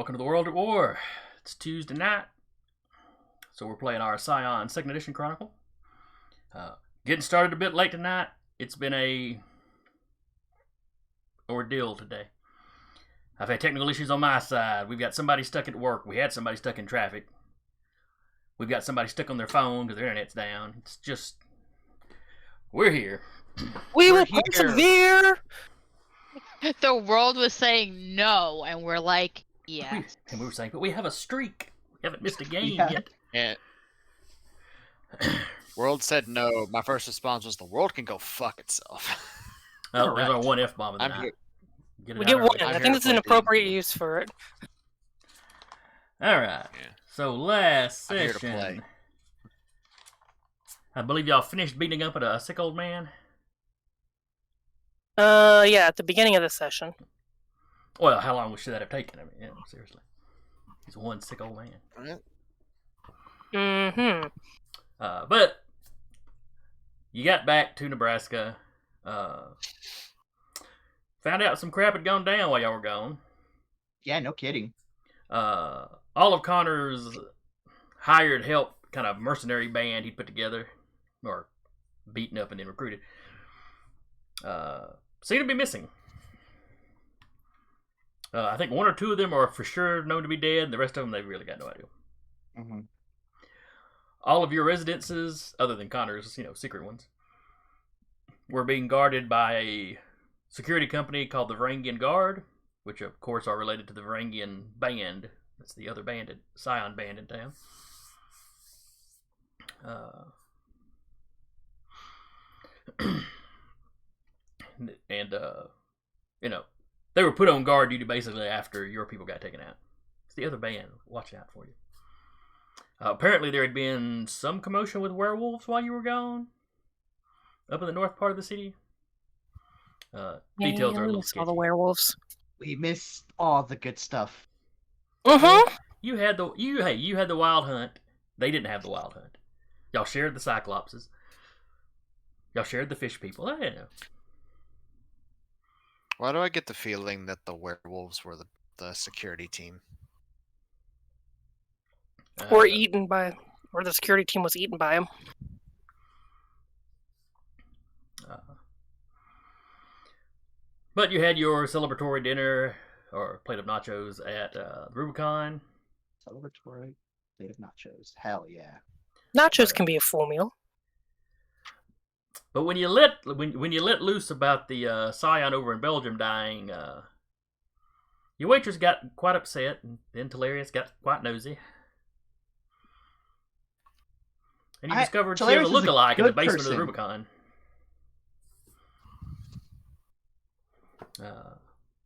welcome to the World at War. It's Tuesday night, so we're playing our Scion 2nd Edition Chronicle. Getting started a bit late tonight. It's been a ordeal today. I've had technical issues on my side. We've got somebody stuck at work. We had somebody stuck in traffic. We've got somebody stuck on their phone because their internet's down. It's just... we're here. We will persevere! The world was saying no, and we're like, yes. And we were saying, but we have a streak. We haven't missed a game yet. Yeah. World said no. My first response was, the world can go fuck itself. Oh, there's our one F-bomb of the night. We get one. I think that's an appropriate use for it. Alright. Yeah. So last session, I believe y'all finished beating up at a sick old man? Yeah, at the beginning of the session. Well, how long should that have taken? I mean, yeah, seriously. He's one sick old man. Mm-hmm. But you got back to Nebraska. Found out some crap had gone down while y'all were gone. Yeah, no kidding. All of Connor's hired help, kind of mercenary band he put together, or beaten up and then recruited, seem to be missing. I think one or two of them are for sure known to be dead, and the rest of them, they've really got no idea. Mm-hmm. All of your residences, other than Connor's, secret ones, were being guarded by a security company called the Varangian Guard, which of course are related to the Varangian Band. That's the other band, Scion band in town. They were put on guard duty basically after your people got taken out. It's the other band. Watch out for you. Apparently there had been some commotion with werewolves while you were gone. Up in the north part of the city. Details are a little sketchy. All the werewolves. We missed all the good stuff. Mm-hmm. You had the wild hunt. They didn't have the wild hunt. Y'all shared the cyclopses. Y'all shared the fish people. I don't know. Why do I get the feeling that the werewolves were the security team? Or the security team was eaten by them. But you had your celebratory dinner, or plate of nachos, at Rubicon. Celebratory plate of nachos. Hell yeah. Nachos can be a full meal. But when you let loose about the Scion over in Belgium dying, your waitress got quite upset, and then Talarius got quite nosy. And you discovered she had a look-alike in the basement of the Rubicon.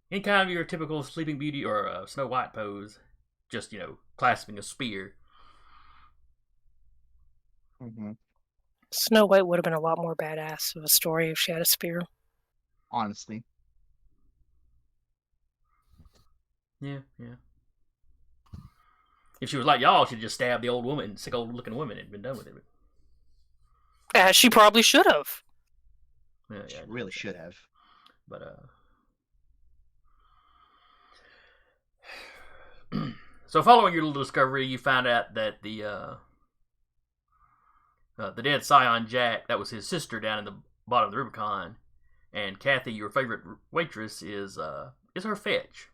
In kind of your typical Sleeping Beauty or Snow White pose, just, clasping a spear. Mm-hmm. Snow White would have been a lot more badass of a story if she had a spear. Honestly. Yeah. If she was like y'all, she'd just stab the old woman, sick old looking woman, and been done with it. As she probably should have. Yeah, she really should have. But so following your little discovery, you found out that the dead Scion Jack, that was his sister down in the bottom of the Rubicon, and Kathy, your favorite waitress, is her fetch.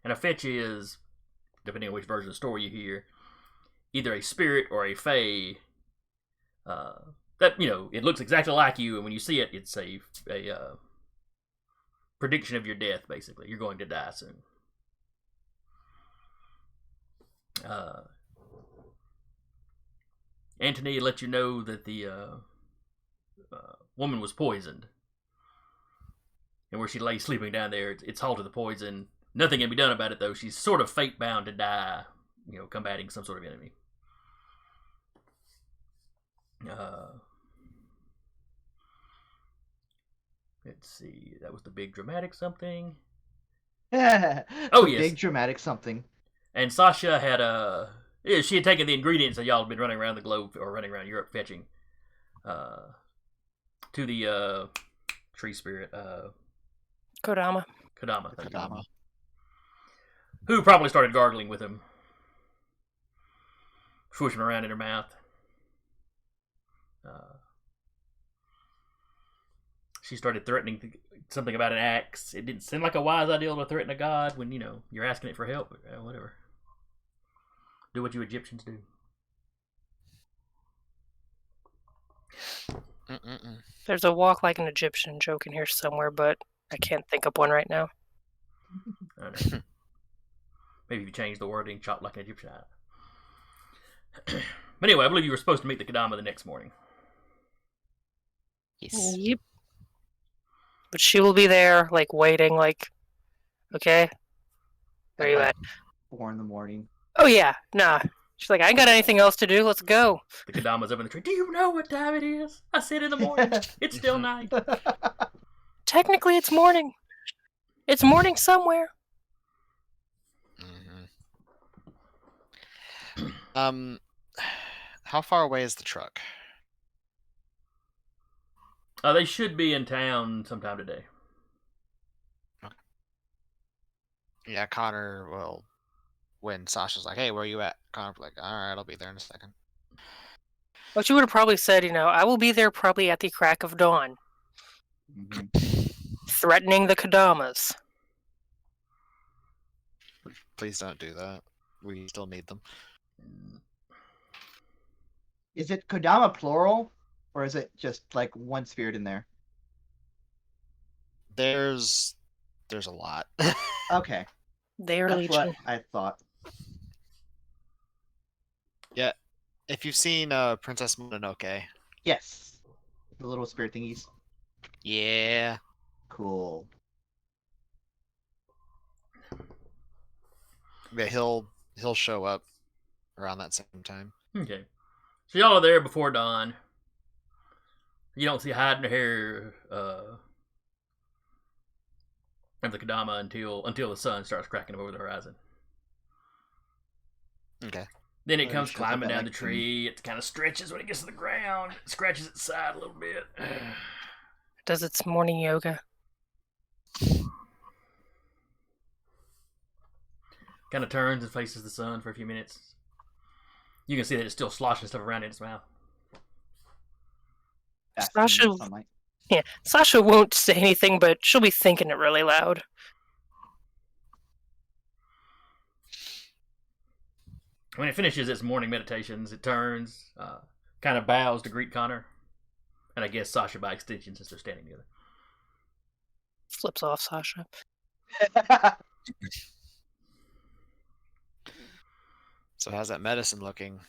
And a fetch is, depending on which version of the story you hear, either a spirit or a fae. That it looks exactly like you, and when you see it, it's a prediction of your death. Basically, you're going to die soon. Antony let you know that the woman was poisoned, and where she lay sleeping down there, it's halted the poison. Nothing can be done about it, though. She's sort of fate-bound to die, combating some sort of enemy. Let's see. That was the big dramatic something. Oh, yes. Big dramatic something. And Sasha had she had taken the ingredients that y'all had been running around the globe, or running around Europe fetching, to the tree spirit, Kodama. Kodama. who probably started gargling with him, swooshing around in her mouth. She started threatening something about an axe. It didn't seem like a wise idea to threaten a god when, you're asking it for help. But, whatever. Do what you Egyptians do. There's a walk like an Egyptian joke in here somewhere, but I can't think of one right now. I don't know. Maybe if you change the wording, chop like an Egyptian. But anyway, I believe you were supposed to meet the Kadama the next morning. Yes. Yep. But she will be there, like, waiting, like, okay? Where are you at? 4 in the morning. Oh, yeah, nah. She's like, I ain't got anything else to do, let's go. The Kadama's up in the tree. Do you know what time it is? I said in the morning. It's still night. Technically, it's morning. It's morning somewhere. How far away is the truck? They should be in town sometime today. Okay. Yeah, Connor will. When Sasha's like, "Hey, where are you at?" Connor will be like, "All right, I'll be there in a second." What you would have probably said, I will be there probably at the crack of dawn. Threatening the Kadamas. Please don't do that. We still need them. Is it Kodama plural? Or is it just like one spirit in there? There's a lot. Okay. They are That's legion. what I thought. Yeah. If you've seen Princess Mononoke. Yes. The little spirit thingies. Yeah. Cool. Yeah, he'll show up around that same time. Okay. So y'all are there before dawn. You don't see hide in the hair of the Kadama until the sun starts cracking over the horizon. Okay. Then it Oh, comes it shows up climbing at, down like, the tree. It kind of stretches when it gets to the ground. It scratches its side a little bit. Does its morning yoga. Kind of turns and faces the sun for a few minutes. You can see that it's still sloshing stuff around in its mouth. Basking in the Sasha, sunlight. yeah, Sasha won't say anything, but she'll be thinking it really loud. When it finishes its morning meditations, it turns, kind of bows to greet Connor. And I guess Sasha by extension since they're standing together. Flips off Sasha. So how's that medicine looking?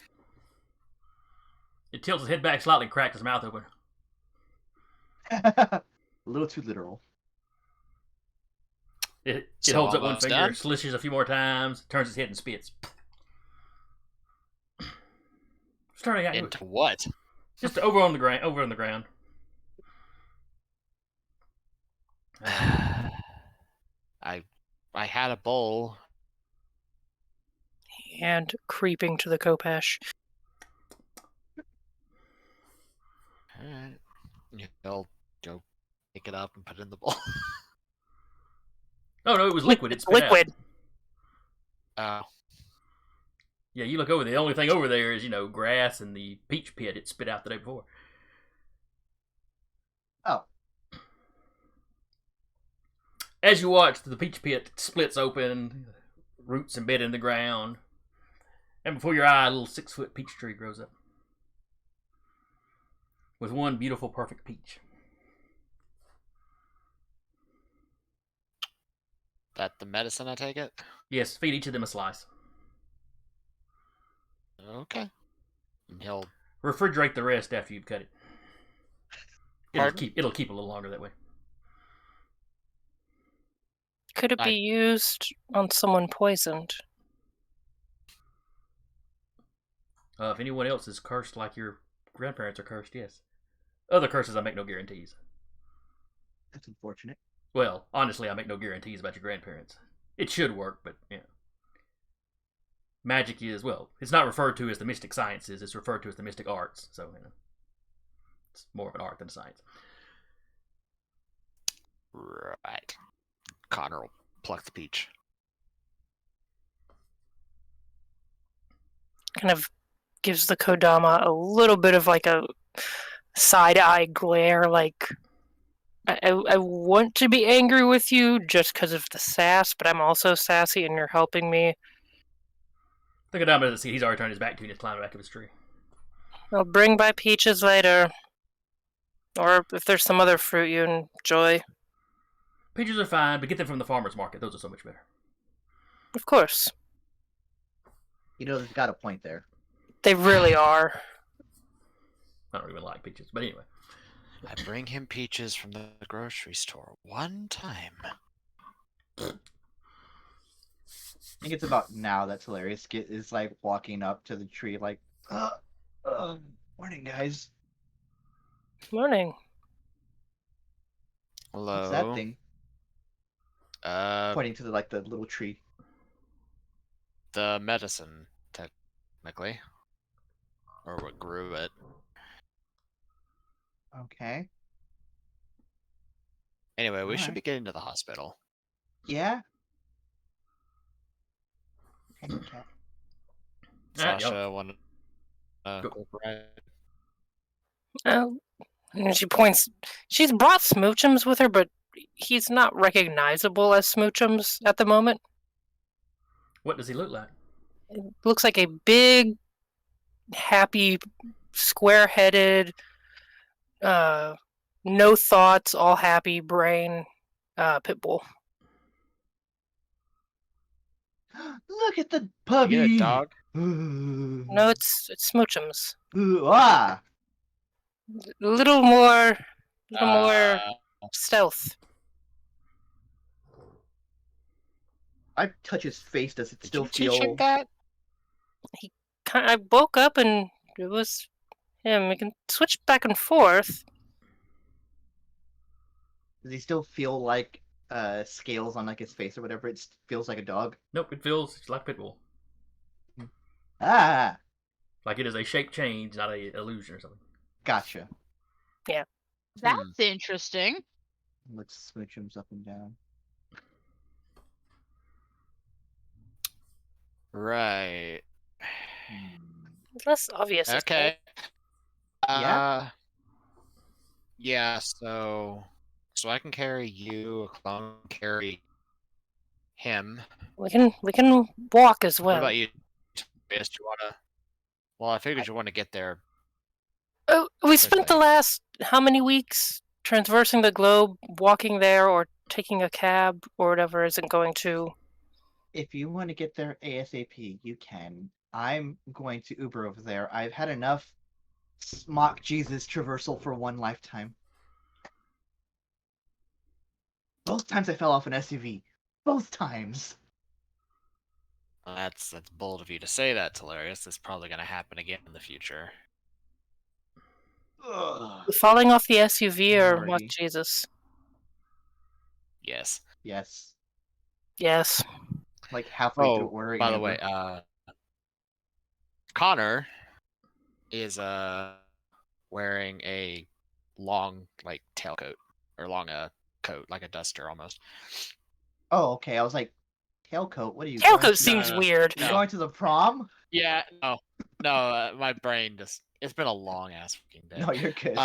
It tilts its head back slightly and cracks its mouth open. A little too literal. It So holds up one almost finger, done? slishes a few more times, turns its head and spits. Starting out Into what? just over on the ground. I had a bowl. And creeping to the Kopesh. Alright. He'll go pick it up and put it in the bowl. Oh no, it was liquid. It It's spit liquid. out. Yeah, you look over. The only thing over there is grass and the peach pit it spit out the day before. Oh. As you watch, the peach pit splits open, roots embedded in the ground, and before your eye, a little 6-foot peach tree grows up with one beautiful, perfect peach. That the medicine, I take it? Yes, feed each of them a slice. Okay. And he'll Refrigerate the rest after you've cut it. Pardon? It'll keep a little longer that way. Could it be used on someone poisoned? If anyone else is cursed like your grandparents are cursed, yes. Other curses, I make no guarantees. That's unfortunate. Well, honestly, I make no guarantees about your grandparents. It should work, but magic is, well, it's not referred to as the mystic sciences, it's referred to as the mystic arts, so it's more of an art than a science. Right. Connor will pluck the peach. kind of gives the Kodama a little bit of like a side-eye glare, like, I want to be angry with you just because of the sass, but I'm also sassy and you're helping me. The Kodama doesn't see he's already turned his back to you and is climbing back of his tree. I'll bring by peaches later. Or if there's some other fruit you enjoy. Peaches are fine, but get them from the farmer's market. Those are so much better. Of course. You know, they've got a point there. They really are. I don't even like peaches, but anyway. I bring him peaches from the grocery store one time. I think it's about now that's hilarious. Skit is like walking up to the tree like, morning guys. Morning. Hello. What's that thing? Uh, Pointing to the little tree. the medicine, technically. Or what grew it. Okay. Anyway, we should Alright. be getting to the hospital. Yeah. Okay. Alright, Sasha, want to Go. ride? Oh, and she points. She's brought Smoochums with her, but he's not recognizable as Smoochums at the moment. What does he look like? It looks like a big, happy, square-headed, no thoughts, all happy brain pit bull. Look at the You puppy. get a dog? No, it's Smoochums. Ah. A little more stealth. I touch his face. Does it Did still you teach him feel? that? I woke up and it was him. We can switch back and forth. Does he still feel like scales on like his face or whatever? It feels like a dog. Nope, it feels like Pitbull. Ah, Like it is a shape change, not a illusion or something. gotcha. That's interesting. Let's switch him up and down. Right. Less obvious. isn't Okay. it? Yeah? Yeah, so I can carry you, a clone can carry him. We can walk as What well. about you? Tobias? Do you wanna? Well, I figured you want to get there. Oh, we spent the thing. last how many weeks traversing the globe, walking there, or taking a cab or whatever isn't going to. If you want to get there ASAP, you can. I'm going to Uber over there. I've had enough mock Jesus traversal for one lifetime. Both times I fell off an SUV. Both times. That's bold of you to say that, Hilarious. It's probably gonna happen again in the future. Ugh. Falling off the SUV or Alrighty. what, Jesus? Yes. Yes. Yes. Like halfway through Oh, ordering. by the Uber. way, Connor is wearing a long tailcoat or long coat, like a duster almost. Oh, okay. I was like, tailcoat. What are you? Tailcoat seems no. weird. You going to the prom? Yeah, no, my brain it's been a long ass fucking day. No, you're good.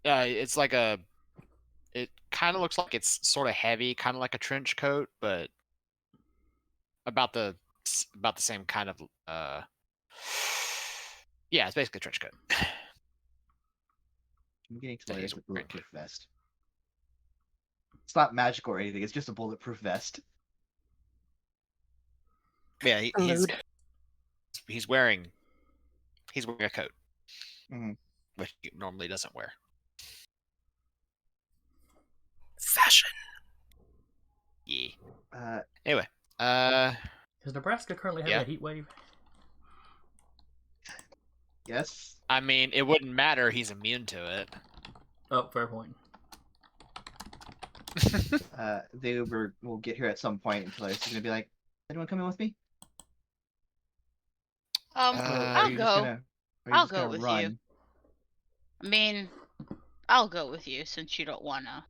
It's like it kind of looks like it's sort of heavy, kind of like a trench coat, but about the same kind of yeah, it's basically a trench coat. I'm getting to That lay is a weird. bulletproof vest. It's not magic or anything. It's just a bulletproof vest. Yeah, Mood. he's wearing a coat, Mhm. which he normally doesn't wear. Fashion. Yeah. Anyway, Is Nebraska currently having Yeah. a heat wave? Yes. I mean, it wouldn't matter. He's immune to it. Oh, fair point. The Uber will get here at some point until it's gonna be like, anyone coming with me? Or are I'll you go. just gonna, are you I'll just go gonna with run? you. I mean, I'll go with you since you don't wanna.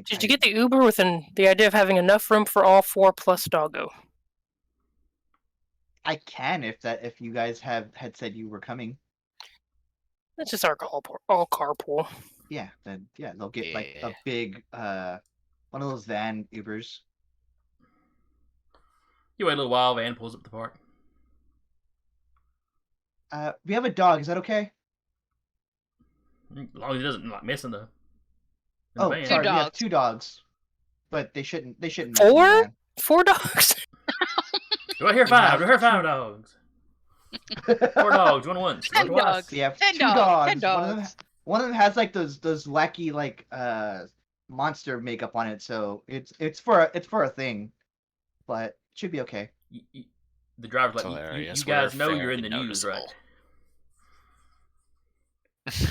Did you get the Uber with the idea of having enough room for all 4 plus doggo? I can if you guys had said you were coming. That's just our all carpool. Yeah, then yeah, they'll get like Yeah. a big one of those van Ubers. You wait a little while. Van pulls up the park. We have a dog. Is that okay? As long as he doesn't like mess in the Oh, van. sorry, we have dogs. 2 dogs, but they shouldn't mess in the 4? van. 4 dogs? Do I hear We 5? have Do I hear 5 two- dogs? 4 dogs. One once. One 10 twice. dogs. We have 10 2 dogs. 10 dogs. dogs. One of them has like those wacky like monster makeup on it, so it's for a thing, but it should be okay. The driver's It's like, hilarious. you guys We're know you're in very the news, right? noticeable.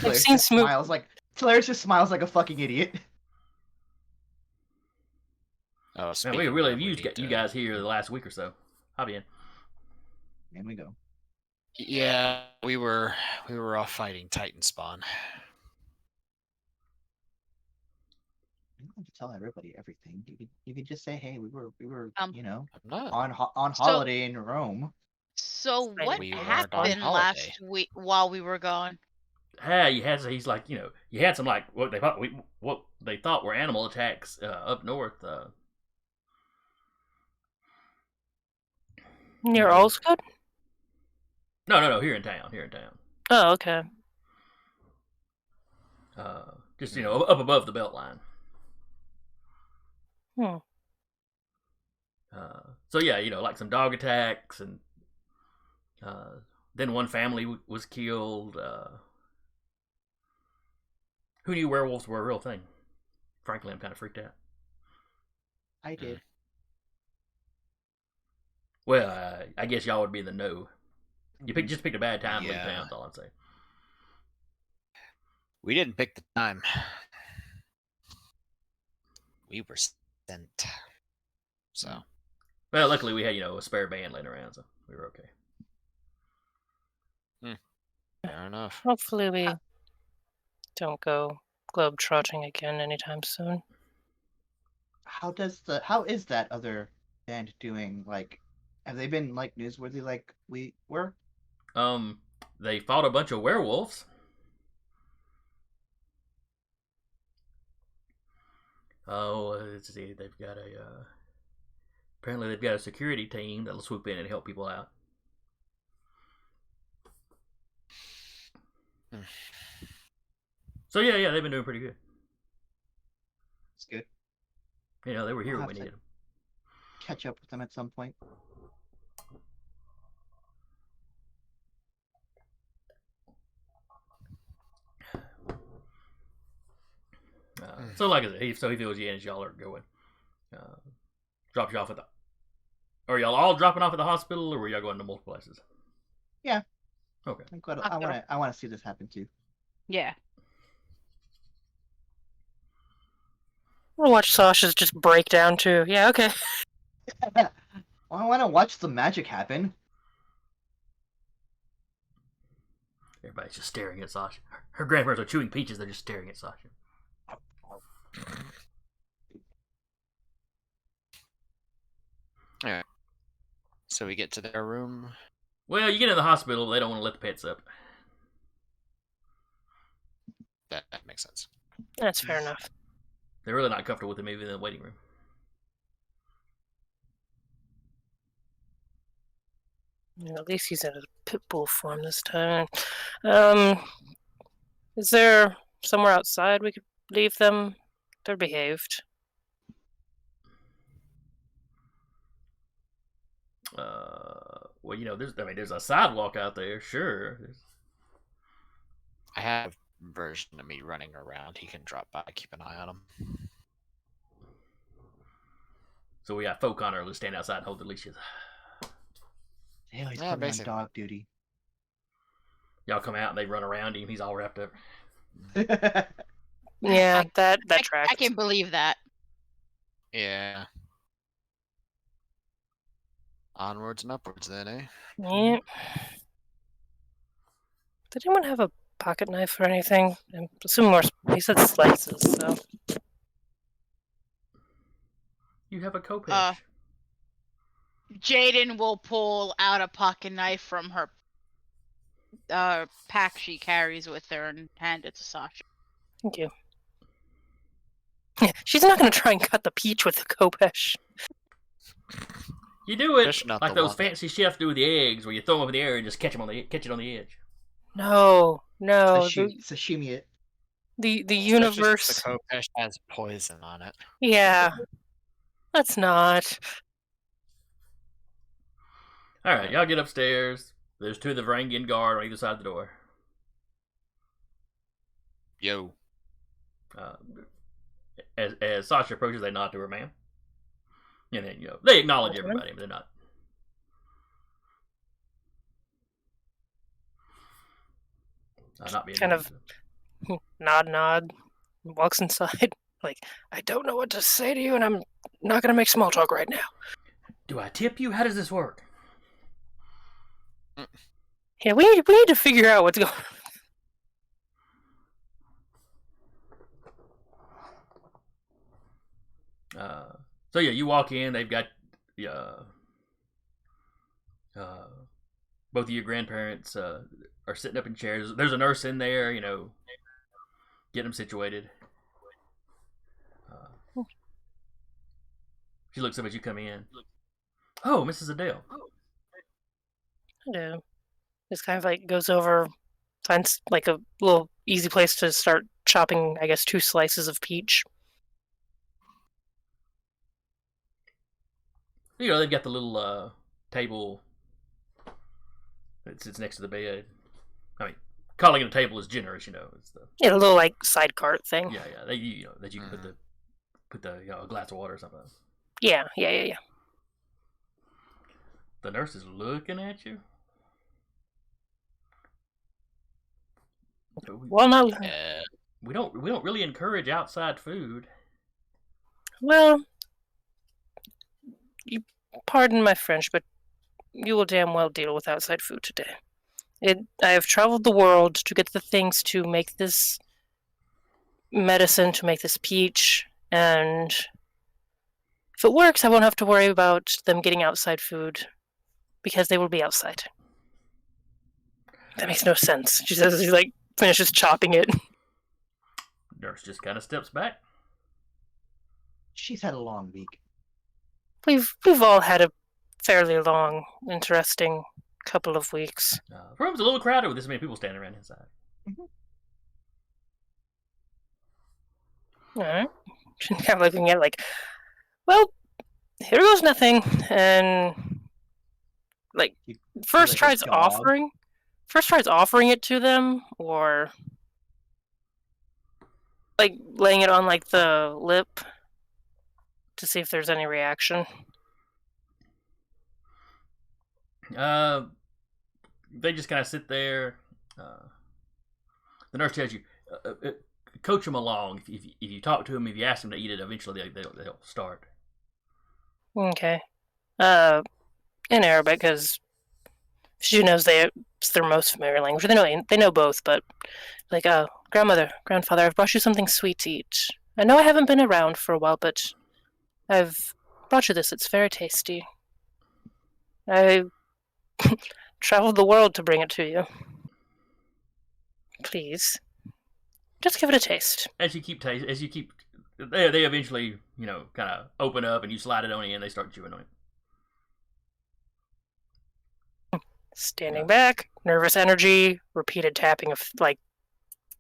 Claire seen just Smoot- smiles like Claire just smiles like a fucking idiot. Oh, Man, speaking we of, really have we used need you to- guys here the last week or so. Hop in. And we go. Yeah, we were off fighting Titan spawn. You don't have to tell everybody everything. You could just say, hey, we were Um, I'm not. on So- holiday in Rome. So Like, what we weren't on happened holiday. last week while we were gone? Hey, he's like, you had some like what they thought were animal attacks up north. Near Allsgood? No, here in town. Oh, okay. Just up above the belt line. Hmm. So yeah, like some dog attacks, and then one family was killed. Who knew werewolves were a real thing? Frankly, I'm kind of freaked out. I did. Well, I guess y'all would be in the know. You just picked a bad time to leave Yeah. town. That's all I'm saying. We didn't pick the time. We were sent. So Well, luckily we had a spare band laying around, so we were okay. fair enough. Hopefully we don't go globe-trotting again anytime soon. How is that other band doing? Like, have they been like newsworthy like we were? They fought a bunch of werewolves. Oh, let's see. They've got apparently they've got a security team that'll swoop in and help people out. So yeah, they've been doing pretty good. It's good. They were here I'll when we have needed to them. catch up with them at some point. So like I said, he feels you and y'all are going. Drops you off at the. Are y'all all dropping off at the hospital, or were y'all going to multiple places? Yeah. Okay. I'm glad, Hospital. I want to see this happen too. Yeah. We'll watch Sasha's just break down too. Yeah, okay. Well, I want to watch the magic happen. Everybody's just staring at Sasha. Her grandparents are chewing peaches. They're just staring at Sasha. Alright. So we get to their room. Well, you get in the hospital. They don't want to let the pets up. That makes sense. That's fair enough. They're really not comfortable with him even in the waiting room. Yeah, at least he's in a pit bull form this time. Is there somewhere outside we could leave them? They're behaved. Well, there's a sidewalk out there. Sure. I have a version of me running around. He can drop by, keep an eye on him. So we got folk on her to stand outside and hold the leashes. Hell, he's Yeah, putting on basically. dog duty. Y'all come out and they run around him. He's all wrapped up. Yeah, that I tracks. can believe that. Yeah. Onwards and upwards then, eh? Yeah. Did anyone have a pocket knife or anything? I'm assuming more. He said slices, so. You have a Kopesh. Jaden will pull out a pocket knife from her pack she carries with her and hand it to Sasha. Thank you. She's not going to try and cut the peach with the Kopesh. You do it Fish not like the those one. fancy chefs do with the eggs, where you throw them up in the air and just catch it on the edge. No. Sashimi it. The Especially universe. since the Kopesh has poison on it. Yeah. Let's not. All right, y'all get upstairs. There's two of the Varangian guard on either side of the door. Yo. As Sasha approaches, they nod to her, ma'am. And then, they acknowledge Okay. everybody, but they're not. Not being Kind of nod, walks inside. Like, I don't know what to say to you, and I'm not going to make small talk right now. Do I tip you? How does this work? Yeah, we need to figure out what's going on. So yeah, you walk in. They've got both of your grandparents are sitting up in chairs. There's a nurse in there, getting them situated. She looks up as you come in. Oh, Mrs. Adele. on. Just kind of like goes over, finds like a little easy place to start chopping, I guess, 2 slices of peach. They've got the little table that sits next to the bed. I mean, calling it a table is generous, It's the Yeah, a little like side cart thing. yeah. That you can put the a glass of water or something. Yeah. The nurse is looking at you. Well, no. Yeah. We don't really encourage outside food. Well, you pardon my French, but you will damn well deal with outside food today. I have traveled the world to get the things to make this medicine, to make this peach, and if it works, I won't have to worry about them getting outside food, because they will be outside. That makes no sense. She says as she like finishes chopping it. Nurse just kind of steps back. She's had a long week. We've all had a fairly long, interesting couple of weeks. The room's a little crowded with this many people standing around inside. Alright. She's kind of looking at it like, well, here goes nothing. And like first like a tries dog? offering it to them, or like laying it on like the lip to see if there's any reaction. They just kind of sit there. The nurse tells you, coach them along. If you talk to them, if you ask them to eat it, eventually they'll start. Okay. In Arabic, because she knows it's their most familiar language. They know both, but like, grandmother, grandfather, I've brought you something sweet to eat. I know I haven't been around for a while, but I've brought you this. It's very tasty. I traveled the world to bring it to you. Please, just give it a taste. As you keep, they eventually, kind of open up and you slide it on in. They start chewing on it. Standing back, nervous energy, repeated tapping of like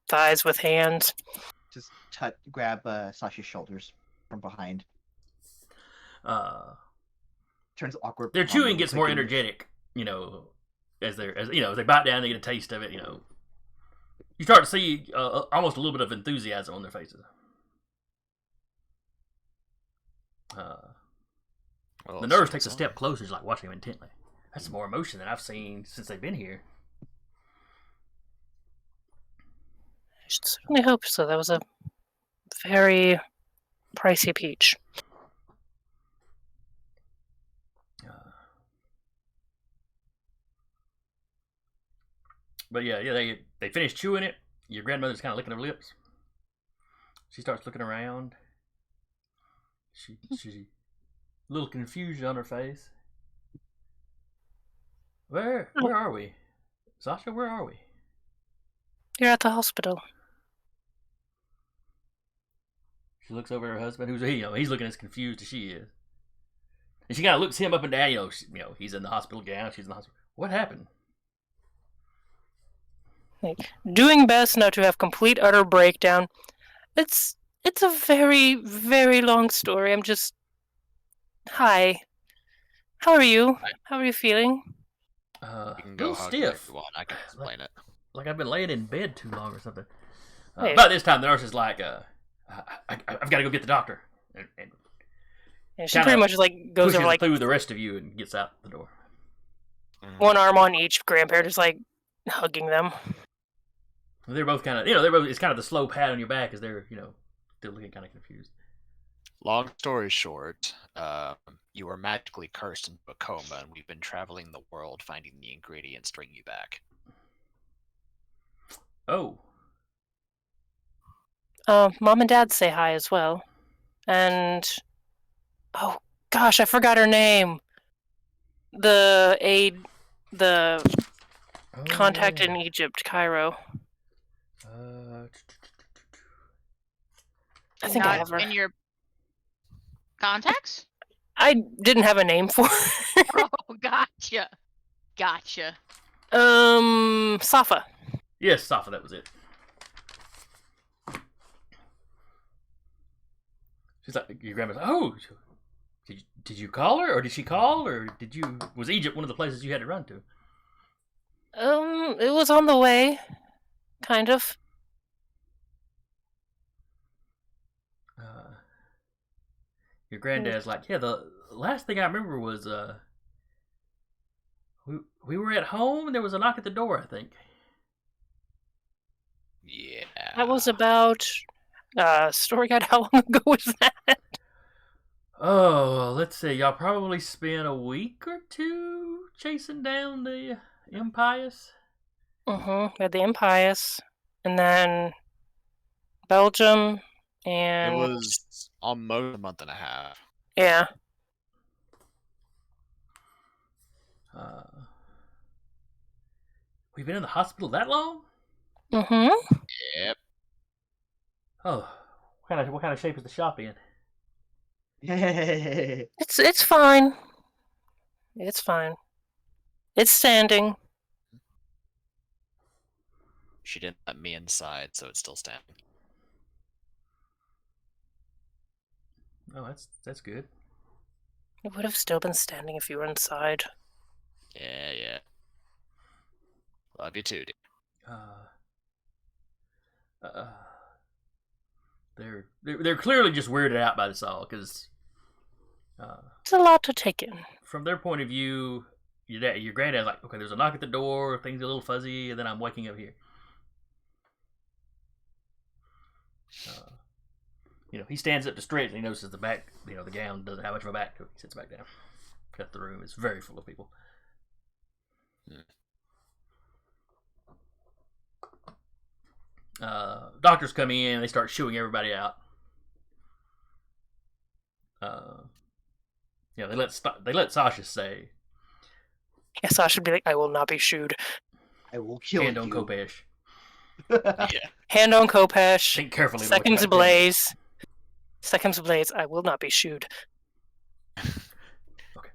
thighs with hands. Just grab Sasha's shoulders from behind. Turns awkward. Their chewing gets more energetic, as they bite down, they get a taste of it. You start to see almost a little bit of enthusiasm on their faces. The nurse takes a step closer, she's like watching him intently. That's more emotion than I've seen since they've been here. I should certainly hope so. That was a very pricey peach. But yeah, they finish chewing it. Your grandmother's kind of licking her lips. She starts looking around. She a little confusion on her face. Where are we? Sasha, where are we? You're at the hospital. She looks over at her husband, who's he's looking as confused as she is. And she kind of looks him up and down. He's in the hospital gown. She's in the hospital. What happened? Like, doing best not to have complete utter breakdown. It's a very, very long story. I'm just... Hi. How are you? How are you feeling? You can A go little hug stiff. if you want. I can explain it. Like I've been laying in bed too long or something. Hey. About this time, the nurse is like, I've got to go get the doctor. And Yeah, she Kinda pretty much like goes pushes over like through the rest of you and gets out the door. Mhm. one arm on each grandparent, just like hugging them. They're both kind of, it's kind of the slow pat on your back as they're, still looking kind of confused. Long story short, you were magically cursed into a coma, and we've been traveling the world finding the ingredients to bring you back. Oh, Mom and Dad say hi as well. And oh gosh, I forgot her name. The contact yeah. in Egypt, Cairo. I think I Not have her. in your contacts? I didn't have a name for her. Oh, gotcha. Gotcha. Safa. Yes, Safa, that was it. She's like, your grandma's like, oh, did you call her, or did she call, or was Egypt one of the places you had to run to? It was on the way, kind of. Your granddad's like, yeah, the last thing I remember was, we were at home and there was a knock at the door, I think. Yeah. That was about story guide. How long ago was that? Oh, let's see. Y'all probably spent a week or two chasing down the impious. We had the Impious, and then Belgium, It and was almost a month and a half. yeah. We've been in the hospital that long? Yep. Oh, what kind of shape is the shop in? It's fine. It's fine. It's standing. She didn't let me inside, so it's still standing. Oh, that's good. It would have still been standing if you were inside. Yeah. Love you too, dude. They're clearly just weirded out by this all, because It's a lot to take in. from their point of view, your granddad's like, okay, there's a knock at the door, things are a little fuzzy, and then I'm waking up here. He stands up to stretch, and he notices the back, the gown doesn't have much of a back to it. He sits back down. Cut the room. It's very full of people. Doctors come in, and they start shooing everybody out. They let Sasha say, Yeah, Sasha should be like, I will not be shooed. I will kill hand you. on Kopesh. Yeah. Hand on Kopesh. Think carefully. Seconds ablaze. Seconds ablaze. I will not be shooed. Okay.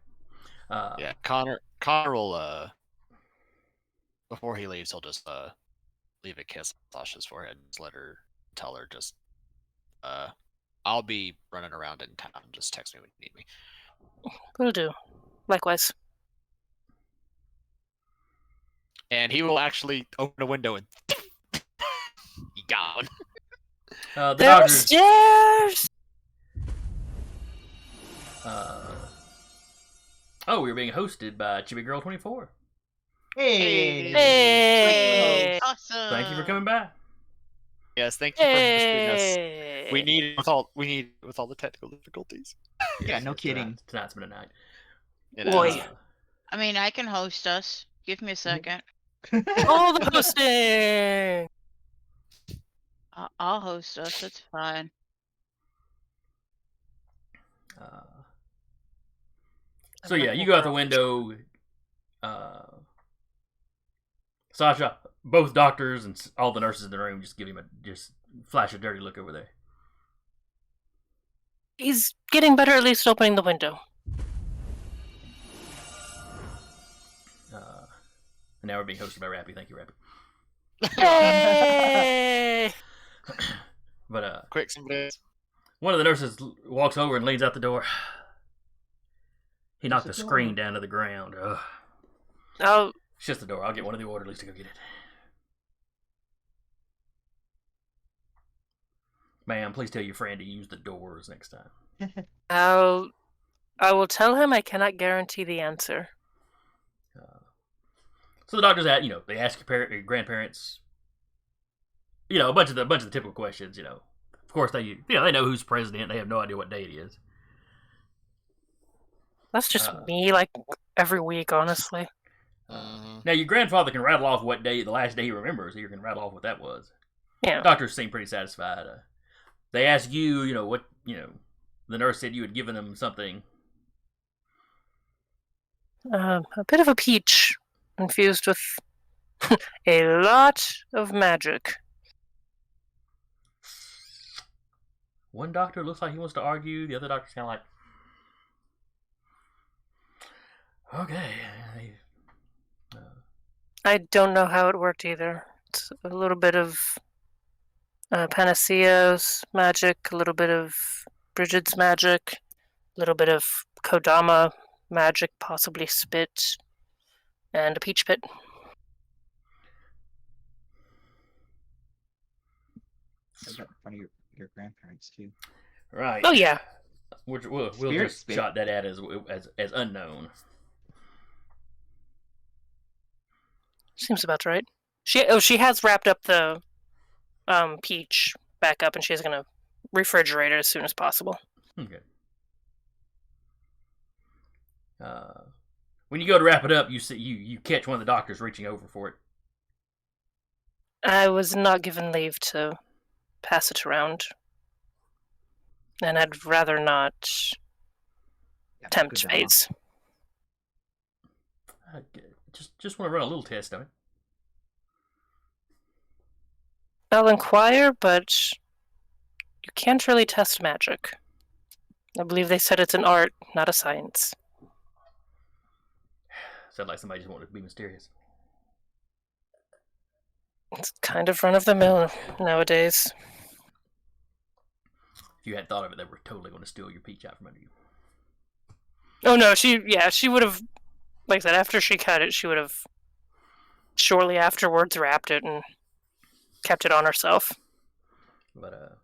Yeah, Connor will before he leaves, he'll just leave a kiss on Sasha's forehead and just tell her just I'll be running around in town. Just text me when you need me. Will do. Likewise. And he will actually open a window and he gone. The Dodgers. Stairs. We were being hosted by Chibi Girl 24. Hey. Hey. Awesome. Thank you for coming by. Yes, thank you for hosting us. Hey. We need with all the technical difficulties. Yeah, no kidding. Tonight's been a night. Boy. I mean, I can host us. Give me a second. All the hosting. I'll host us. It's fine. So yeah, you go out the window. Sasha, both doctors and all the nurses in the room just give him just flash a dirty look over there. He's getting better, at least opening the window. And now we're being hosted by Rappy. Thank you, Rappy. Hey! But Quick, somebody else. one of the nurses walks over and leans out the door. He knocked the There's a screen door. down to the ground. Ugh. Oh, It's just the door. I'll get one of the orderlies to go get it. Ma'am, please tell your friend to use the doors next time. I will tell him I cannot guarantee the answer. So the doctors, they ask your grandparents, a bunch of the typical questions. Of course they know who's president. They have no idea what day it is. That's just me, like, every week, honestly. Now your grandfather can rattle off what day, the last day he remembers. He can rattle off what that was. Yeah. Doctors seem pretty satisfied. They ask you, what, the nurse said you had given them something. A bit of a peach, infused with a lot of magic. One doctor looks like he wants to argue. The other doctor's kind of like, okay. I don't know how it worked either. It's a little bit of Panacea's magic, a little bit of Brigid's magic, a little bit of Kodama magic, possibly spit, and a peach pit. Is that in front of your grandparents too? Right. Oh yeah. We'll Spirit just spit. shot that at as unknown. Seems about right. She has wrapped up the peach back up, and she's gonna refrigerate it as soon as possible. Okay. When you go to wrap it up, you see you catch one of the doctors reaching over for it. I was not given leave to pass it around, and I'd rather not Yeah, tempt good job. fates. Just want to run a little test on it. I'll inquire, but you can't really test magic. I believe they said it's an art, not a science. Sounds like somebody just wanted to be mysterious. It's kind of run of the mill nowadays. If you hadn't thought of it, they were totally going to steal your peach out from under you. Oh no, she would have, like I said, after she cut it, she would have shortly afterwards wrapped it and kept it on herself. But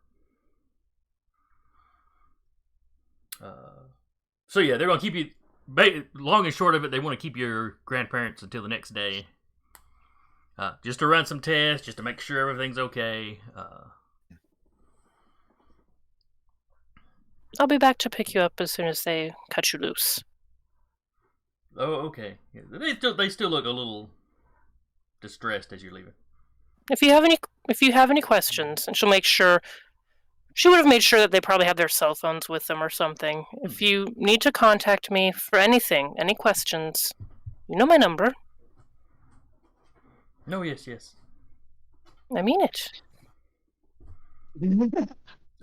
so yeah, they're going to keep you. Long and short of it, they want to keep your grandparents until the next day, just to run some tests, just to make sure everything's okay. I'll be back to pick you up as soon as they cut you loose. Oh, okay. Yeah, they still look a little distressed as you're leaving. If you have any questions, and she'll make sure. She would have made sure that they probably have their cell phones with them or something. If you need to contact me for anything, any questions, you know my number. No, yes. I mean it.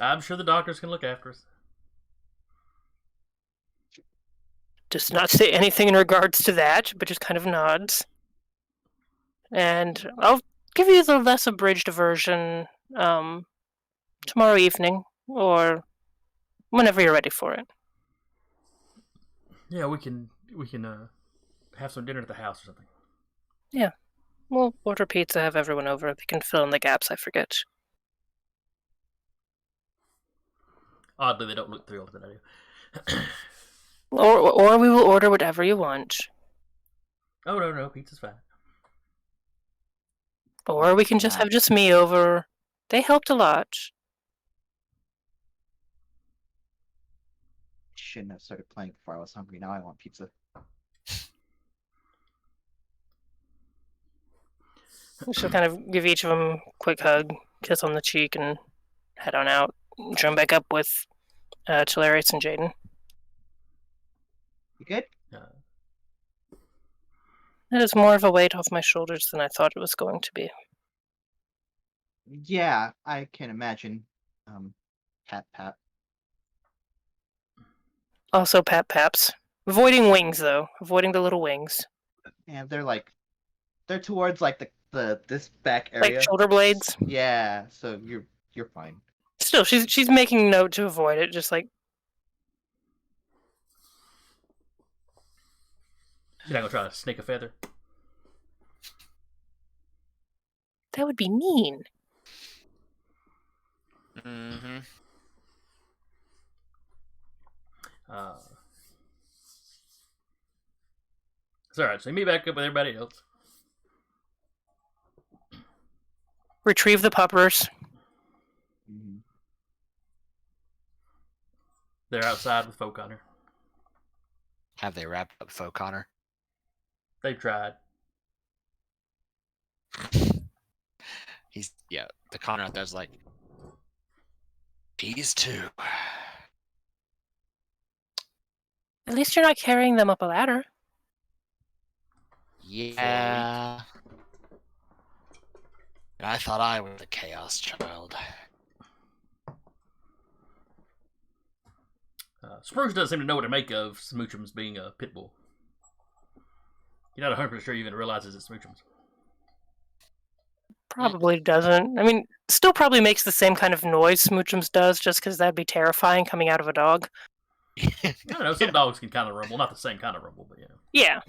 I'm sure the doctors can look after us. Does not say anything in regards to that, but just kind of nods. And I'll give you the less abridged version tomorrow evening, or whenever you're ready for it. Yeah, we can have some dinner at the house or something. Yeah. We'll order pizza, have everyone over. They can fill in the gaps I forget. Oddly, they don't look thrilled with that idea. Or we will order whatever you want. Oh, no, pizza's fine. Or we can just have just me over. They helped a lot. Shouldn't have started playing before I was hungry. Now I want pizza. She'll kind of give each of them a quick hug, kiss on the cheek, and head on out. Join back up with Tolarius and Jaden. You good? That is more of a weight off my shoulders than I thought it was going to be. Yeah, I can imagine. Pat pat. Also, paps. Avoiding wings, though. Avoiding the little wings. And they're towards like the this back Like area. shoulder blades. Yeah, so you're fine. Still, she's making note to avoid it, just like, You're not gonna try to snake a feather. that would be mean. Mm-hmm. It's alright, so you meet back up with everybody else. Retrieve the puppers. Mhm. They're outside with folk Connor. Have they wrapped up Faux Connor? They've tried. The Connor out there's like, these two. At least you're not carrying them up a ladder. Yeah. And I thought I was the Chaos Child. Spruce doesn't seem to know what to make of Smoochum's being a pit bull. You're not 100% sure he even realizes it's Smoochum's. Probably doesn't. I mean, still probably makes the same kind of noise Smoochums does, just because that'd be terrifying coming out of a dog. I don't know, some dogs can kind of rumble. Not the same kind of rumble, but yeah. Yeah.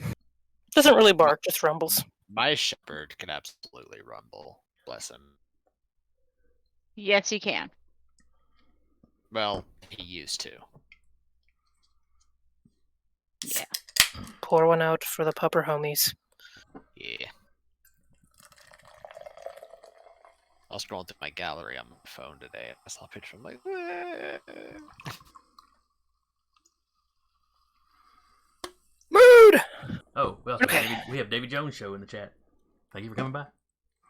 Doesn't really bark, just rumbles. My shepherd can absolutely rumble. Bless him. Yes, you can. Well, he used to. Yeah. Pour one out for the pupper homies. Yeah. I was scrolling through my gallery on my phone today. I saw a picture. I'm like, Mood! Oh, well, Okay. we have Davy Jones show in the chat. Thank you for coming by.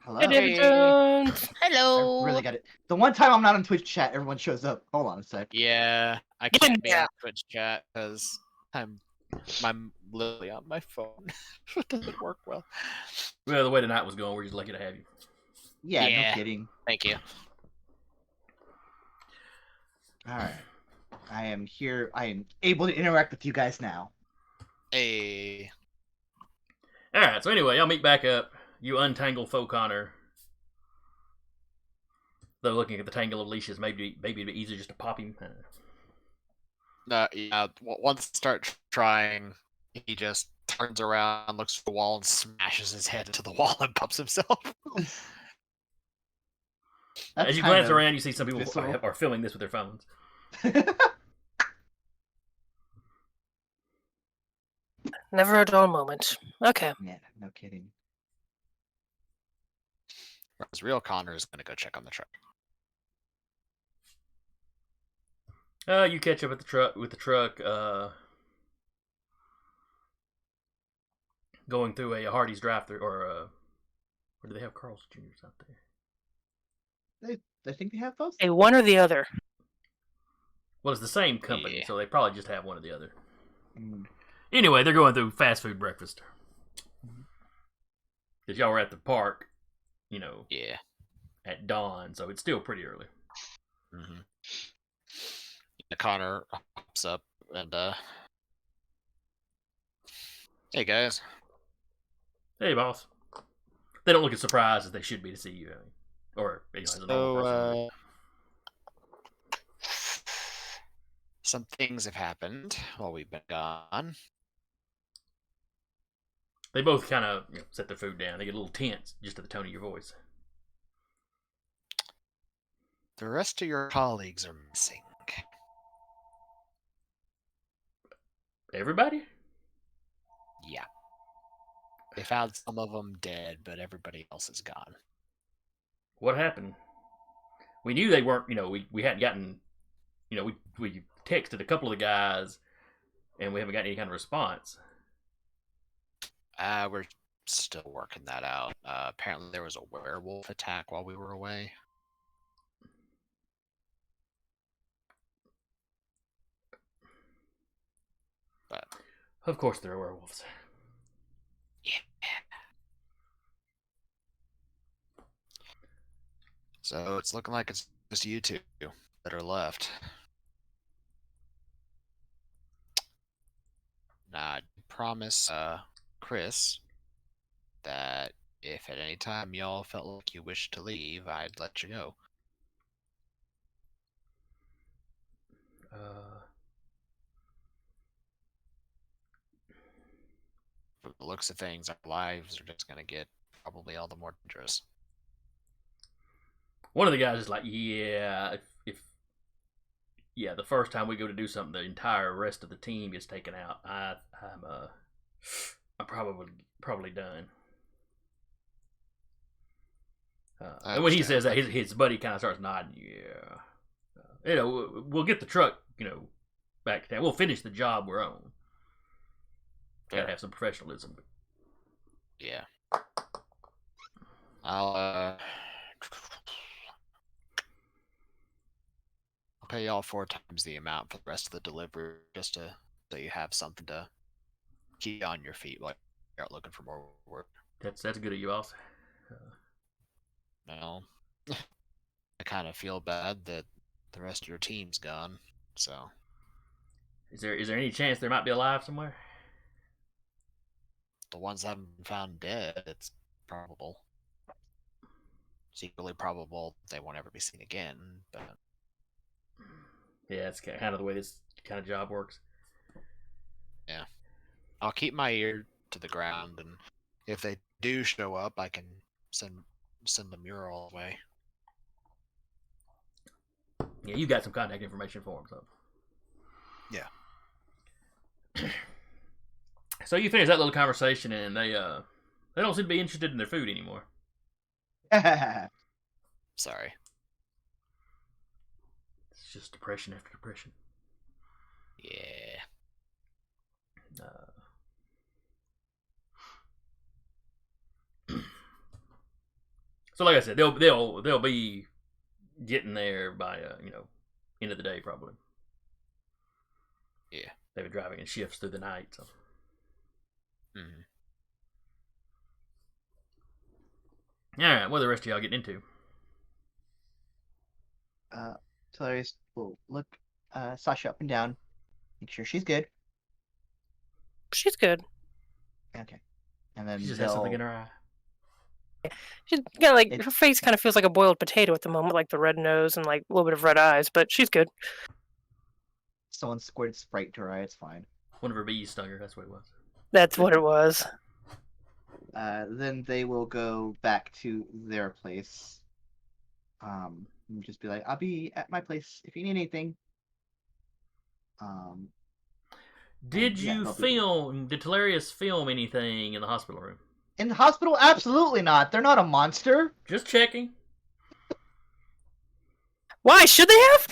Hello. Hey, David Jones! I Hello. really got it. The one time I'm not on Twitch chat, everyone shows up. Hold on a sec. yeah, I Get can't in be there. on Twitch chat because I'm literally on my phone. It doesn't work well. Well, the way the night was going, we're just lucky to have you. Yeah, Yeah. no kidding. Thank you. Alright. I am here. I am able to interact with you guys now. Hey. Alright, so anyway, y'all meet back up. You untangle Faux Connor. Though looking at the tangle of leashes, maybe it'd be easier just to pop him. Yeah, once I start trying, he just turns around, looks at the wall, and smashes his head into the wall and pops himself. That's As you kind glance of around, you see some people visceral. are filming this with their phones. Never a dull moment. Okay. Yeah, no kidding. Whereas real Connor is going to go check on the truck. You catch up with the truck, going through a Hardee's drive-thru, or do they have Carl's Jr.'s out there? I think they have those. A one or the other. Well, it's the same company, Yeah. so they probably just have one or the other. Mm. Anyway, they're going through fast food breakfast. Because y'all were at the park, Yeah. at dawn, so it's still pretty early. Mm-hmm. Connor hops up and hey guys. Hey, boss. They don't look as surprised as they should be to see you. Or, as a normal person. Some things have happened while we've been gone. They both kind of set their food down. They get a little tense just at the tone of your voice. The rest of your colleagues are missing. Everybody? Yeah. They found some of them dead, but everybody else is gone. What happened? We knew they weren't, we hadn't gotten, we texted a couple of the guys, and we haven't gotten any kind of response. We're still working that out. Apparently there was a werewolf attack while we were away. But Of course there are werewolves. yeah. So it's looking like it's just you two that are left. Now, I promise Chris that if at any time y'all felt like you wished to leave, I'd let you know. For the looks of things, our lives are just going to get probably all the more dangerous. One of the guys is like, yeah, if the first time we go to do something, the entire rest of the team gets taken out. I'm probably done. And when he says that, his buddy kind of starts nodding. Yeah, we'll get the truck, back to town. We'll finish the job we're on. Gotta have some professionalism. Yeah. I'll pay y'all 4 times the amount for the rest of the delivery, just so you have something to keep you on your feet while you're out looking for more work. That's good of you, boss. No, I kind of feel bad that the rest of your team's gone. So, is there any chance they might be alive somewhere? The ones that haven't been found dead, it's probable. It's equally probable they won't ever be seen again. But yeah, it's kind of the way this kind of job works. Yeah, I'll keep my ear to the ground, and if they do show up, I can send the mural away. Yeah, you got some contact information for them, so. Yeah. So you finish that little conversation, and they don't seem to be interested in their food anymore. Sorry. It's just depression after depression. Yeah. So like I said, they'll be getting there by end of the day probably. Yeah. They've been driving in shifts through the night. So. Mm-hmm. All right, what are the rest of y'all getting into? Tellarius will look Sasha up and down, make sure she's good. She's good. Okay. And then She just has something in her eye. She's her face kind of feels like a boiled potato at the moment, like the red nose and like a little bit of red eyes, but she's good. Someone squirted Sprite to her eye, it's fine. One of her bees stung her, that's what it was. That's what it was. Then they will go back to their place. And just be like, I'll be at my place if you need anything. Did Tellarius film anything in the hospital room? In the hospital? Absolutely not. They're not a monster. Just checking. Why should they have?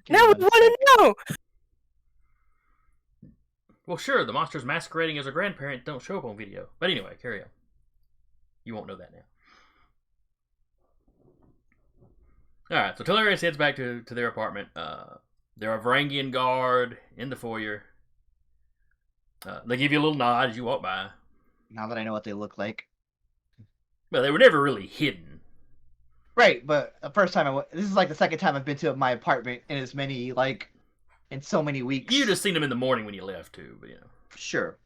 Now we want to know. Well, sure, the monsters masquerading as a grandparent don't show up on video. But anyway, carry on. You won't know that now. Alright, so Tellarius heads back to their apartment. There are a Varangian guard in the foyer. They give you a little nod as you walk by. Now that I know what they look like. Well, they were never really hidden. Right, but the first time this is like the second time I've been to my apartment in in so many weeks. You just seen them in the morning when you left too, but Sure.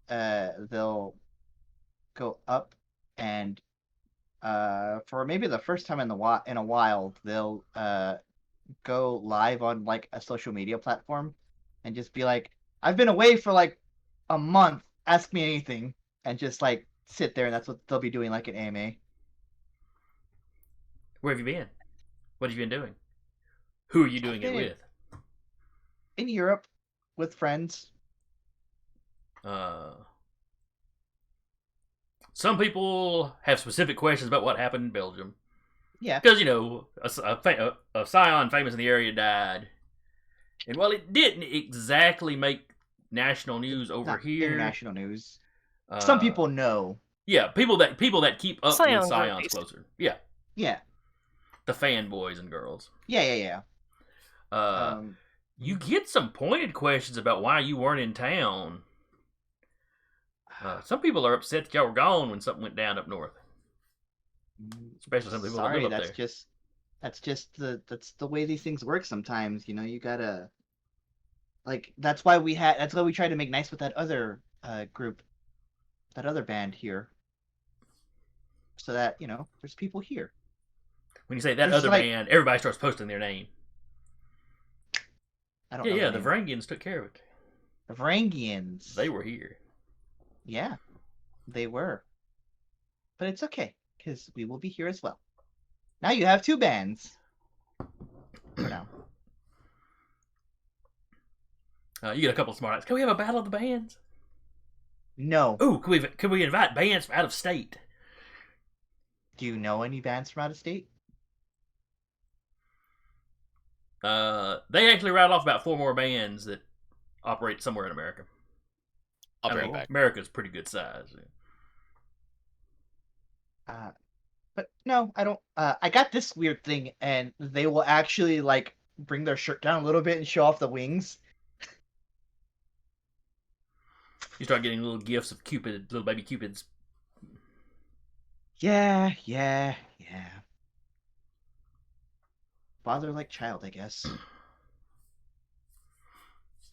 They'll go up and for maybe the first time in a while, they'll go live on like a social media platform and just be like, I've been away for like a month, ask me anything, and just like sit there, and that's what they'll be doing like an AMA. Where have you been? What have you been doing? Who are you doing it with? In Europe, with friends. Some people have specific questions about what happened in Belgium. Yeah. Because, a Scion famous in the area died. And while it didn't exactly make national news over Not here. International news. Some people know. Yeah, people that keep up Scion with Scions groupies. closer. Yeah. Yeah. The fanboys and girls. Yeah. You get some pointed questions about why you weren't in town. Some people are upset that y'all were gone when something went down up north. Especially some people that Sorry, live up that's there. that's the way these things work sometimes. You gotta that's why we tried to make nice with that other group, that other band here, so that there's people here. When you say that This is other like band, everybody starts posting their name. I don't Yeah, know yeah, their the name. Varangians took care of it. The Varangians. They were here. Yeah, they were. But it's okay, because we will be here as well. Now you have two bands. For now. You get a couple of smart. Can we have a battle of the bands? No. Ooh, can we invite bands from out of state? Do you know any bands from out of state? They actually rattled off about 4 more bands that operate somewhere in America. I'll I bring mean, it back. America's pretty good size. But no, I don't. I got this weird thing, and they will actually bring their shirt down a little bit and show off the wings. You start getting little gifts of little baby Cupids. Yeah. Father like child, I guess.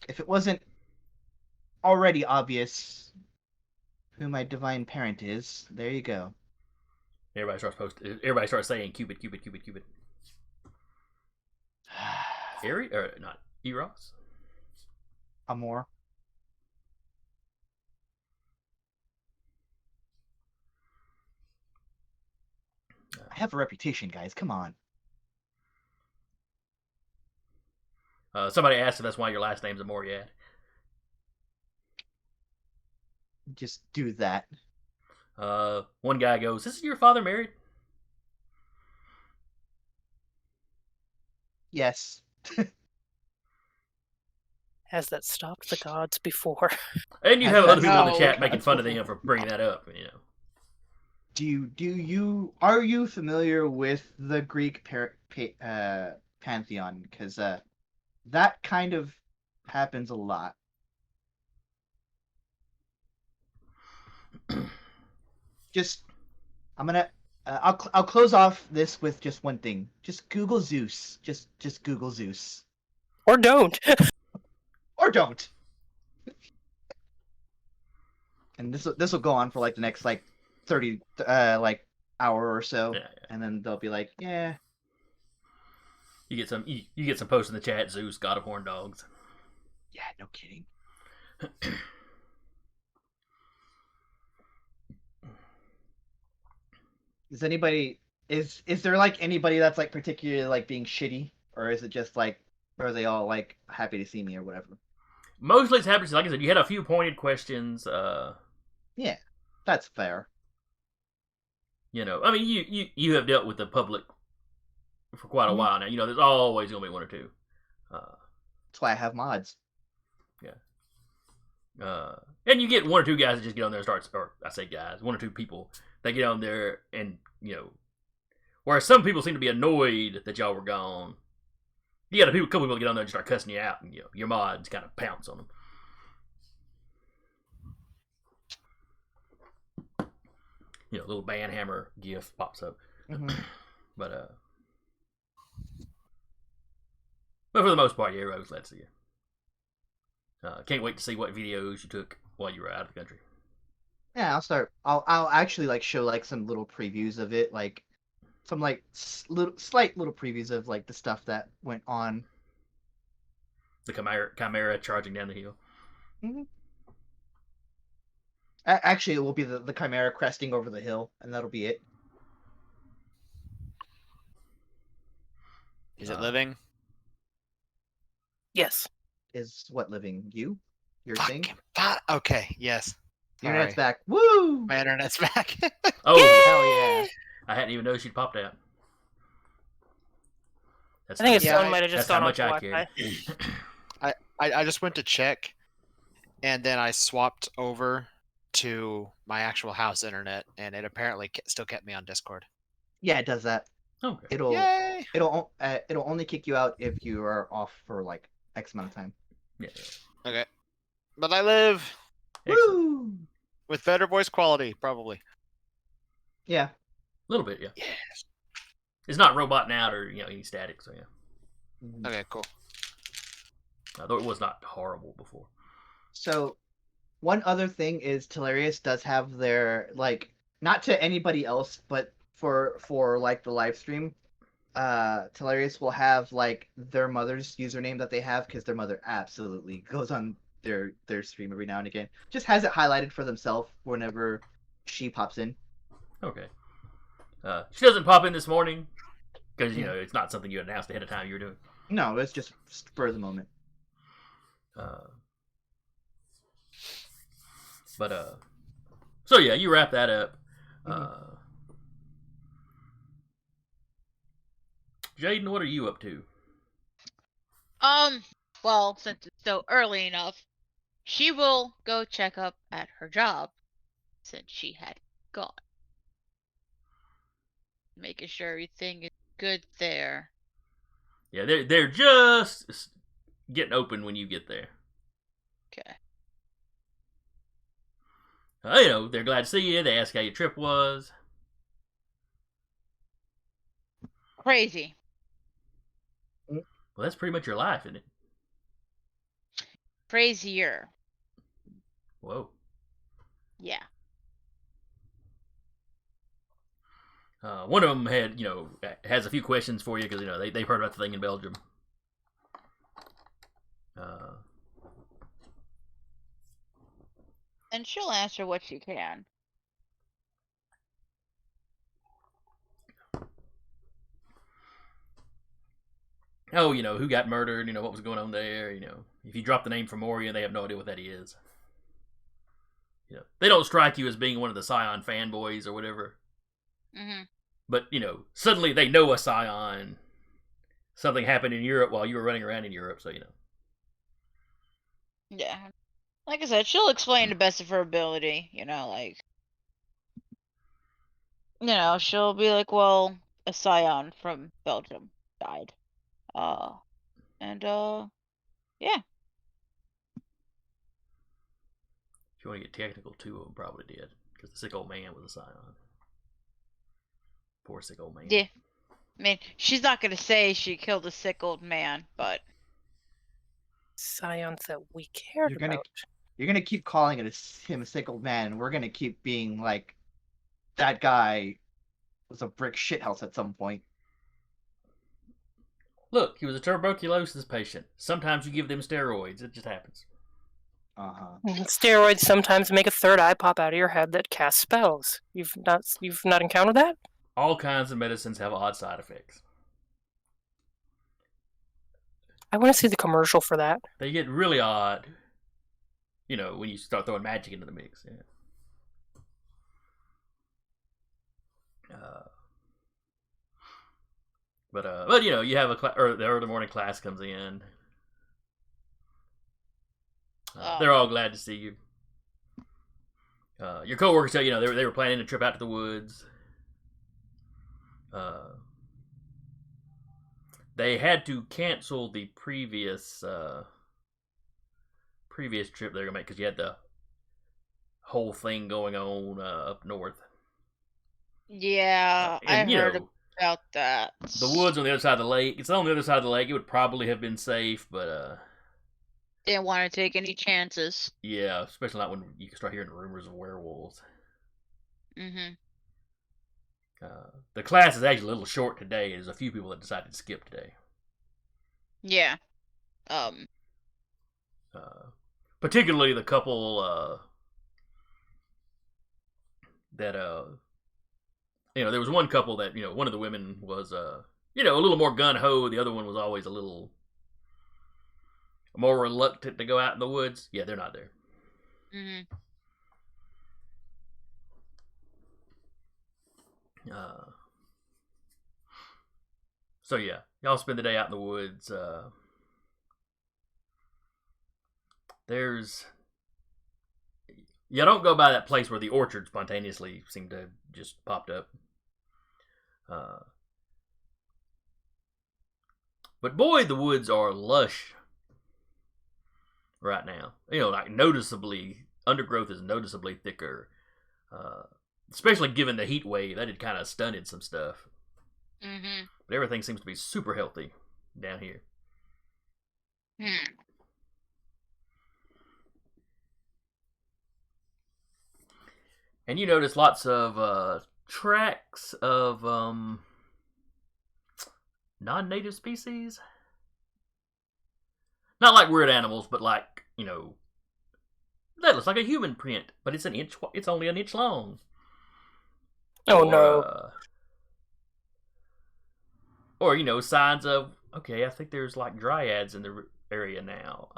If it wasn't already obvious who my divine parent is, there you go. Everybody starts saying Cupid, Cupid, Cupid, Cupid. Aries or not Eros? Amor. I have a reputation, guys. Come on. Somebody asked if that's why your last name's Amoriad. Just do that. One guy goes, "This is your father married?" Yes. Has that stopped the gods before? And you have other people in the No. chat making fun of them for bringing that up. Are you familiar with the Greek pantheon? Because that kind of happens a lot. I'll close off this with just one thing. Just Google Zeus. Just Google Zeus. Or don't. Or don't. And this will go on for the next 30 hour or so, Yeah. and then they'll be like, yeah. You get some posts in the chat. Zeus, god of horn dogs. Yeah, no kidding. Is there anybody that's particularly being shitty, or is it just are they all happy to see me or whatever? Mostly it's happening. Like I said, you had a few pointed questions. Yeah, that's fair. I mean, you have dealt with the public for quite a while now. There's always gonna be one or two. That's why I have mods. And you get one or two guys that just get on there and start, or I say guys, one or two people that get on there and whereas some people seem to be annoyed that y'all were gone. You got a couple people that get on there and start cussing you out, and your mods kind of pounce on them. Little band hammer gif pops up. Mm-hmm. But for the most part, yeah, everybody was glad to see you. Can't wait to see what videos you took while you were out of the country. Yeah, I'll actually show some little previews of it, some slight little previews of the stuff that went on. The Chimera charging down the hill. Mm-hmm. Actually, it will be the Chimera cresting over the hill, and that'll be it. Is it living? Yes. Is what living? Your thing? Okay, yes. Your internet's Sorry. back. Woo! My internet's back. Oh, Hell yeah! I hadn't even noticed she'd popped out. I think his Yeah, phone might have just that's how gone much off I care. Wi-Fi. I just went to check, and then I swapped over to my actual house internet, and it apparently still kept me on Discord. Yeah, it does that. Okay. It'll Yay! only kick you out if you are off for X amount of time. Yeah. Okay, but I live Excellent. Woo! with better voice quality, probably. Yeah. little bit, yeah. Yes. It's not roboting out or any static, so yeah. Okay, cool. Though it was not horrible before. So, one other thing is Telarius does have their like not to anybody else, but for like the live stream, Telarius will have like their mother's username that they have because their mother absolutely goes on their stream every now and again. Just has it highlighted for themselves whenever she pops in. Okay. She doesn't pop in this morning because it's not something you announced ahead of time you were doing. No, it's just spur of the moment. So yeah, you wrap that up. Jaden, what are you up to? Well, since it's still early enough, she will go check up at her job since she had gone. Making sure everything is good there. Yeah, they're just getting open when you get there. Okay. They're glad to see you. They ask how your trip was. Crazy. Well, that's pretty much your life, isn't it? Crazier. Whoa. Yeah. One of them has a few questions for you because they've heard about the thing in Belgium. And she'll answer what she can. Oh, who got murdered? What was going on there? If you drop the name from Moria, they have no idea what that is. They don't strike you as being one of the Scion fanboys or whatever. Mm-hmm. But suddenly they know a Scion. Something happened in Europe while you were running around in Europe, so Yeah. Like I said, she'll explain the best of her ability, she'll be like, well, a Scion from Belgium died. Yeah. If you want to get technical, two of them probably did. Because the sick old man was a Scion. Poor sick old man. Yeah. I mean, she's not going to say she killed a sick old man, but... Scions that we cared about. You're gonna keep calling him a sick old man, and we're gonna keep being like, that guy was a brick shithouse at some point. Look, he was a tuberculosis patient. Sometimes you give them steroids. It just happens. Steroids sometimes make a third eye pop out of your head that casts spells. You've not encountered that? All kinds of medicines have odd side effects. I want to see the commercial for that. They get really odd, when you start throwing magic into the mix. Yeah. But you have the early morning class comes in. They're all glad to see you. Your coworkers tell you, they were planning a trip out to the woods. They had to cancel the previous trip they were gonna make because you had the whole thing going on up north. Yeah, I heard about that. The woods on the other side of the lake. It's on the other side of the lake. It would probably have been safe, but didn't want to take any chances. Yeah, especially not when you start hearing rumors of werewolves. Mm-hmm. The class is actually a little short today. There's a few people that decided to skip today. Yeah. Particularly the couple that there was one couple that one of the women was a little more gun ho. The other one was always a little more reluctant to go out in the woods. Yeah, they're not there. Mm-hmm. So yeah, y'all spend the day out in the woods. You don't go by that place where the orchard spontaneously seemed to just popped up. But boy, the woods are lush right now. Like noticeably, undergrowth is noticeably thicker. especially given the heat wave, that had kind of stunted some stuff. Mm-hmm. But everything seems to be super healthy down here. And you notice lots of tracks of non-native species. Not like weird animals, but like, that looks like a human print, but it's it's only an inch long. Oh no. Or signs of, okay, I think there's like dryads in the area now.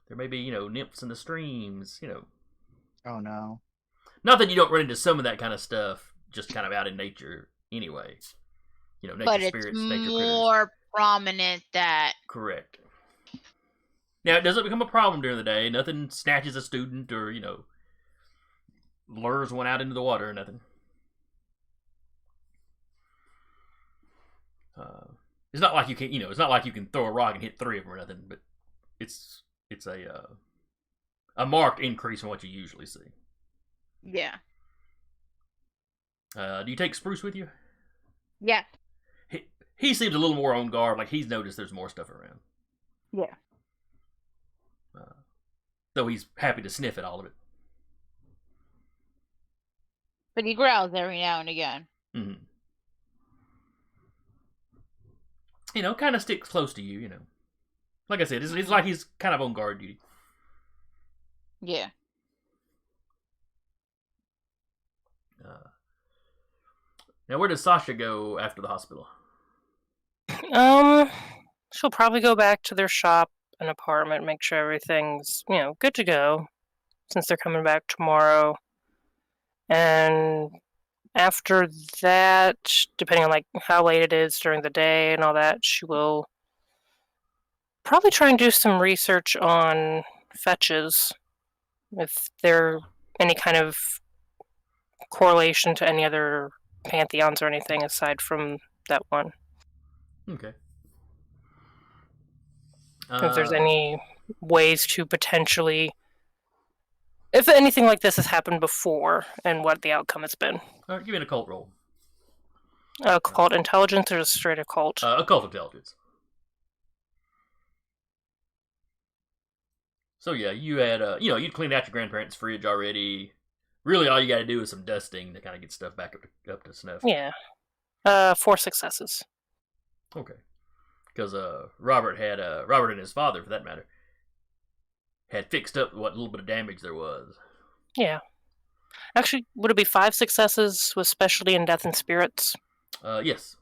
There may be, nymphs in the streams, Oh no. Not that you don't run into some of that kind of stuff just kind of out in nature anyway. Nature But it's spirits, nature critters. more prominent that... Correct. Now, it doesn't become a problem during the day. Nothing snatches a student or, lures one out into the water or nothing. It's not like you can, it's not like you can throw a rock and hit 3 of them or nothing, but it's a marked increase from what you usually see. Yeah. Do you take Spruce with you? Yeah. He seems a little more on guard, like he's noticed there's more stuff around. Yeah. Though he's happy to sniff at all of it. But he growls every now and again. Mm-hmm. Kind of sticks close to you, Like I said, it's like he's kind of on guard duty. Yeah. Now, where does Sasha go after the hospital? She'll probably go back to their shop and apartment, make sure everything's, good to go, since they're coming back tomorrow. And after that, depending on how late it is during the day and all that, she will probably try and do some research on fetches, if there any kind of correlation to any other pantheons or anything aside from that one. Okay. If there's any ways to potentially, if anything like this has happened before and what the outcome has been. All right, give me an occult roll. Occult intelligence or just straight occult? Occult intelligence. So yeah, you had, you'd cleaned out your grandparents' fridge already. Really, all you got to do is some dusting to kind of get stuff back up to snuff. Yeah. 4 successes. Okay. Because Robert and his father, for that matter, had fixed up what little bit of damage there was. Yeah. Actually, would it be 5 successes with specialty in death and spirits? Yes.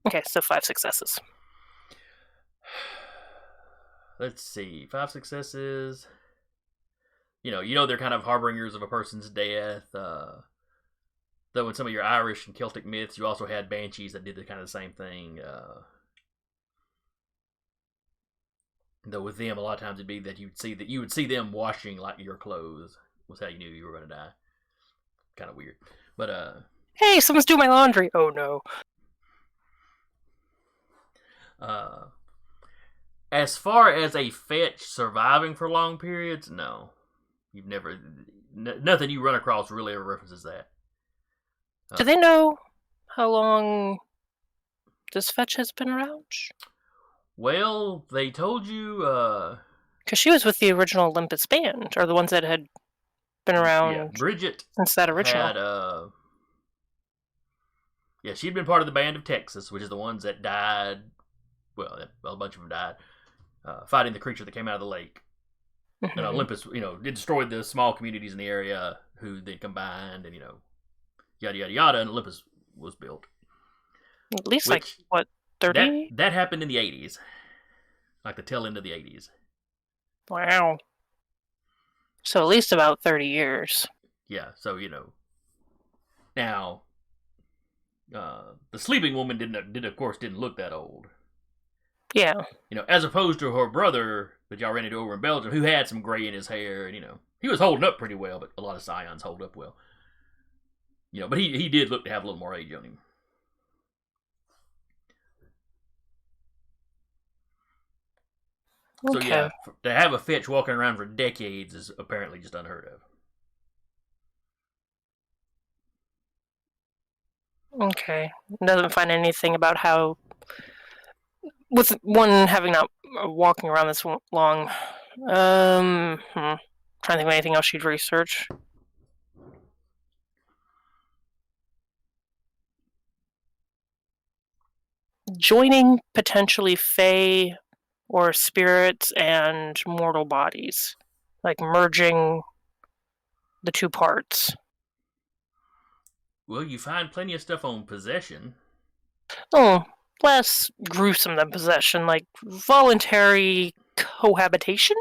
Okay, so 5 successes. Let's see, 5 successes. They're kind of harbingers of a person's death. Though in some of your Irish and Celtic myths, you also had banshees that did the kind of the same thing. Though with them, a lot of times it'd be that you would see them washing like your clothes. Was how you knew you were going to die. Kind of weird, but hey, someone's doing my laundry. Oh no. As far as a fetch surviving for long periods, no, you've never. Nothing you run across really ever references that. Do they know how long this fetch has been around? Well, they told you. Because she was with the original Olympus band, or the ones that had been around. Yeah, Bridget since that original. Had, she'd been part of the band of Texas, which is the ones that died. Well, a bunch of them died fighting the creature that came out of the lake. And Olympus, it destroyed the small communities in the area who they combined, and yada yada yada, and Olympus was built. At least 30? That happened in the 80s. Like the tail end of the 80s. Wow. So at least about 30 years. Yeah, so, Now, the sleeping woman didn't look that old. Yeah. As opposed to her brother that y'all ran into over in Belgium, who had some gray in his hair, and, he was holding up pretty well, but a lot of Scions hold up well. But he did look to have a little more age on him. Okay. So yeah, to have a fetch walking around for decades is apparently just unheard of. Okay. Doesn't find anything about how, with one having not walking around this long. Trying to think of anything else she'd research. Joining potentially fae or spirits and mortal bodies, like merging the two parts. Well, you find plenty of stuff on possession. Oh, less gruesome than possession, like voluntary cohabitation?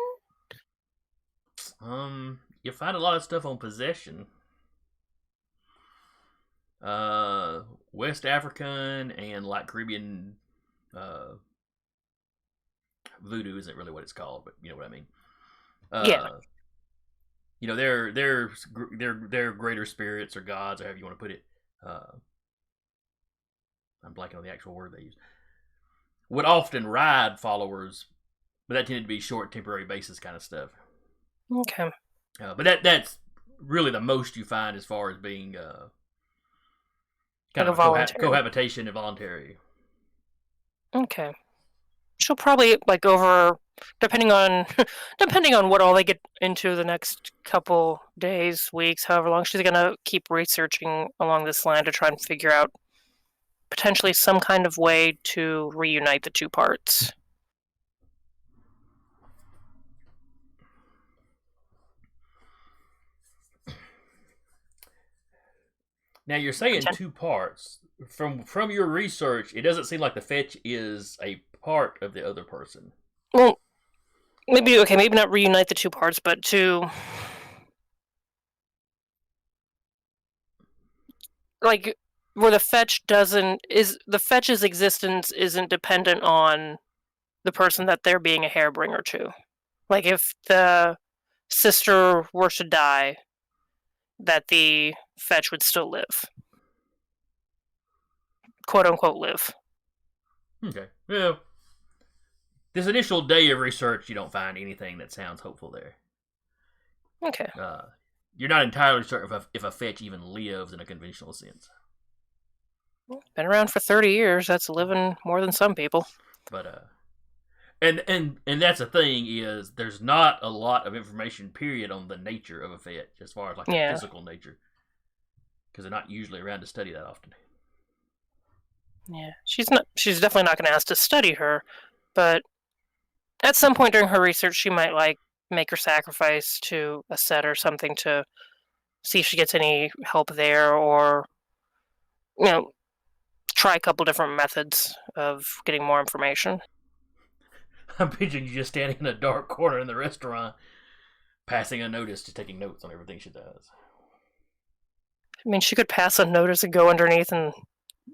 You find a lot of stuff on possession. West African and like Caribbean voodoo isn't really what it's called, but you know what I mean. Yeah. You know, they're greater spirits or gods, or however you want to put it. I'm blanking on the actual word they use. Would often ride followers, but that tended to be short, temporary basis kind of stuff. Okay. But that's really the most you find as far as being kind Like of a cohabitation and voluntary. Okay. She'll probably like over depending on what all they get into the next couple days, weeks, however long, she's gonna keep researching along this line to try and figure out potentially some kind of way to reunite the two parts. Now you're saying two parts. From your research, it doesn't seem like the fetch is a part of the other person. Well, maybe not reunite the two parts, but to like where the fetch's existence isn't dependent on the person that they're being a hairbringer to. Like if the sister were to die, that the fetch would still live. Quote unquote live. Okay. Well, this initial day of research, you don't find anything that sounds hopeful there. Okay. You're not entirely certain if a fetch even lives in a conventional sense. Been around for 30 years. That's living more than some people. But and that's the thing is there's not a lot of information period on the nature of a fetch as far as like the physical nature, because they're not usually around to study that often. Yeah, she's definitely not going to ask to study her, but at some point during her research, she might like make her sacrifice to a set or something to see if she gets any help there, or try a couple different methods of getting more information. I'm picturing you just standing in a dark corner in the restaurant, passing unnoticed, just taking notes on everything she does. I mean, she could pass unnoticed and go underneath and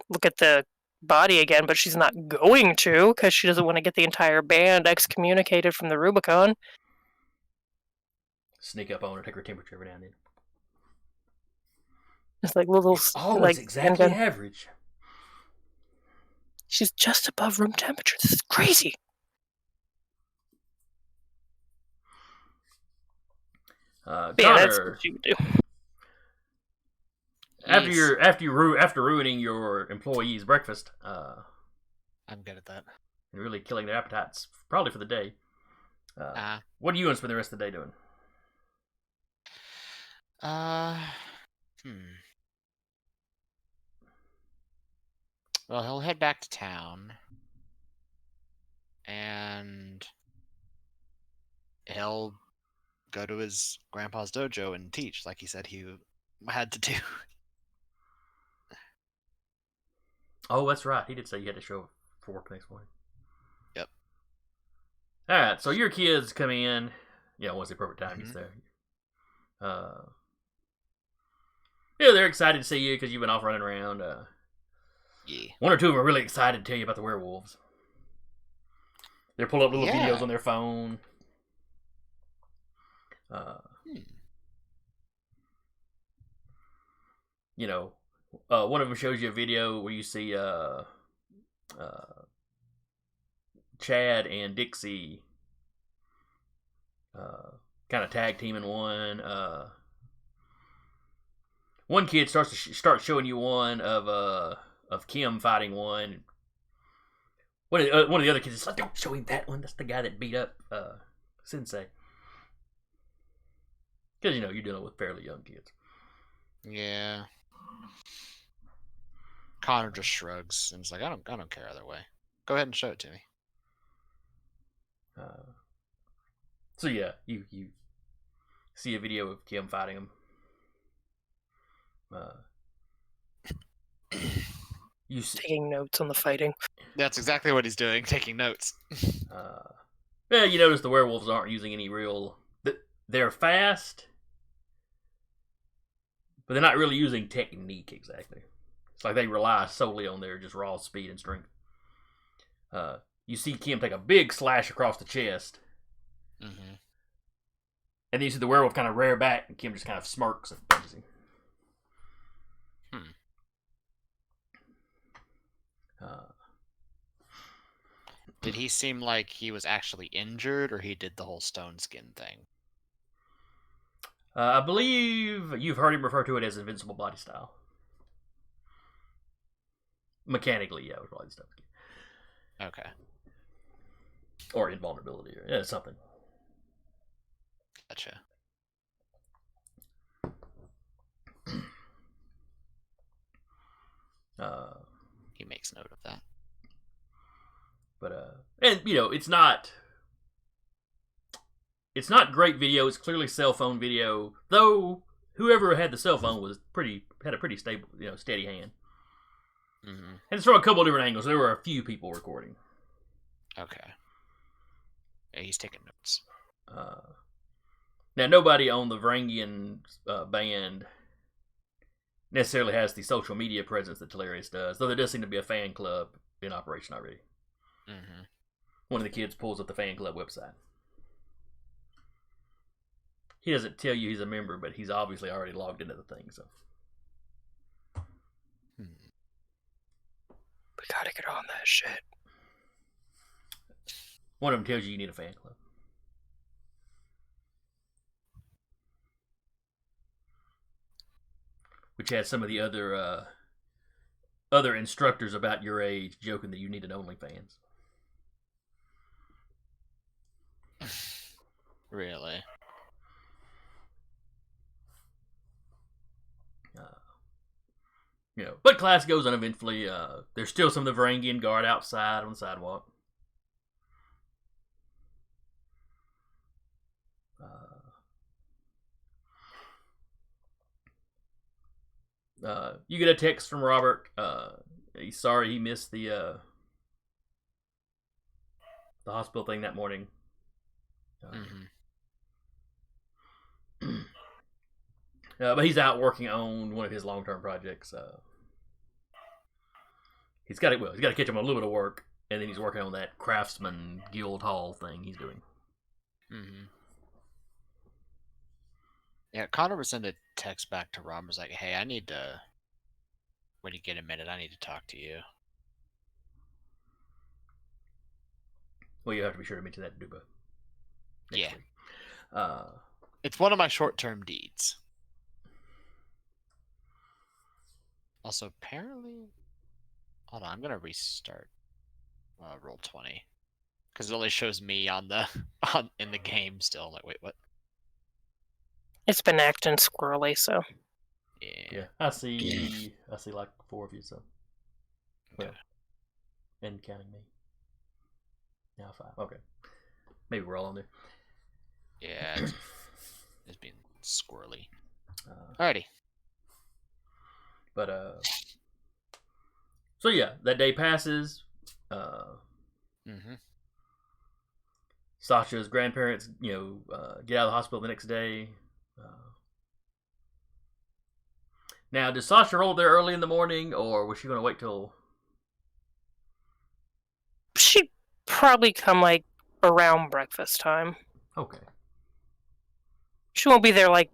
look at the body again, but she's not going to because she doesn't want to get the entire band excommunicated from the Rubicon. Sneak up on her, take her temperature every now and then. It's like little. It's always like, exactly average. She's just above room temperature. This is crazy. Connor, that's what she would do. After ruining your employees' breakfast, I'm good at that. And really killing their appetites, probably for the day. What do you want to spend the rest of the day doing? Well, he'll head back to town, and he'll go to his grandpa's dojo and teach, like he said he had to do. Oh, that's right. He did say you had to show up for work next morning. Yep. All right, so your kids come in. Yeah, once the perfect time gets there. Yeah, they're excited to see you because you've been off running around. Yeah. One or two of them are really excited to tell you about the werewolves. They're pulling up little videos on their phone. You know, one of them shows you a video where you see Chad and Dixie kind of tag teaming one. one kid starts to start showing you one of Kim fighting one. One of the other kids is like, "Don't show him that one. That's the guy that beat up Sensei." Because you're dealing with fairly young kids. Yeah. Connor just shrugs and is like, I don't care either way. Go ahead and show it to me. So yeah, you see a video of Kim fighting him. You see, Taking notes on the fighting. That's exactly what he's doing, taking notes. yeah, you notice the werewolves aren't using any real. They're fast, but they're not really using technique exactly. It's like they rely solely on their just raw speed and strength. You see Kim take a big slash across the chest. Mm-hmm. And then you see the werewolf kind of rear back, and Kim just kind of smirks and punches him. Did he seem like he was actually injured, or he did the whole stone skin thing? I believe you've heard him refer to it as invincible body style. Mechanically, yeah, it was probably stone skin. Okay. Or invulnerability, or something. Gotcha. He makes note of that. But and it's not great video. It's clearly cell phone video, though. Whoever had the cell phone had a pretty stable, steady hand. Mm-hmm. And it's from a couple of different angles. There were a few people recording. Okay. Yeah, he's taking notes. Now, nobody on the Varangian band necessarily has the social media presence that Telarius does, though there does seem to be a fan club in operation already. Mm-hmm. One of the kids pulls up the fan club website. He doesn't tell you he's a member, but he's obviously already logged into the thing. So we gotta get on that shit. one of them tells you need a fan club. Which has some of the other instructors about your age joking that you need an OnlyFans. Really? But class goes on eventfully. There's still some of the Varangian guard outside on the sidewalk. You get a text from Robert. He's sorry he missed the hospital thing that morning. But he's out working on one of his long-term projects. He's got to catch him on a little bit of work, and then he's working on that craftsman guild hall thing he's doing. Mm-hmm. Yeah, Connor was send a text back to Rob. Was like, "Hey, I need to. When you get a minute, I need to talk to you." Well, you have to be sure to mention that to Duba. Yeah. Week. It's one of my short-term deeds. Also, apparently, hold on, I'm gonna restart Roll20 because it only shows me in the game still. Like, wait, what? It's been acting squirrely, so. Yeah. I see like 4 of you, so. Okay. Well, and counting me. Now 5. Okay. Maybe we're all on there. Yeah, it's been squirrely. Alrighty. But so yeah, that day passes. Sasha's grandparents, get out of the hospital the next day. Now, did Sasha roll there early in the morning, or was she going to wait till? She'd probably come like around breakfast time. Okay. She won't be there like,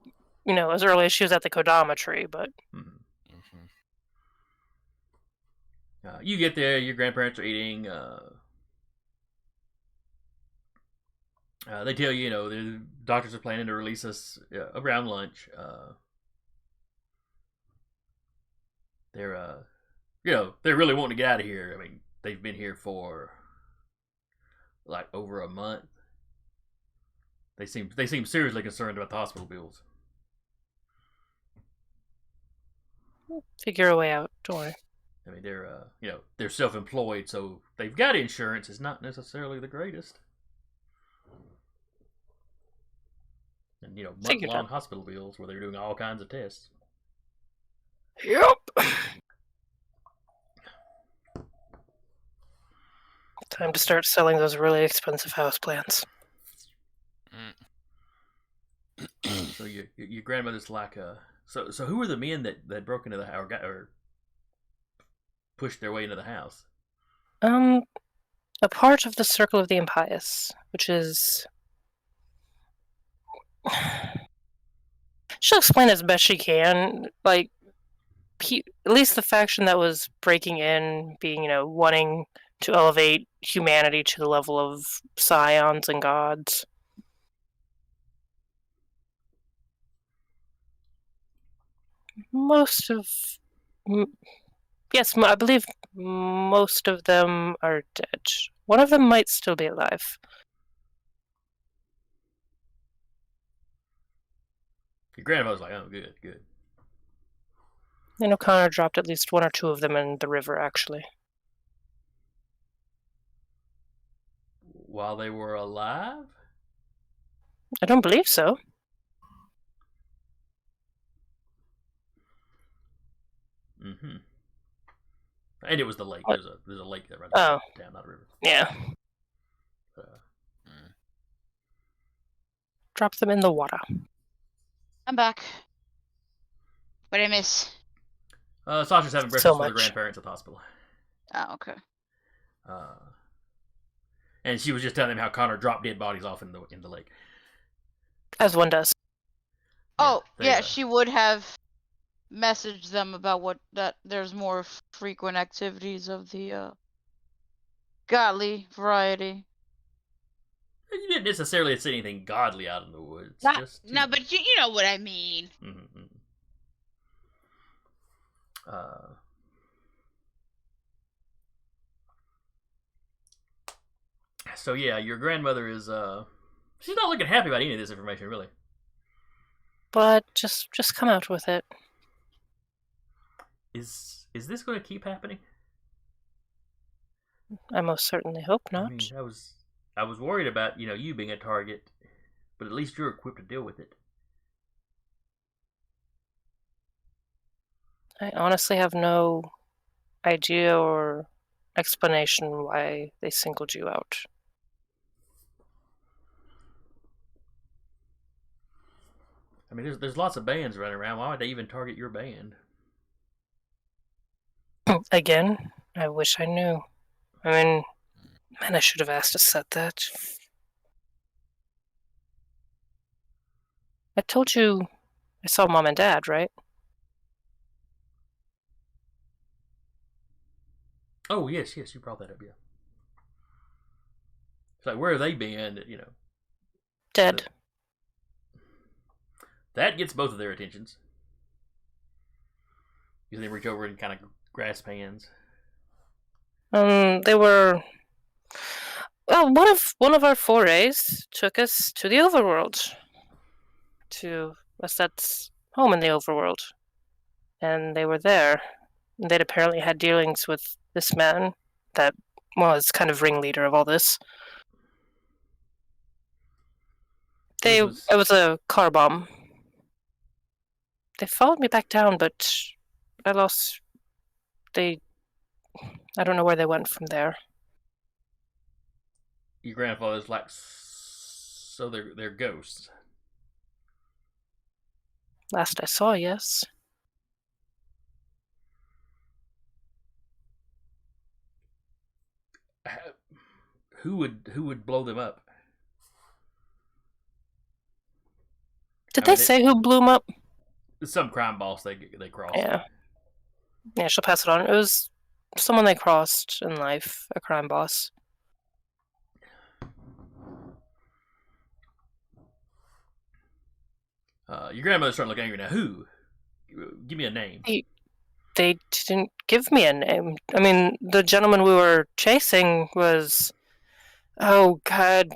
as early as she was at the Kodama tree, but. You get there, your grandparents are eating. They tell you, the doctors are planning to release us around lunch. they're they're really wanting to get out of here. I mean, they've been here for like over a month. They seem seriously concerned about the hospital bills. Figure a way out. Don't worry. I mean, they're self-employed, so they've got insurance. It's not necessarily the greatest, and month-long hospital bills where they're doing all kinds of tests. Yep. Time to start selling those really expensive house plants. So your grandmother's like so who were the men that broke into the house or pushed their way into the house? A part of the Circle of the Impious, which is... She'll explain as best she can. Like, at least the faction that was breaking in, being, wanting to elevate humanity to the level of Scions and gods. Yes, I believe most of them are dead. One of them might still be alive. Your grandmother's like, oh, good. Connor dropped at least one or two of them in the river, actually. While they were alive? I don't believe so. Mm-hmm. And it was the lake. What? There's a lake that runs through town, not a river. Yeah. Drop them in the water. I'm back. What did I miss? Sasha's having breakfast with her grandparents at the hospital. Oh, okay. And she was just telling them how Connor dropped dead bodies off in the lake. As one does. Oh, yeah, she would have messaged them about that there's more frequent activities of the godly variety. You didn't necessarily see anything godly out in the woods. No, but you know what I mean. Mm-hmm. So yeah, your grandmother is she's not looking happy about any of this information, really. But just come out with it. Is this going to keep happening? I most certainly hope not. I mean, I was worried about you being a target, but at least you're equipped to deal with it. I honestly have no idea or explanation why they singled you out. I mean, there's lots of bands running around. Why would they even target your band? Again, I wish I knew. I mean, man, I should have asked to set that. I told you I saw Mom and Dad, right? Oh, yes, you brought that up, yeah. It's like, where have they been, Dead. That gets both of their attentions. You think they reach over and kind of grasp hands? They were... Well, one of our forays took us to the overworld. To Aset's home in the overworld. And they were there. They'd apparently had dealings with this man that was kind of ringleader of all this. It was a car bomb. They followed me back down, but I don't know where they went from there. Your grandfather's like, so they're ghosts. Last I saw, yes. Who would blow them up? Did they say who blew them up? Some crime boss they crossed. Yeah, she'll pass it on. It was someone they crossed in life, a crime boss. Your grandmother's starting to look angry now. Who? Give me a name. They didn't give me a name. I mean, the gentleman we were chasing was... Oh, God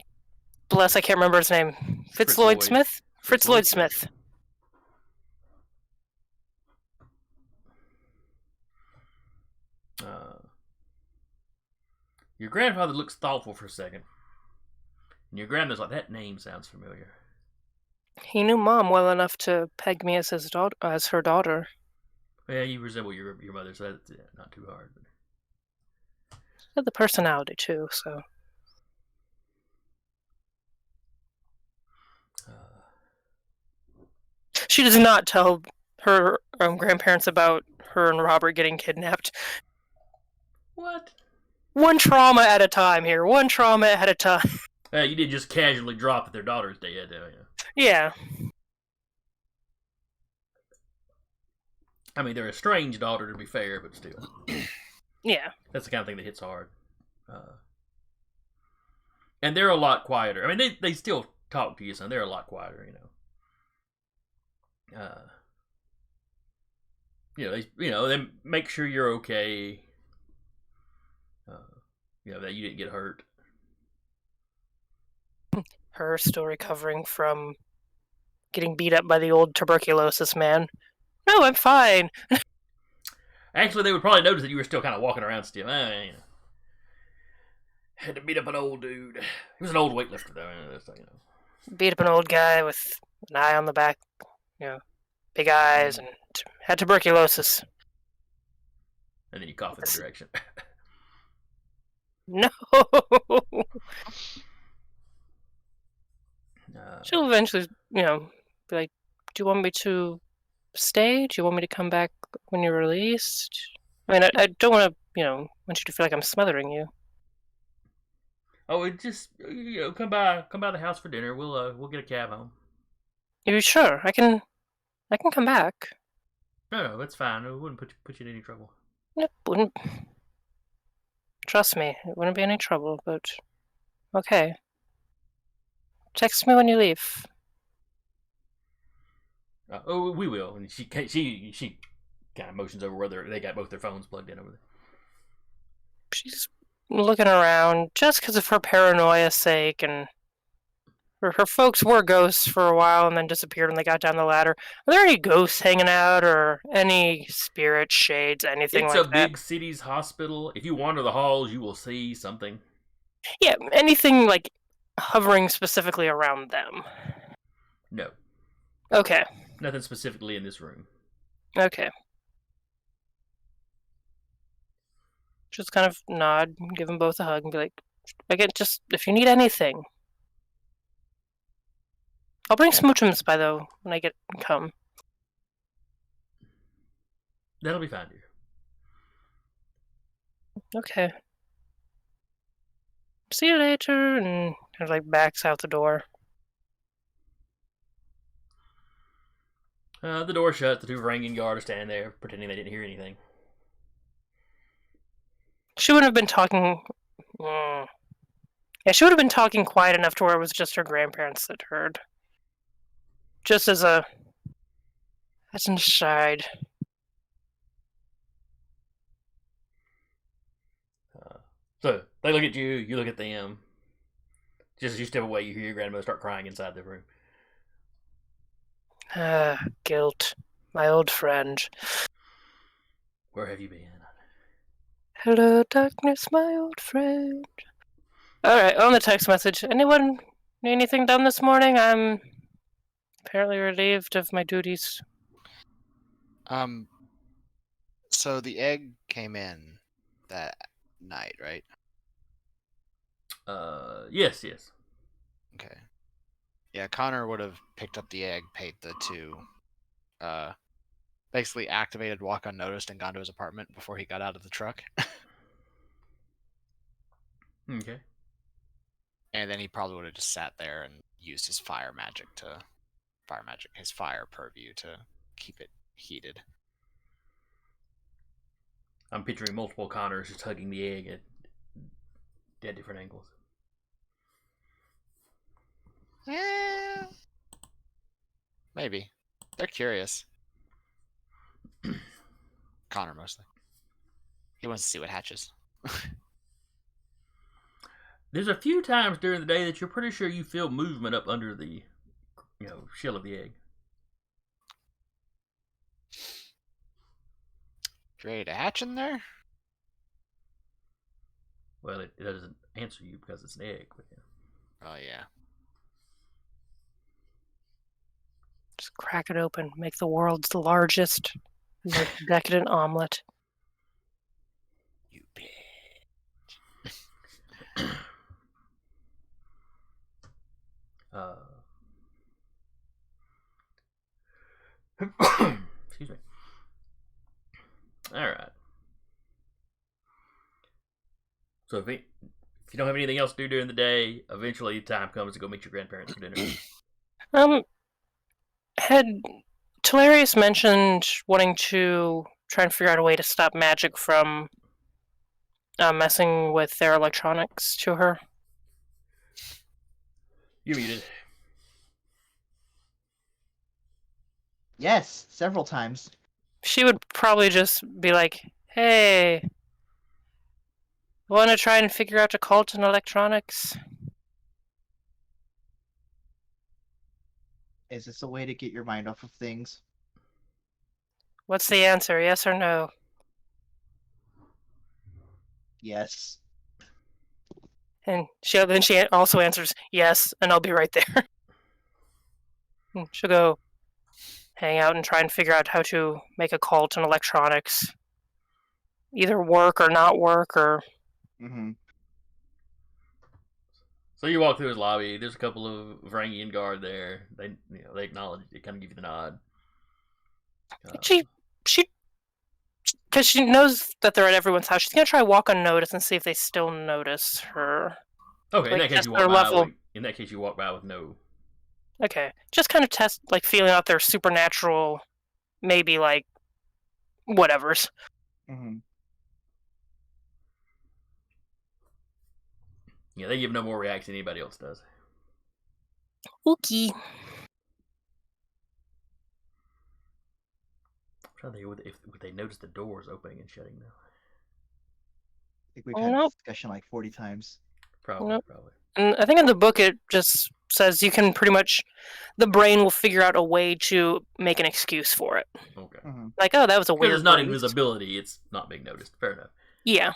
bless, I can't remember his name. Fritz Lloyd Lloyd. Smith? Fritz Lloyd Smith. Your grandfather looks thoughtful for a second. And your grandmother's like, that name sounds familiar. He knew Mom well enough to peg me as her daughter. Yeah, you resemble your mother, so that's not too hard. She had the personality, too, so... She does not tell her grandparents about her and Robert getting kidnapped. What? One trauma at a time here. One trauma at a time. You did just casually drop that their daughter's dead, Yeah. I mean, they're a strange daughter, to be fair, but still. Yeah. That's the kind of thing that hits hard. And they're a lot quieter. I mean, they still talk to you, son. They're a lot quieter, they make sure you're okay. That you didn't get hurt. Her still recovering from getting beat up by the old tuberculosis man. No, I'm fine. Actually, they would probably notice that you were still kind of walking around still. Had to beat up an old dude. He was an old weightlifter, though. Beat up an old guy with an eye on the back, big eyes, and had tuberculosis. And then you cough in the direction. No. She'll eventually, be like, do you want me to stay? Do you want me to come back when you're released? I mean, I don't want to, want you to feel like I'm smothering you. Oh, just come by the house for dinner. We'll get a cab home. Are you sure? I can come back. No, that's fine. It wouldn't put you in any trouble. It wouldn't. Trust me, it wouldn't be any trouble. But okay. Text me when you leave. We will. And she kind of motions over whether they got both their phones plugged in over there. She's looking around just because of her paranoia's sake, and her folks were ghosts for a while and then disappeared when they got down the ladder. Are there any ghosts hanging out or any spirit shades, anything like that? It's a big city's hospital. If you wander the halls, you will see something. Yeah, anything like hovering specifically around them. No. Okay. Nothing specifically in this room. Okay. Just kind of nod, give them both a hug, and be like, again, just if you need anything. I'll bring smoochums by, though, when I come. That'll be fine, dear. Okay. See you later, and kind of backs out the door. The door shuts. The two Varangian guard are standing there, pretending they didn't hear anything. She wouldn't have been talking... Yeah, she would have been talking quiet enough to where it was just her grandparents that heard. Just as an aside. So, they look at you, you look at them. Just as you step away, you hear your grandmother start crying inside the room. Guilt. My old friend. Where have you been? Hello, darkness, my old friend. Alright, on the text message. Anyone need anything done this morning? I'm apparently relieved of my duties. So the egg came in that night, right? Yes. Okay. Yeah, Connor would have picked up the egg, paid the two, basically activated walk unnoticed and gone to his apartment before he got out of the truck. Okay. And then he probably would have just sat there and used his fire purview to keep it heated. I'm picturing multiple Connors just hugging the egg at different angles. Yeah. Maybe. They're curious. Connor mostly. He wants to see what hatches. There's a few times during the day that you're pretty sure you feel movement up under the, shell of the egg. Ready to hatch in there? Well, it doesn't answer you because it's an egg. But, Oh yeah. Just crack it open, make the world's largest, most decadent omelet. You bitch. Excuse me. All right. So if you don't have anything else to do during the day, eventually time comes to go meet your grandparents for dinner. Had Talarius mentioned wanting to try and figure out a way to stop magic from messing with their electronics to her? You muted. Yes, several times. She would probably just be like, hey, want to try and figure out a cult in electronics? Is this a way to get your mind off of things? What's the answer, yes or no? Yes. And she also answers, yes, and I'll be right there. And she'll go hang out and try and figure out how to make a cult in electronics. Either work or not work, or... Mm-hmm. So you walk through his lobby. There's a couple of Varangian guard there. They acknowledge. They kind of give you the nod. Because she knows that they're at everyone's house. She's gonna try to walk unnoticed and see if they still notice her. Okay, in Like, that case test you their walk by. level. In that case you walk by with no. Okay, just kind of test, like, feeling out their supernatural, maybe, like, whatevers. Mm-hmm. Yeah, they give no more reaction than anybody else does. Okay. I'm trying to think if they notice the doors opening and shutting now. I think we've Oh, had nope. this discussion like 40 times. Probably, Nope. probably. And I think in the book it just says you can pretty much, the brain will figure out a way to make an excuse for it. Okay. Mm-hmm. Like, oh, that was a Because weird it's not breeze. invisibility, it's not being noticed. Fair enough. Yeah.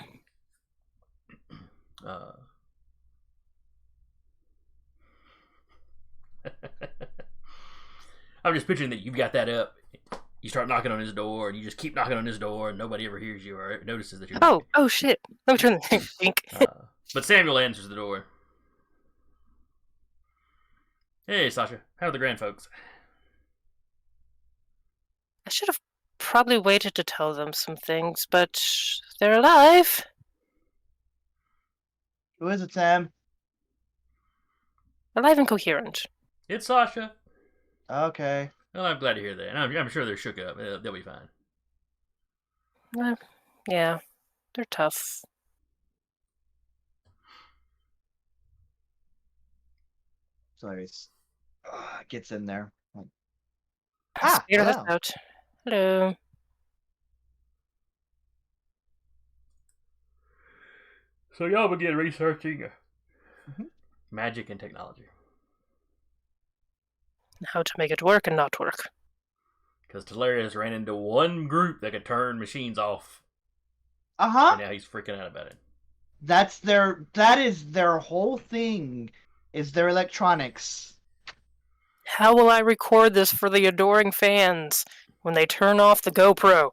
I'm just picturing that you've got that up. You start knocking on his door, and you just keep knocking on his door, and nobody ever hears you or notices that you're. Oh shit! Let me turn the thing. Think. But Samuel answers the door. Hey, Sasha. How are the grand folks? I should have probably waited to tell them some things, but they're alive. Who is it, Sam? Alive and coherent. It's Sasha. Okay. Well, I'm glad to hear that. And I'm sure they're shook up. They'll be fine. Yeah, they're tough. So he gets in there. Spirit hello. us out. Hello. So y'all begin researching magic and technology. How to make it work and not work. Because Talarius ran into one group that could turn machines off. Uh-huh. And now he's freaking out about it. That is their whole thing, is their electronics. How will I record this for the adoring fans when they turn off the GoPro?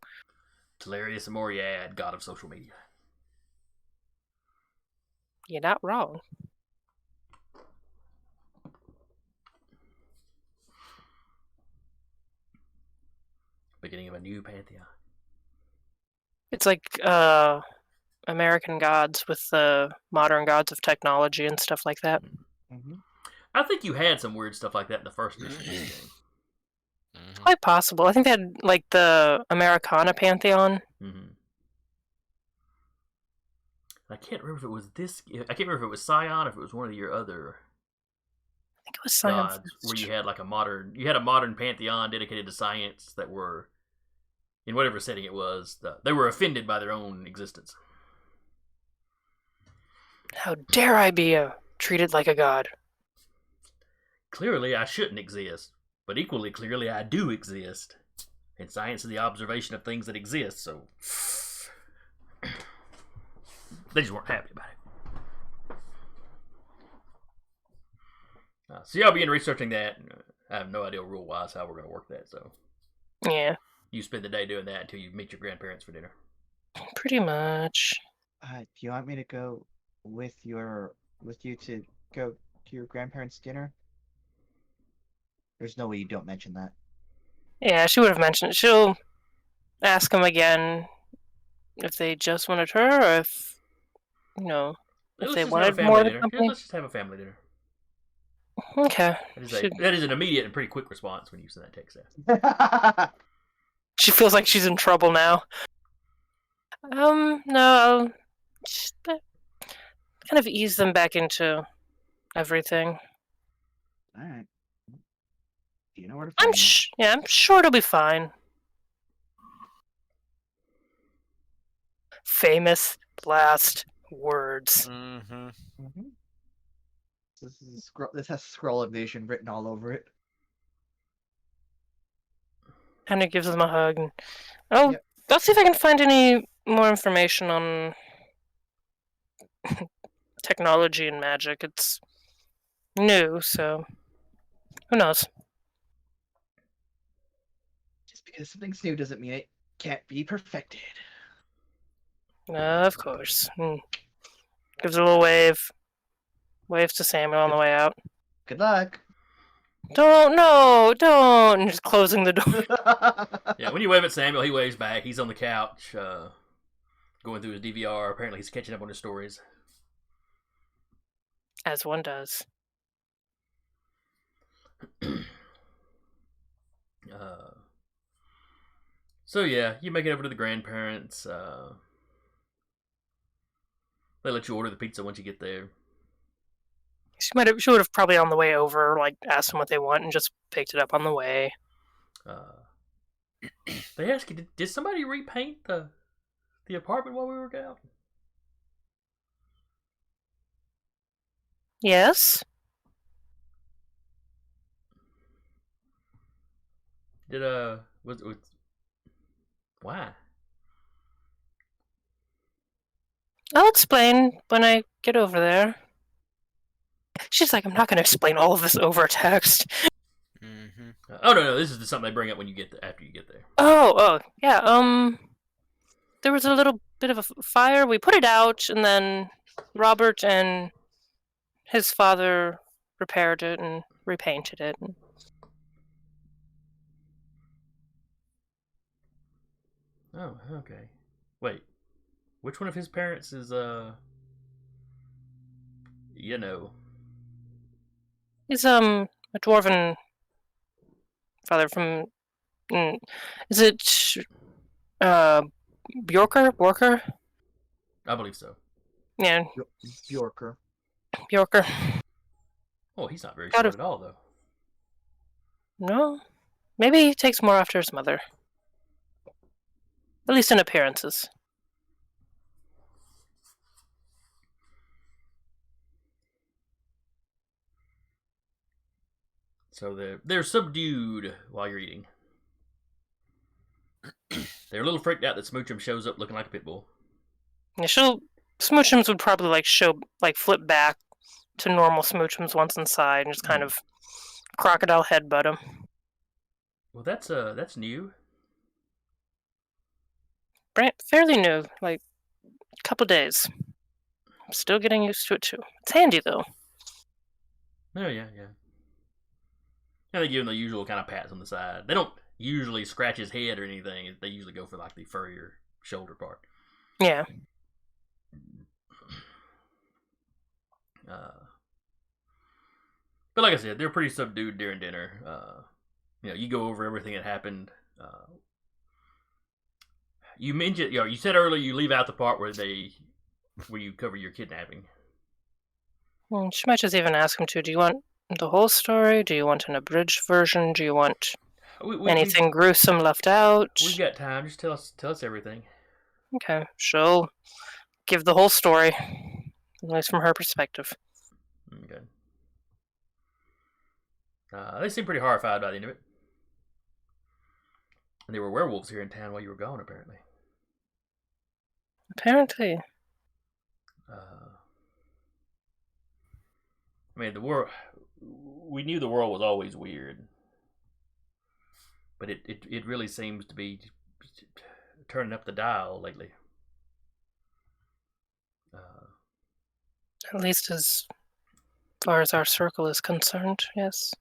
Talarius Moriad, god of social media. You're not wrong. Beginning of a new pantheon. It's like American gods with the modern gods of technology and stuff like that. Mm-hmm. I think you had some weird stuff like that in the first edition of this game. It's quite possible. I think they had like the Americana pantheon. Mm-hmm. I can't remember if it was this. I can't remember if it was Scion or if it was one of your other I think it was Scion gods first. where you had like a modern pantheon dedicated to science that were in whatever setting it was, they were offended by their own existence. How dare I be treated like a god? Clearly, I shouldn't exist, but equally clearly, I do exist. And science is the observation of things that exist, so they just weren't happy about it. So y'all begin researching that. I have no idea rule-wise how we're going to work that, so Yeah, you spend the day doing that until you meet your grandparents for dinner. pretty much. Do you want me to go with you to go to your grandparents' dinner? There's no way you don't mention that. Yeah, she would have mentioned it. She'll ask them again if they just wanted her, or if, if they wanted more of the company. Let's just have a family dinner. Okay. That is an immediate and pretty quick response when you send that text out. She feels like she's in trouble now. No, I'll just kind of ease them back into everything. Alright. You know where to find me. I'm sure it'll be fine. Famous last words. Mm-hmm. Mm-hmm. This has Scroll of Vision written all over it. Kind of gives them a hug. And, I'll see if I can find any more information on technology and magic. It's new, so who knows? Just because something's new doesn't mean it can't be perfected. Of course. Gives a little wave. Waves to Samuel on the way out. Good luck. Don't. And just closing the door. Yeah, when you wave at Samuel, he waves back. He's on the couch, going through his DVR. Apparently, he's catching up on his stories. As one does. So yeah, you make it over to the grandparents. They let you order the pizza once you get there. She would have probably on the way over, asked them what they want and just picked it up on the way. They ask you, did somebody repaint the apartment while we were out? Yes. Why? I'll explain when I get over there. She's like, I'm not going to explain all of this over text. Mm-hmm. Oh no, this is something they bring up when you get after you get there. Oh, yeah. There was a little bit of a fire. We put it out, and then Robert and his father repaired it and repainted it. Oh, okay. Wait, which one of his parents is He's a dwarven father from. Is it Bjorker? I believe so. Yeah. Bjorker. Oh, he's not very short at all, though. No. Maybe he takes more after his mother. At least in appearances. So they're subdued while you're eating. They're a little freaked out that Smoochum shows up looking like a pit bull. Yeah, Smoochums would probably flip back to normal Smoochums once inside and just kind of crocodile headbutt him. Well, that's new. Fairly new, a couple days. I'm still getting used to it too. It's handy though. Oh yeah. And they give him the usual kind of pats on the side. They don't usually scratch his head or anything. They usually go for the furrier shoulder part. Yeah. But like I said, they're pretty subdued during dinner. You go over everything that happened. You mentioned, you said earlier you leave out the part where you cover your kidnapping. Well, she might just even ask him to. Do you want the whole story? Do you want an abridged version? Do you want Anything gruesome left out? We've got time. Just tell us everything. Okay, she'll give the whole story, at least from her perspective. Okay. They seem pretty horrified by the end of it. And there were werewolves here in town while you were gone, apparently. Apparently. I mean, the world. We knew the world was always weird, but it really seems to be turning up the dial lately. At least as far as our circle is concerned, yes.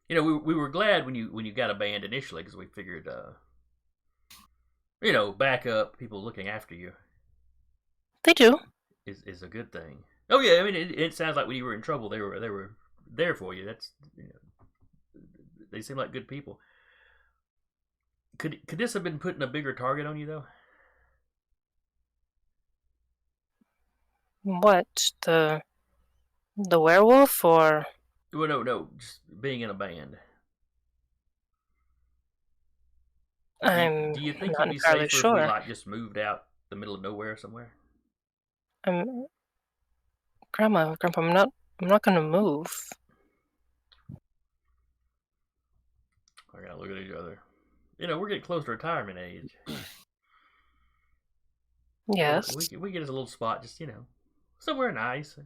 You know, we were glad when you got a band initially because we figured, you know, backup people looking after you. They do. Is a good thing. Oh yeah, I mean it sounds like when you were in trouble, they were there for you. That's, you know, they seem like good people. Could this have been putting a bigger target on you though? What, the werewolf, or? Well, no, just being in a band. I'm Do you think not you'd be entirely safer sure. if we like just moved out the middle of nowhere somewhere? Grandpa, I'm not gonna move. I gotta look at each other. You know, we're getting close to retirement age. Yes. We get us a little spot, just, you know, somewhere nice.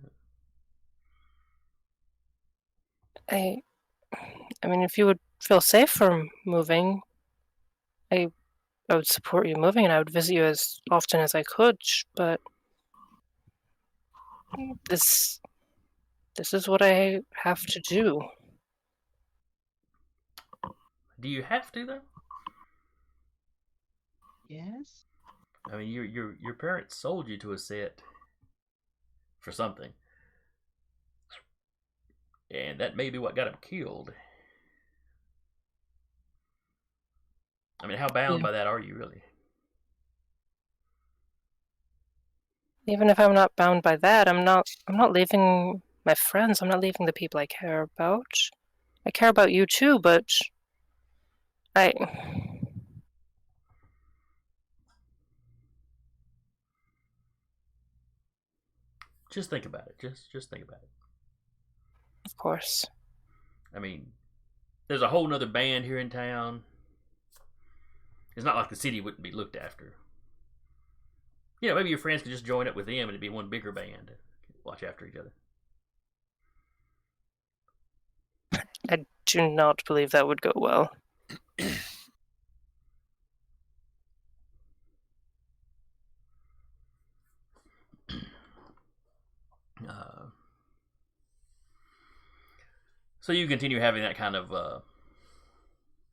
I mean, if you would feel safe from moving, I would support you moving, and I would visit you as often as I could. But this is what I have to do. Do you have to though? Yes. I mean, your parents sold you to a set for something, and that may be what got him killed. I mean, how bound by that are you really? Even if I'm not bound by that, I'm not leaving my friends. I'm not leaving the people I care about. I care about you too, but Just think about it. Just think about it. Of course. I mean, there's a whole nother band here in town. It's not like the city wouldn't be looked after. You know, maybe your friends could just join up with them and it'd be one bigger band. Watch after each other. I do not believe that would go well. So you continue having that kind of.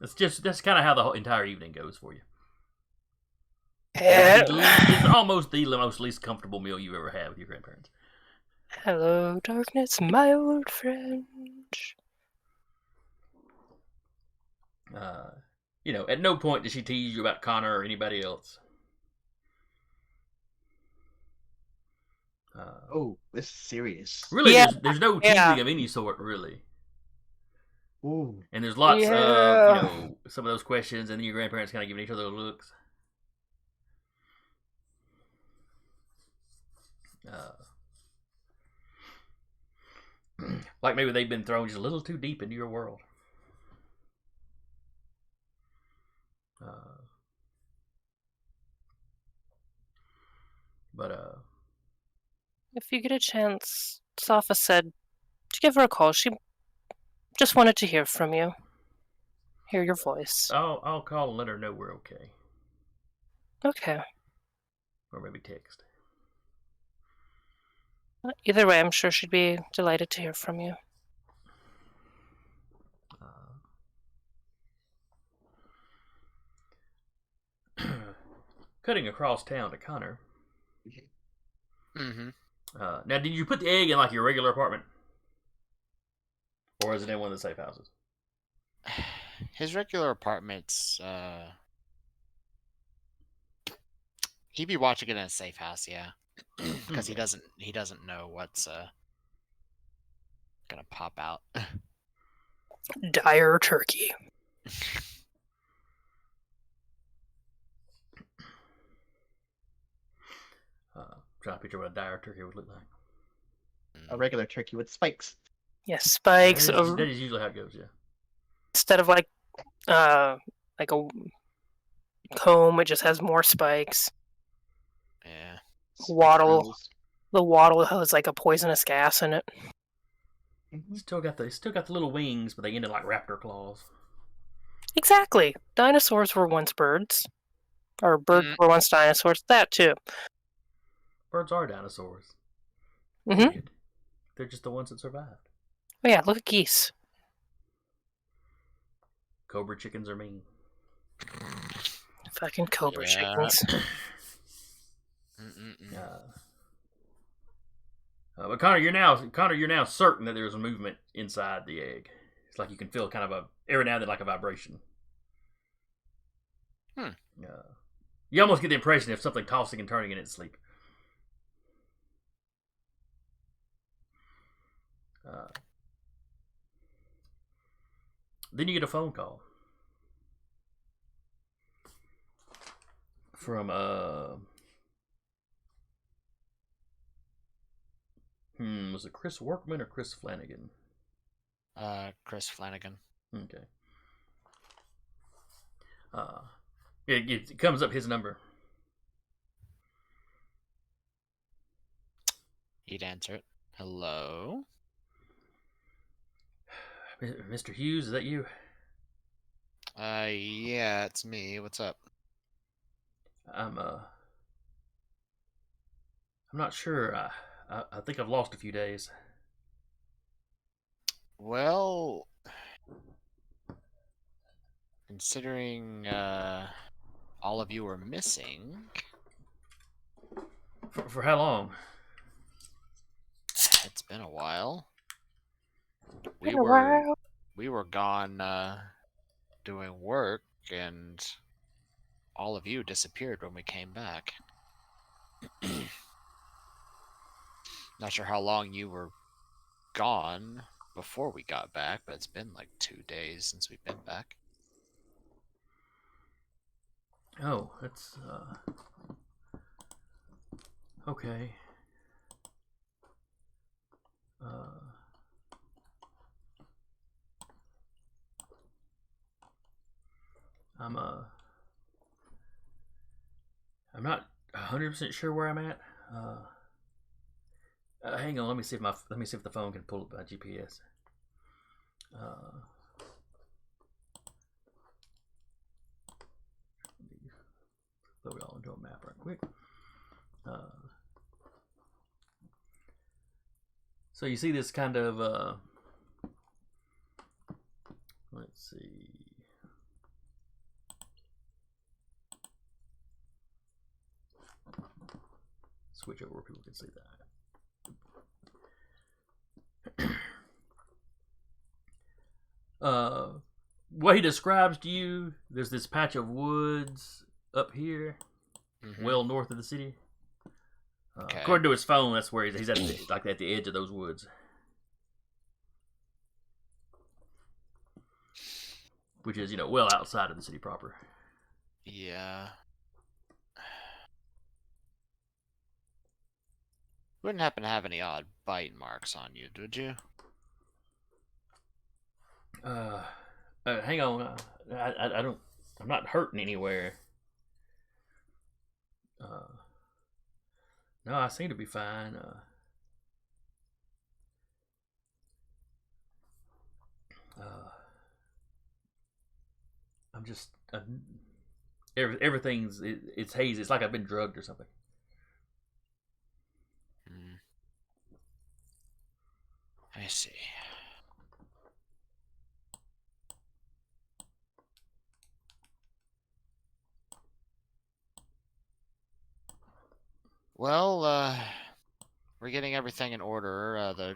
That's kind of how the whole entire evening goes for you. It's almost the most least comfortable meal you ever had with your grandparents. Hello, darkness, my old friend. You know, at no point does she tease you about Connor or anybody else. Oh, this is serious. Really, Yeah, there's no teasing of any sort, really. Ooh. And there's lots of, you know, some of those questions, and then your grandparents kind of giving each other looks. Like maybe they've been thrown just a little too deep into your world. If you get a chance, Safa said to give her a call. She just wanted to hear from you. Hear your voice. I'll call and let her know we're okay. Okay. Or maybe text. Either way, I'm sure she'd be delighted to hear from you. Cutting across town to Connor. Mm-hmm. Now, did you put the egg in like your regular apartment? Or is it in one of the safe houses? His regular apartment's he'd be watching it in a safe house, yeah. Because he doesn't know what's gonna pop out. Dire turkey. Trying to picture what a dire turkey would look like. A regular turkey with spikes. Yes, spikes. That is usually how it goes. Yeah. Instead of like a comb, it just has more spikes. Yeah. Wattle. Rose. The wattle has like a poisonous gas in it. Mhm. Still got the little wings, but they end in like raptor claws. Exactly. Dinosaurs were once birds. Or birds were once dinosaurs. That too. Birds are dinosaurs. Mm-hmm. Period. They're just the ones that survived. Oh yeah, look at geese. Cobra chickens are mean. Fucking cobra Yeah. chickens. But Connor, you're now certain that there's a movement inside the egg. It's like you can feel kind of every now and then like a vibration. You almost get the impression of something tossing and turning in its sleep. Then you get a phone call from was it Chris Workman or Chris Flanagan? Chris Flanagan. Okay. It comes up his number. He'd answer it. Hello? Mr. Hughes, is that you? Yeah, it's me. What's up? I'm not sure. I think I've lost a few days. Well, considering all of you are missing. For how long? It's been a while. Been a while. We were gone doing work, and all of you disappeared when we came back. Not sure how long you were gone before we got back, but it's been like 2 days since we've been back. Oh, that's okay. I'm not 100% sure where I'm at. Hang on, let me see if the phone can pull up my GPS. Throw it all into a map right quick. So you see this kind of let's see. Switch over where people can see that. What he describes to you, there's this patch of woods up here, well north of the city. Okay. According to his phone, that's where he's at the edge of those woods. Which is, well outside of the city proper. Yeah. Wouldn't happen to have any odd bite marks on you, would you? Hang on. I don't. I'm not hurting anywhere. No, I seem to be fine. I'm just everything's it's hazy. It's like I've been drugged or something. I see. Well, we're getting everything in order. The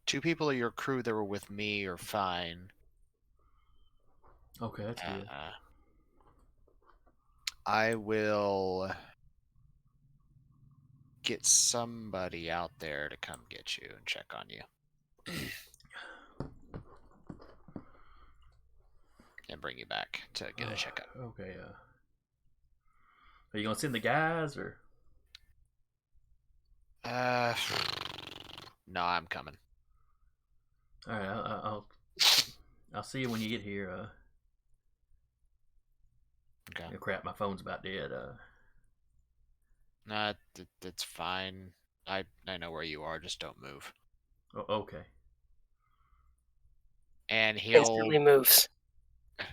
2 people of your crew that were with me are fine. Okay, that's good. I will get somebody out there to come get you and check on you. and bring you back to get a checkup. Okay. Are you gonna send the guys or? No, I'm coming. All right, I'll see you when you get here. Okay. Crap, my phone's about dead. Nah, it's fine. I know where you are. Just don't move. Okay. And he'll Instantly moves.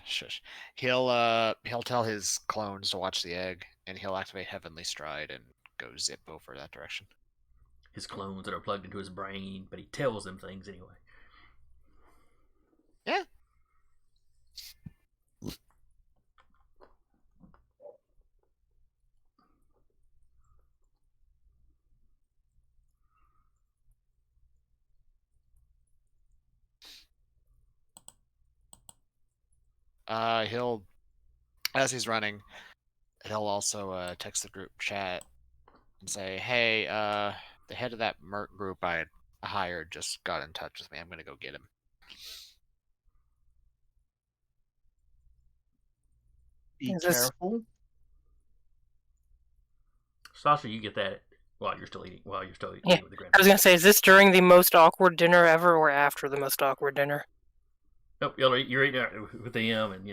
shush. He'll tell his clones to watch the egg, and he'll activate Heavenly Stride and go zip over that direction. His clones that are plugged into his brain, but he tells them things anyway. Yeah. He'll, as he's running, he'll also text the group chat and say, "Hey, the head of that merc group I hired just got in touch with me. I'm gonna go get him." Be Is this- careful. Sasha, you get that while you're still eating. While you're still eating Yeah, with the I was grandparents. gonna say, is this during the most awkward dinner ever, or after the most awkward dinner? Nope, you're eating with them, and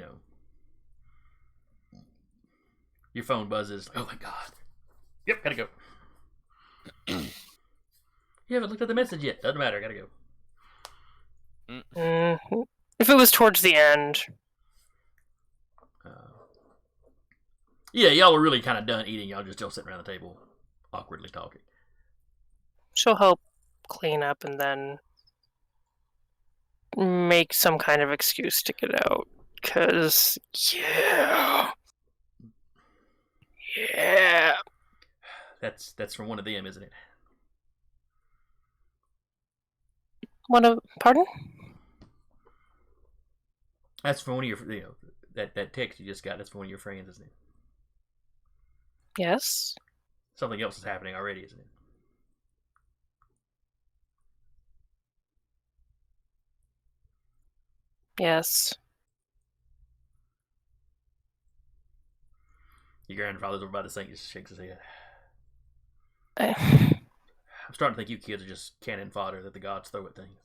your phone buzzes. Oh my god. Yep, gotta go. You haven't looked at the message yet. Doesn't matter. Gotta go. If it was towards the end, Yeah, y'all were really kind of done eating. Y'all just still sitting around the table, awkwardly talking. she'll help clean up and then make some kind of excuse to get out. 'Cause yeah. That's from one of them, isn't it? Pardon? That's from one of your, that text you just got. That's from one of your friends, isn't it? Yes. Something else is happening already, isn't it? Yes. Your grandfather's over by the sink, just shakes his head. I- I'm starting to think you kids are just cannon fodder that the gods throw at things.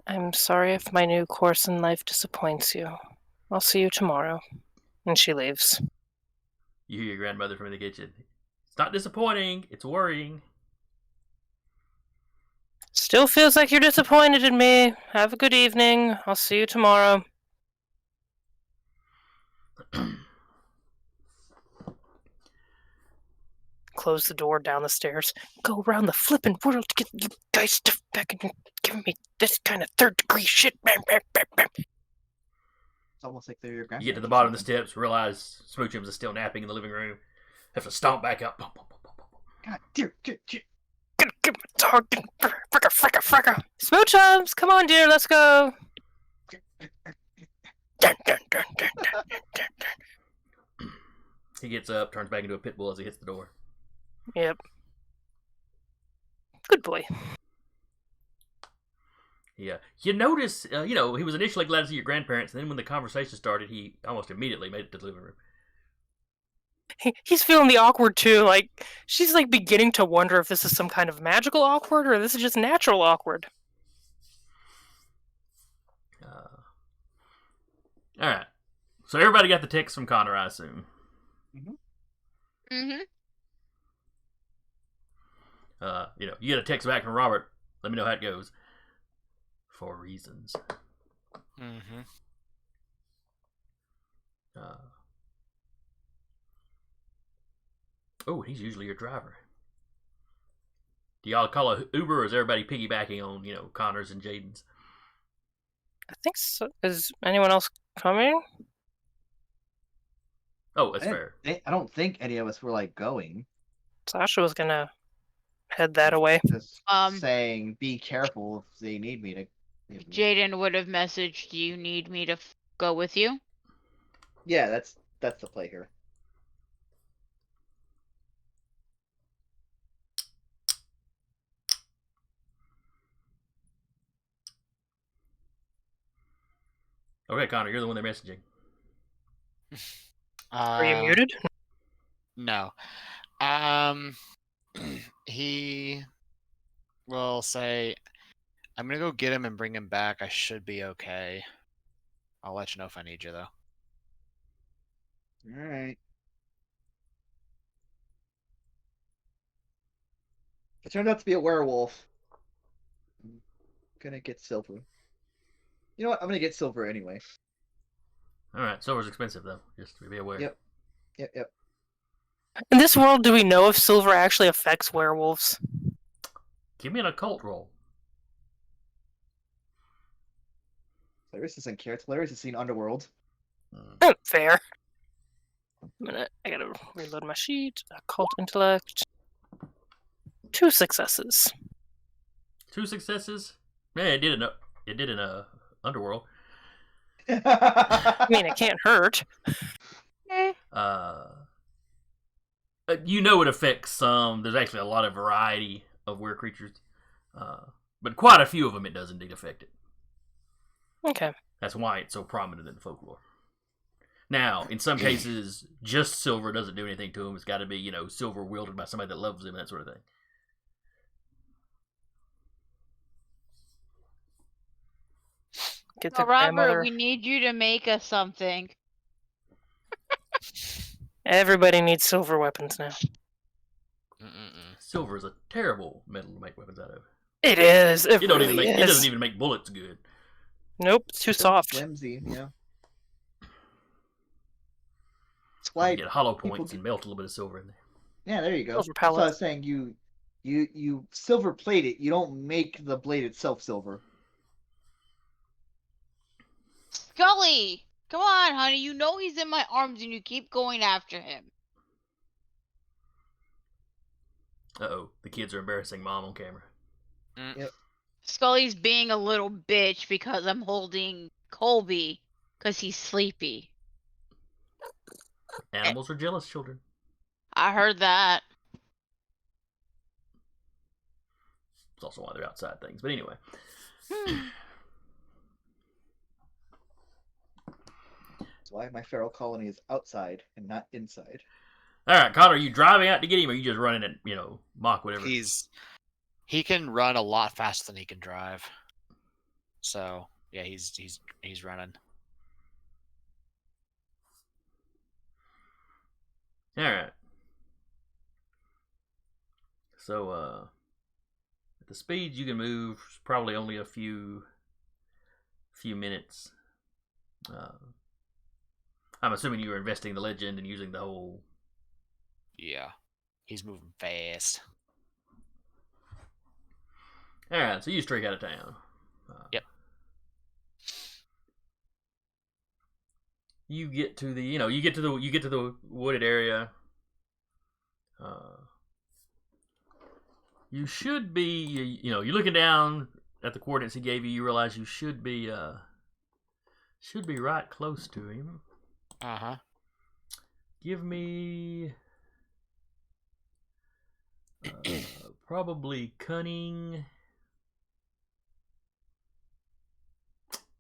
I'm sorry if my new course in life disappoints you. I'll see you tomorrow. And she leaves. You hear your grandmother from the kitchen. It's not disappointing, it's worrying. Still feels like you're disappointed in me. Have a good evening. I'll see you tomorrow. Close the door down the stairs. Go around the flippin' world to get you guys stuff back and give me this kind of third-degree shit. It's almost like they're your grandparents. You get to the bottom of the steps, realize Smoochums is still napping in the living room. Have to stomp back up. God, dear. Gonna get my dog. Fricka. Smoochums, come on, dear, let's go. Dun, dun, dun, dun, dun, dun, dun. He gets up, turns back into a pit bull as he hits the door. Yep. Good boy. Yeah. You notice, he was initially glad to see your grandparents, and then when the conversation started, he almost immediately made it to the living room. He's feeling the awkward too. Like, she's like beginning to wonder if this is some kind of magical awkward or this is just natural awkward. All right. So everybody got the text from Connor, I assume. Mm-hmm. You get a text back from Robert. Let me know how it goes. For reasons. Mm-hmm. Oh, he's usually your driver. Do y'all call a Uber, or is everybody piggybacking on, Connor's and Jaden's? I think so. Is anyone else coming? Oh, that's fair. I don't think any of us were like going. Sasha was gonna head that away. Just saying, be careful if they need me to. Jaden would have messaged, "Do you need me to go with you?" Yeah, that's the play here. Okay, Connor, you're the one they're messaging. Are you muted? No. He will say, I'm gonna go get him and bring him back. I should be okay. I'll let you know if I need you, though. Alright. It turned out to be a werewolf. I'm gonna get silver. You know what? I'm gonna get silver anyway. Alright, silver's expensive, though. Just to be aware. Yep. In this world, do we know if silver actually affects werewolves? Give me an occult roll. Hilarious doesn't care. It's hilarious to see an underworld. Fair. A minute, I gotta reload my sheet. Occult intellect. 2 successes. 2 successes? Yeah, it did in a underworld. I mean, it can't hurt. You know it affects some. There's actually a lot of variety of were creatures. But quite a few of them it does indeed affect it. Okay. That's why it's so prominent in folklore. Now, in some cases, just silver doesn't do anything to them. It's got to be, silver wielded by somebody that loves them, that sort of thing. Get So, the Robert, grandmother. we need you to make us something. Everybody needs silver weapons now. Silver is a terrible metal to make weapons out of. It is. It It really is. doesn't even make bullets good. Nope, it's too soft. Flimsy, yeah. That's You why get hollow points and melt a little bit of silver in there. Yeah, there you go. Silver That's what I pellets. was saying. You silver plate it. You don't make the blade itself silver. Scully! Come on, honey. You know he's in my arms and you keep going after him. Uh-oh. The kids are embarrassing Mom on camera. Scully's being a little bitch because I'm holding Colby because he's sleepy. Animals are jealous children. I heard that. It's also why they're outside things. But anyway. That's why my feral colony is outside and not inside. All right, Connor, are you driving out to get him, or are you just running at, Mach, whatever? He can run a lot faster than he can drive. So yeah, he's running. All right. So, at the speed you can move, it's probably only a few minutes. I'm assuming you were investing the legend and using the whole. Yeah, he's moving fast. All right, so you straight out of town. Yep. You get to the, you get to the wooded area. You should be, you're looking down at the coordinates he gave you. You realize you should be right close to him. Give me probably cunning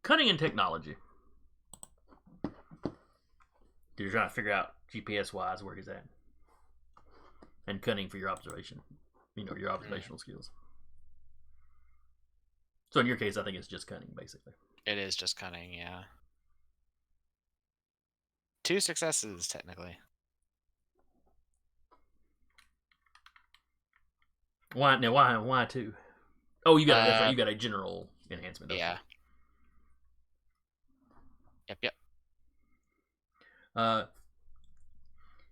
and technology. You're trying to figure out GPS wise where he's at, and cunning for your observation. Your observational skills. So in your case, I think it's just cunning, basically. It is just cunning, yeah. 2 successes, technically. Why 2? Oh, you got that's right. You got a general enhancement. Yeah. Yep.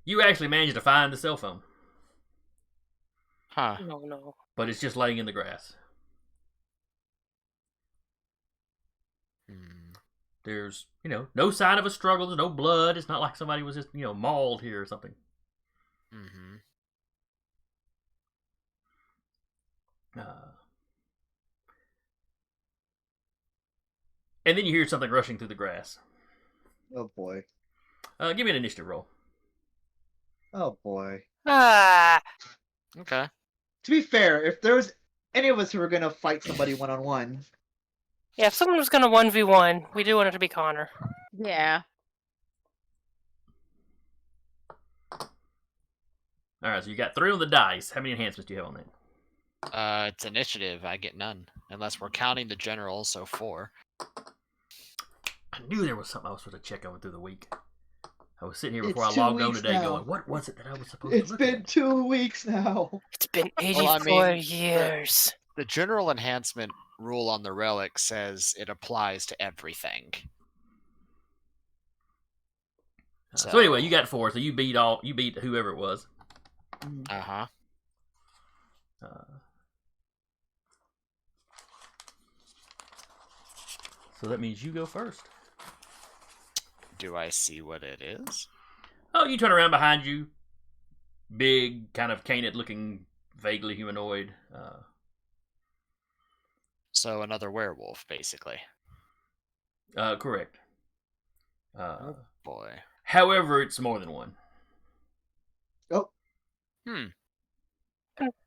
You actually managed to find the cell phone. Huh. No. But it's just laying in the grass. There's, no sign of a struggle. There's no blood. It's not like somebody was just, mauled here or something. And then you hear something rushing through the grass. Oh boy. Give me an initiative roll. Oh boy. Okay. To be fair, if there was any of us who were gonna fight somebody one-on-one, Yeah, if someone was going to 1v1, we do want it to be Connor. Yeah. All right, so you got 3 on the dice. How many enhancements do you have on that? It's initiative. I get none. Unless we're counting the general, so 4. I knew there was something I was supposed to check over through the week. I was sitting here before It's I 2 logged on weeks today now. going, what was it that I was supposed to It's look been at? 2 weeks now. It's been 84 Well, I mean, years. The general enhancement rule on the relic says it applies to everything. So anyway, you got 4, so you beat whoever it was. Uh-huh. So that means you go first. Do I see what it is? Oh, you turn around behind you. Big, kind of canid looking, vaguely humanoid. So another werewolf, basically. Correct. Oh boy. However, it's more than one. Oh.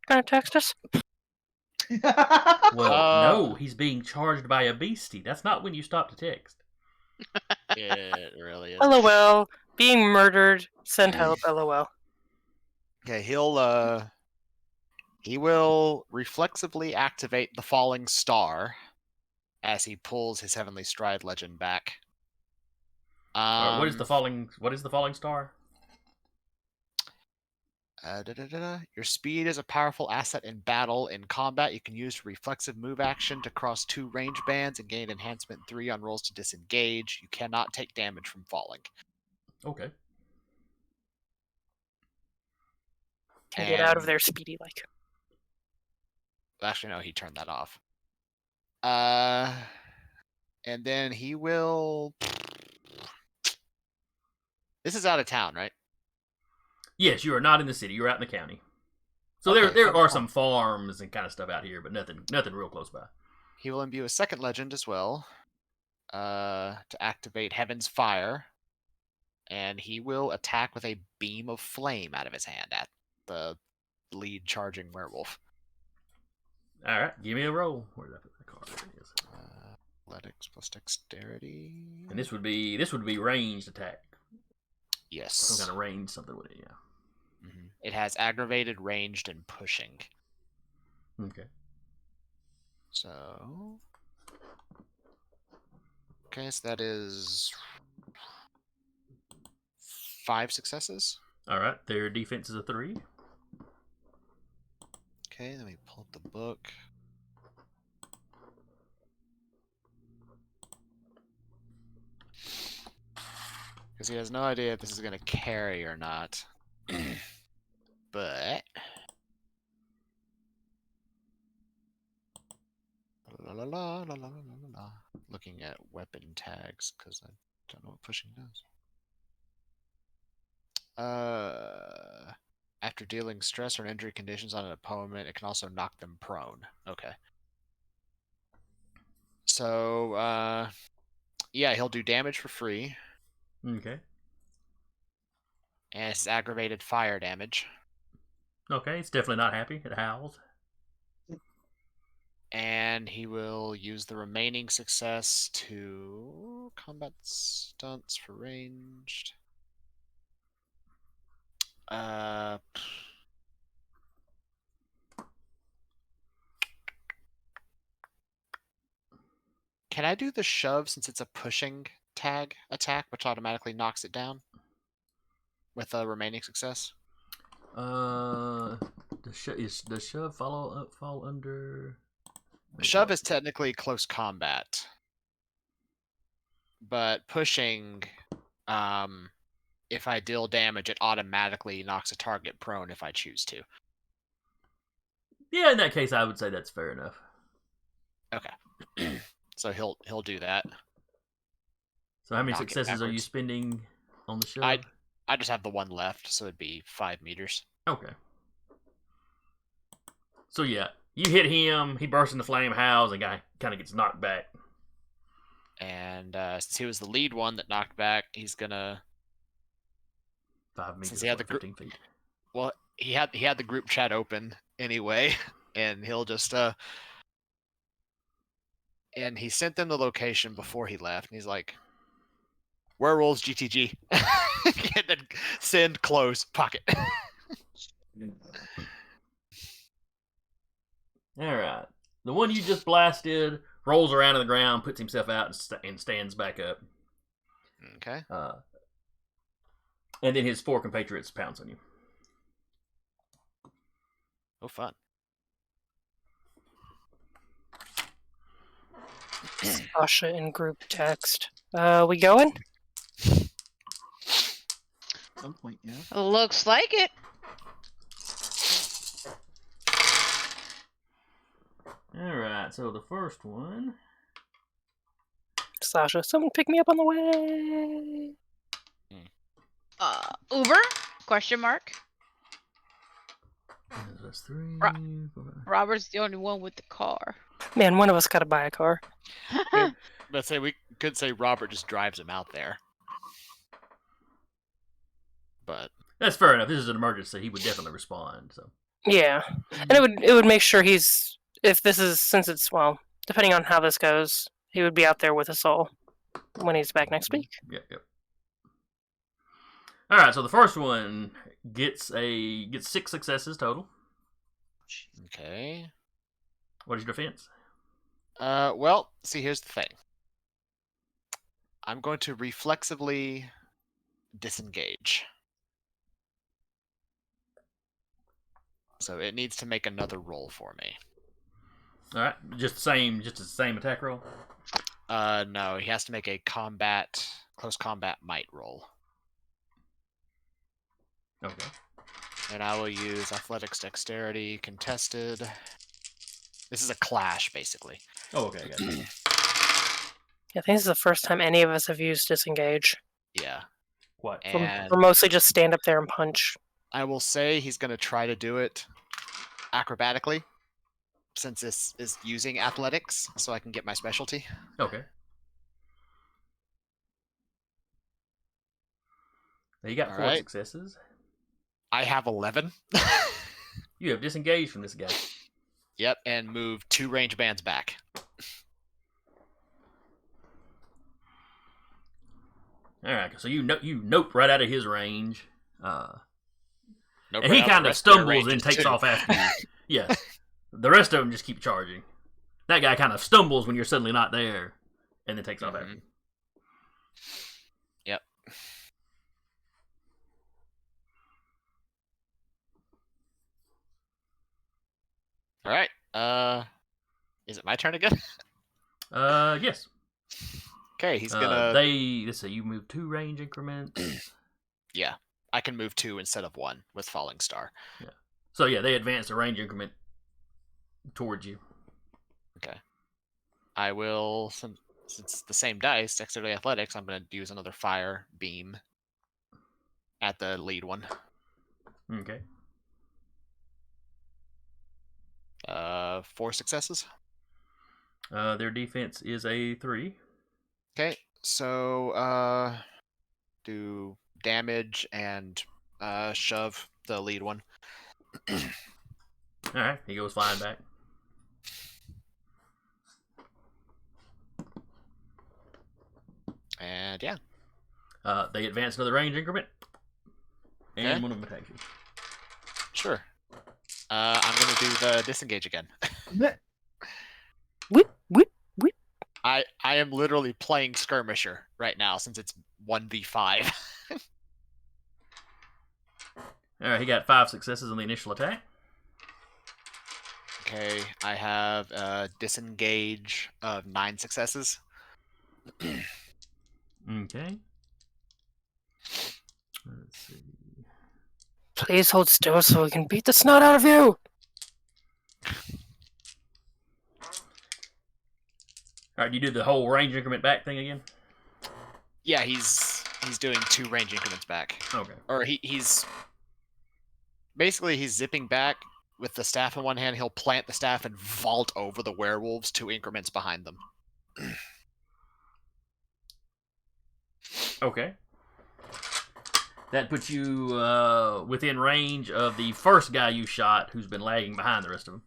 Gonna text us? Well, no, he's being charged by a beastie. That's not when you stop to text. It really is. LOL. Being murdered. Send help. LOL. Okay, he will reflexively activate the falling star as he pulls his Heavenly Stride legend back. All right, what is the falling star? Your speed is a powerful asset in battle. In combat, you can use your reflexive move action to cross 2 range bands and gain enhancement 3 on rolls to disengage. You cannot take damage from falling. Okay. Can get out of there speedy like. Actually, no, he turned that off. And then he will. This is out of town, right? Yes, you are not in the city. You're out in the county. So Okay, there are some farms and kind of stuff out here, but nothing real close by. He will imbue a second legend as well to activate Heaven's Fire. And he will attack with a beam of flame out of his hand at the lead charging werewolf. All right, give me a roll. Where did I put that card? There it is. Athletics plus dexterity. And this would be ranged attack. Yes. Some kind of range something with it, yeah. Mm-hmm. It has aggravated, ranged, and pushing. Okay. So. Okay, so that is 5 successes. All right, their defense is a 3. Okay, let me pull up the book. Because he has no idea if this is going to carry or not. But... Looking at weapon tags, because I don't know what pushing does. After dealing stress or injury conditions on an opponent, it can also knock them prone. Okay. So, yeah, he'll do damage for free. Okay. And it's aggravated fire damage. Okay, it's definitely not happy. It howls. And he will use the remaining success to combat stunts for ranged. Can I do the shove since it's a pushing tag attack, which automatically knocks it down with a remaining success? Does shove fall under? Shove is technically close combat, but pushing, if I deal damage, it automatically knocks a target prone if I choose to. Yeah, in that case, I would say that's fair enough. Okay. So he'll do that. So how many successes are you spending on the shove? I just have the one left, so it'd be 5 meters. Okay. So yeah, you hit him, he bursts into flame, howls, and guy kind of gets knocked back. And since he was the lead one that knocked back, he's gonna 5 meters, since he had the 15 feet. Well, he had the group chat open anyway, and he'll just And he sent them the location before he left, and he's like, werewolves GTG. And then send, close, pocket. Alright. The one you just blasted rolls around on the ground, puts himself out, and stands back up. Okay. And then his 4 compatriots pounce on you. Oh, fun. Sasha in group text. We going? At some point, yeah. Looks like it. Alright, so the first one. Sasha, someone pick me up on the way. Uber? Question mark. That's 3. Ro- 4, 5. Robert's the only one with the car. Man, one of us gotta buy a car. Let's say we could say Robert just drives him out there. But That's fair enough. This is an emergency. He would definitely respond. So Yeah, and it would make sure he's, if this is, since it's, well, depending on how this goes, he would be out there with us all when he's back next week. Yep. All right. So the first one gets 6 successes total. okay. What is your defense? Well, see, here's the thing. I'm going to reflexively disengage. So it needs to make another roll for me. All right. Just the same attack roll. No, he has to make a close combat might roll. Okay. And I will use athletics, dexterity, contested. This is a clash, basically. Oh, okay. I got it. I think this is the first time any of us have used disengage. Yeah. What? And We're mostly just stand up there and punch. I will say he's going to try to do it acrobatically, since this is using athletics, so I can get my specialty. Okay. Now you got All 4 right. successes. I have 11. You have disengaged from this guy. Yep, and move 2 range bands back. All right. So you nope right out of his range. Nope, And right he out kind the of rest their stumbles and ranges, takes too. off after you. Yeah. The rest of them just keep charging. That guy kind of stumbles when you're suddenly not there, and then takes off after you. Yep. All right. Is it my turn again? Yes. Okay, he's gonna. Let's say you move 2 range increments. Yeah, I can move 2 instead of 1 with Falling Star. So yeah, they advance a range increment towards you. Okay. I will, since it's the same dice, dexterity athletics, I'm going to use another fire beam at the lead one. Okay. 4 successes. Their defense is a 3. Okay, so do damage and shove the lead one. All right, he goes flying back. And yeah. They advance another range increment, and Okay. one of them attacks you. Sure. I'm going to do the disengage again. Whip, whip, whip. I am literally playing skirmisher right now since it's 1v5. All right, he got 5 successes on the initial attack. Okay, I have a disengage of 9 successes. Okay. Let's see. Please hold still so we can beat the snot out of you. All right, you do the whole range increment back thing again. Yeah, he's doing 2 range increments back. Okay. Or he's basically he's zipping back with the staff in one hand. He'll plant the staff and vault over the werewolves 2 increments behind them. Okay. That puts you within range of the first guy you shot, who's been lagging behind the rest of them.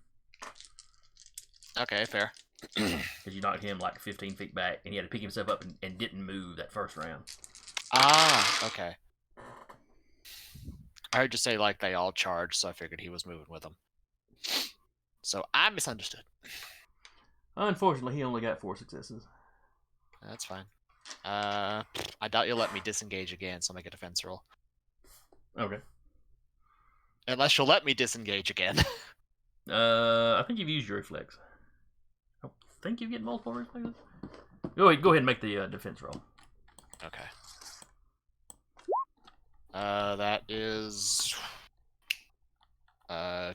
Okay, fair. Because you knocked him like 15 feet back, and he had to pick himself up and didn't move that first round. Ah, okay. I heard you say like they all charged, so I figured he was moving with them. So I misunderstood. Unfortunately, he only got 4 successes. That's fine. I doubt you'll let me disengage again, so I'll make a defense roll. Okay. Unless you'll let me disengage again. I think you've used your reflex. I think you get multiple reflexes. Go ahead and make the defense roll. Okay. That is...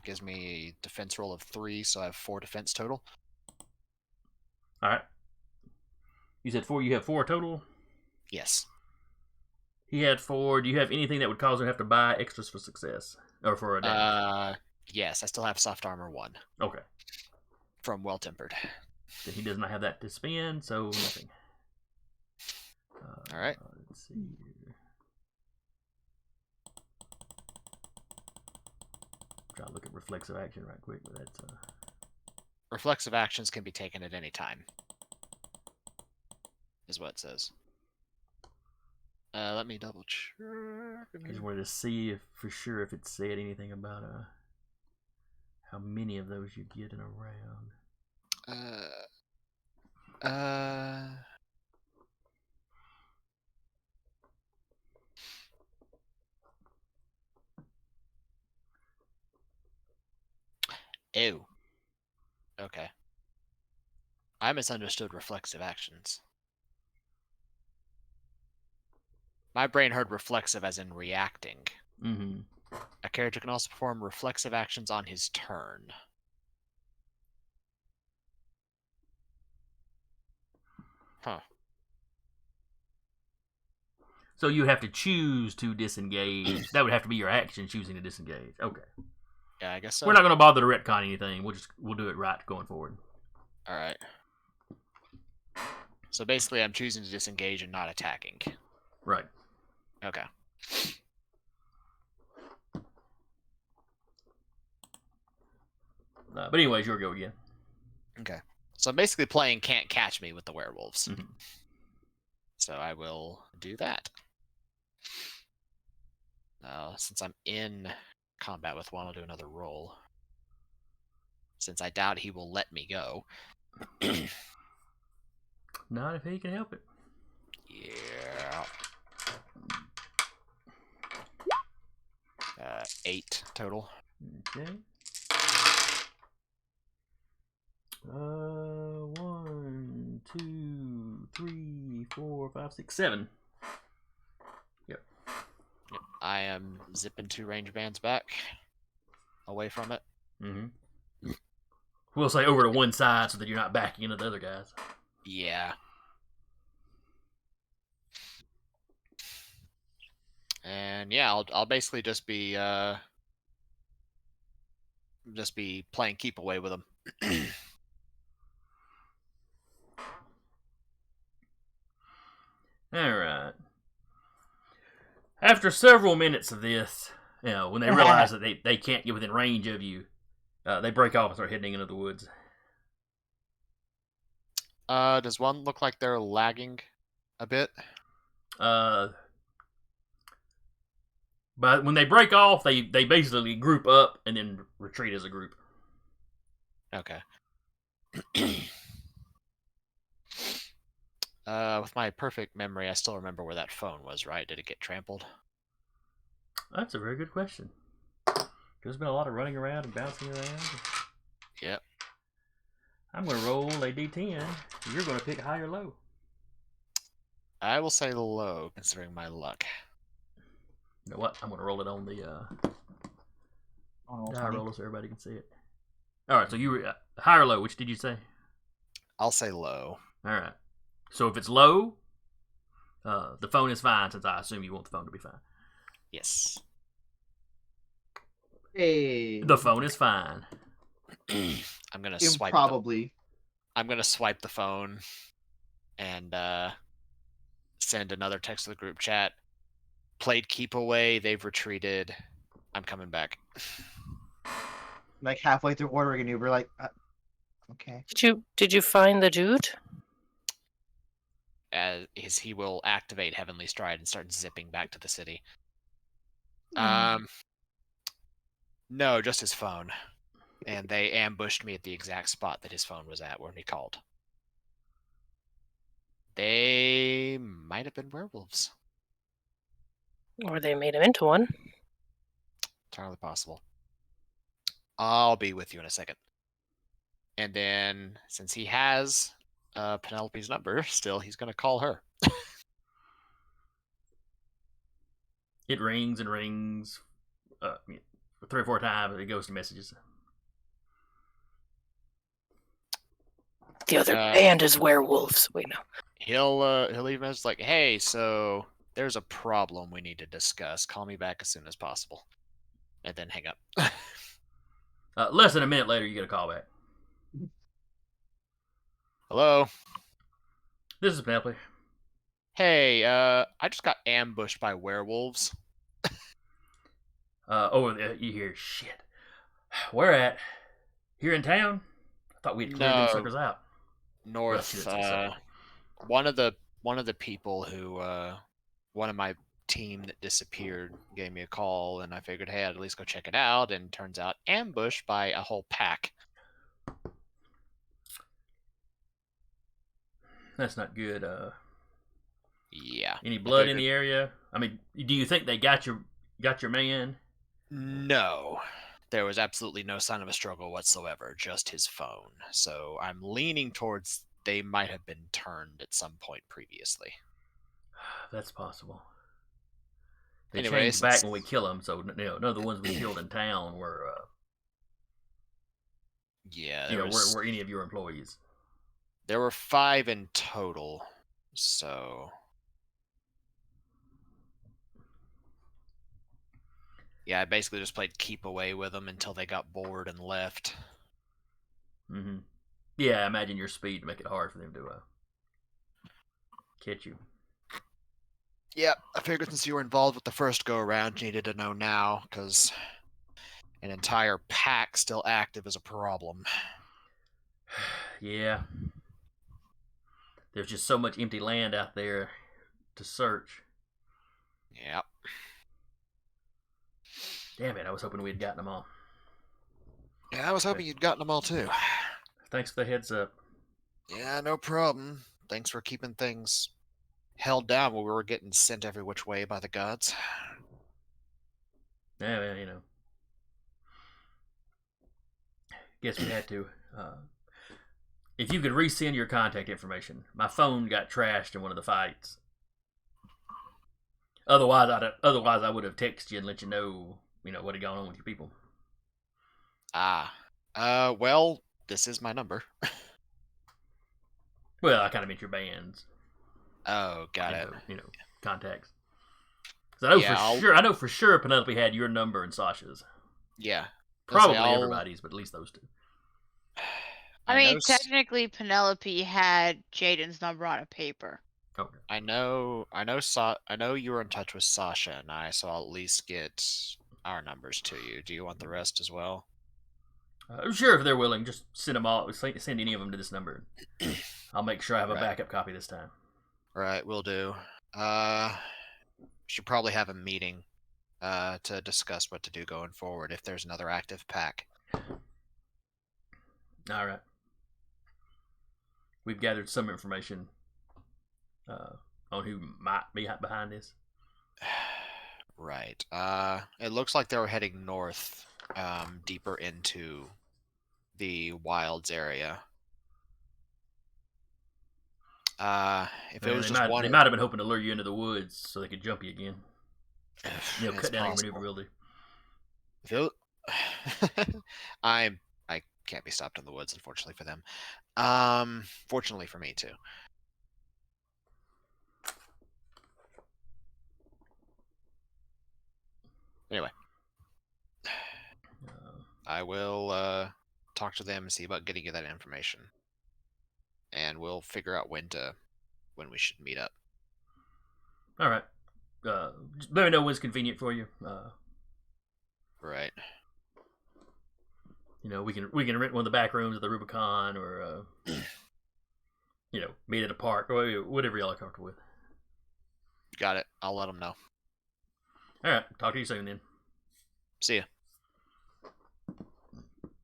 gives me a defense roll of 3, so I have 4 defense total. Alright. You said 4, you have 4 total? Yes. He had 4. Do you have anything that would cause him to have to buy extras for success? Or for a damage? Yes, I still have soft armor 1. Okay. From Well Tempered. Then he does not have that to spend, so nothing. Alright. Let's see here. Try to look at reflexive action right quick, but that's Reflexive actions can be taken at any time. Is what it says. Let me double check. I just wanted to see if for sure if it said anything about how many of those you get in a round. Ew. Okay. I misunderstood reflexive actions. My brain heard reflexive as in reacting. Mm-hmm. A character can also perform reflexive actions on his turn. Huh. So you have to choose to disengage. That would have to be your action, choosing to disengage. Okay. Yeah, I guess so. We're not going to bother to retcon anything. We'll do it right going forward. All right. So basically, I'm choosing to disengage and not attacking. Right. Okay. But anyways, your go again. Okay. So I'm basically playing Can't Catch Me with the werewolves. Mm-hmm. So I will do that. Now, since I'm in combat with one, I'll do another roll. Since I doubt he will let me go. Not if he can help it. Yeah. 8 total. Okay. 1, 2, 3, 4, 5, 6, 7. Yep. I am zipping 2 range bands back. Away from it. Mm-hmm. We'll say over to one side so that you're not backing into the other guys. Yeah. And yeah, I'll basically just be playing keep away with them. All right. After several minutes of this, when they realize that they can't get within range of you, they break off and start heading into the woods. Does one look like they're lagging a bit? But when they break off, they basically group up and then retreat as a group. Okay. With my perfect memory, I still remember where that phone was, right? Did it get trampled? That's a very good question. There's been a lot of running around and bouncing around. Yep. I'm going to roll a d10. You're going to pick high or low. I will say low, considering my luck. You know what? I'm going to roll it on the die roller so everybody can see it. All right, so you were high or low? Which did you say? I'll say low. All right. So if it's low, the phone is fine, since I assume you want the phone to be fine. Yes. Hey. The phone is fine. I'm gonna swipe. Probably. I'm gonna swipe the phone, and send another text to the group chat. Played keep away. They've retreated. I'm coming back. Like halfway through ordering an Uber, like, Okay. Did you find the dude? As he will activate Heavenly Stride and start zipping back to the city. Mm. No, just his phone. And they ambushed me at the exact spot that his phone was at when he called. They might have been werewolves. Or they made him into one? Entirely possible. I'll be with you in a second. And then, since he has Penelope's number still, he's going to call her. It rings and rings. 3 or 4 times. It goes to messages. The other band is werewolves. Wait, no. He'll leave a message like, "Hey, so there's a problem we need to discuss. Call me back as soon as possible," and then hang up. Less than a minute later, you get a call back. Hello. This is Penelope. Hey, I just got ambushed by werewolves. You hear shit. Where at? Here in town? I thought we'd cleared them suckers out. North. Well, One of the people who one of my team that disappeared gave me a call, and I figured, hey, I'd at least go check it out. And turns out ambushed by a whole pack. That's not good. Yeah. Any blood in the area? I mean, do you think they got your man? No. There was absolutely no sign of a struggle whatsoever, just his phone. So I'm leaning towards they might have been turned at some point previously. That's possible. They Anyway, changed back when we kill them, so none of the ones we killed in town were. Were any of your employees? There were 5 in total, so. Yeah, I basically just played keep away with them until they got bored and left. Mm-hmm. Yeah, I imagine your speed to make it hard for them to catch you. Yeah, I figured since you were involved with the first go-around, you needed to know now, because an entire pack still active is a problem. Yeah. There's just so much empty land out there to search. Yep. Damn it, I was hoping we'd gotten them all. Yeah, I was hoping you'd gotten them all too. Thanks for the heads up. Yeah, no problem. Thanks for keeping things held down while we were getting sent every which way by the gods. Yeah, well, guess we had to. If you could resend your contact information. My phone got trashed in one of the fights. Otherwise, I would have texted you and let you know, what had gone on with your people. Well, this is my number. Well, I kind of meant your bands. Oh, got it. Contacts. So I know for sure Penelope had your number and Sasha's. Yeah. Probably everybody's, but at least those two. I mean, technically, Penelope had Jaden's number on a paper. Okay. I know you were in touch with Sasha and I, so I'll at least get our numbers to you. Do you want the rest as well? Sure, if they're willing, just send them all. Send any of them to this number. I'll make sure I have a Right. backup copy this time. Right, will do. Should probably have a meeting to discuss what to do going forward if there's another active pack. All right. We've gathered some information on who might be behind this. Right. It looks like they were heading north, deeper into the wilds area. If it was just one, they might have been hoping to lure you into the woods so they could jump you again. Cut down your maneuverability. I can't be stopped in the woods, unfortunately for them. Fortunately for me too. Anyway, I will talk to them and see about getting you that information, and we'll figure out when we should meet up. All right. Just let me know when's convenient for you. Right. we can rent one of the back rooms of the Rubicon, or meet at a park, or whatever y'all are comfortable with. Got it. I'll let him know. All right, talk to you soon then. See ya.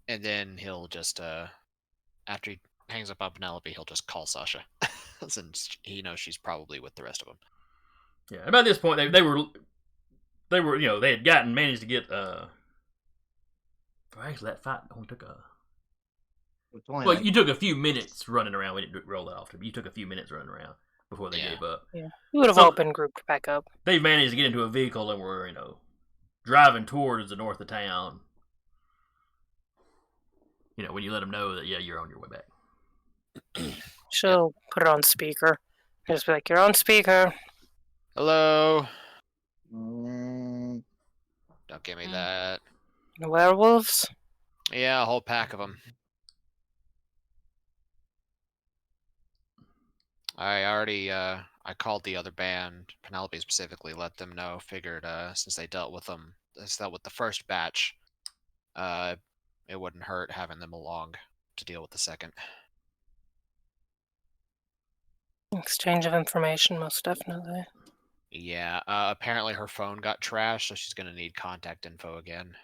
And then he'll just after he hangs up on Penelope, he'll just call Sasha, since he knows she's probably with the rest of them. Yeah, about this point, they were they had managed to get actually that fight only took you took a few minutes running around. We didn't roll that off, but you took a few minutes running around before they gave up. Yeah, we would have all been grouped back up. They've managed to get into a vehicle and were driving towards the north of town. When you let them know that you're on your way back. She'll put it on speaker. Just be like, "You're on speaker." Hello. Mm, Don't give me that. Werewolves? Yeah, a whole pack of them. I already I called the other band, Penelope specifically, let them know. Figured since they dealt with the first batch, it wouldn't hurt having them along to deal with the second. Exchange of information, most definitely. Yeah, apparently her phone got trashed, so she's gonna need contact info again.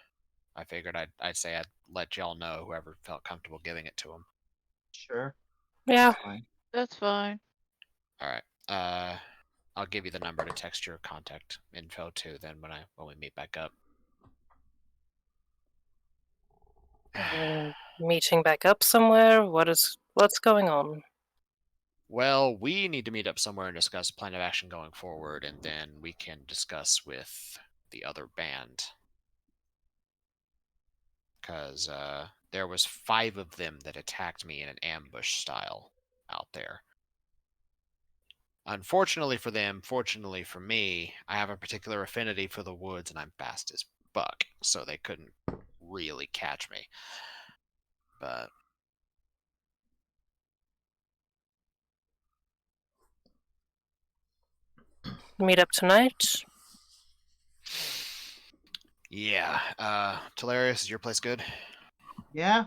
I figured I'd say I'd let y'all know, whoever felt comfortable giving it to them. sure. Yeah. That's fine. That's fine. All right. I'll give you the number to text your contact info to then when we meet back up. Meeting back up somewhere? What's going on? Well, we need to meet up somewhere and discuss plan of action going forward, and then we can discuss with the other band. Because there was 5 of them that attacked me in an ambush style out there. Unfortunately for them, fortunately for me, I have a particular affinity for the woods and I'm fast as fuck, so they couldn't really catch me. But Meet up tonight? yeah, Talarius, is your place good? Yeah,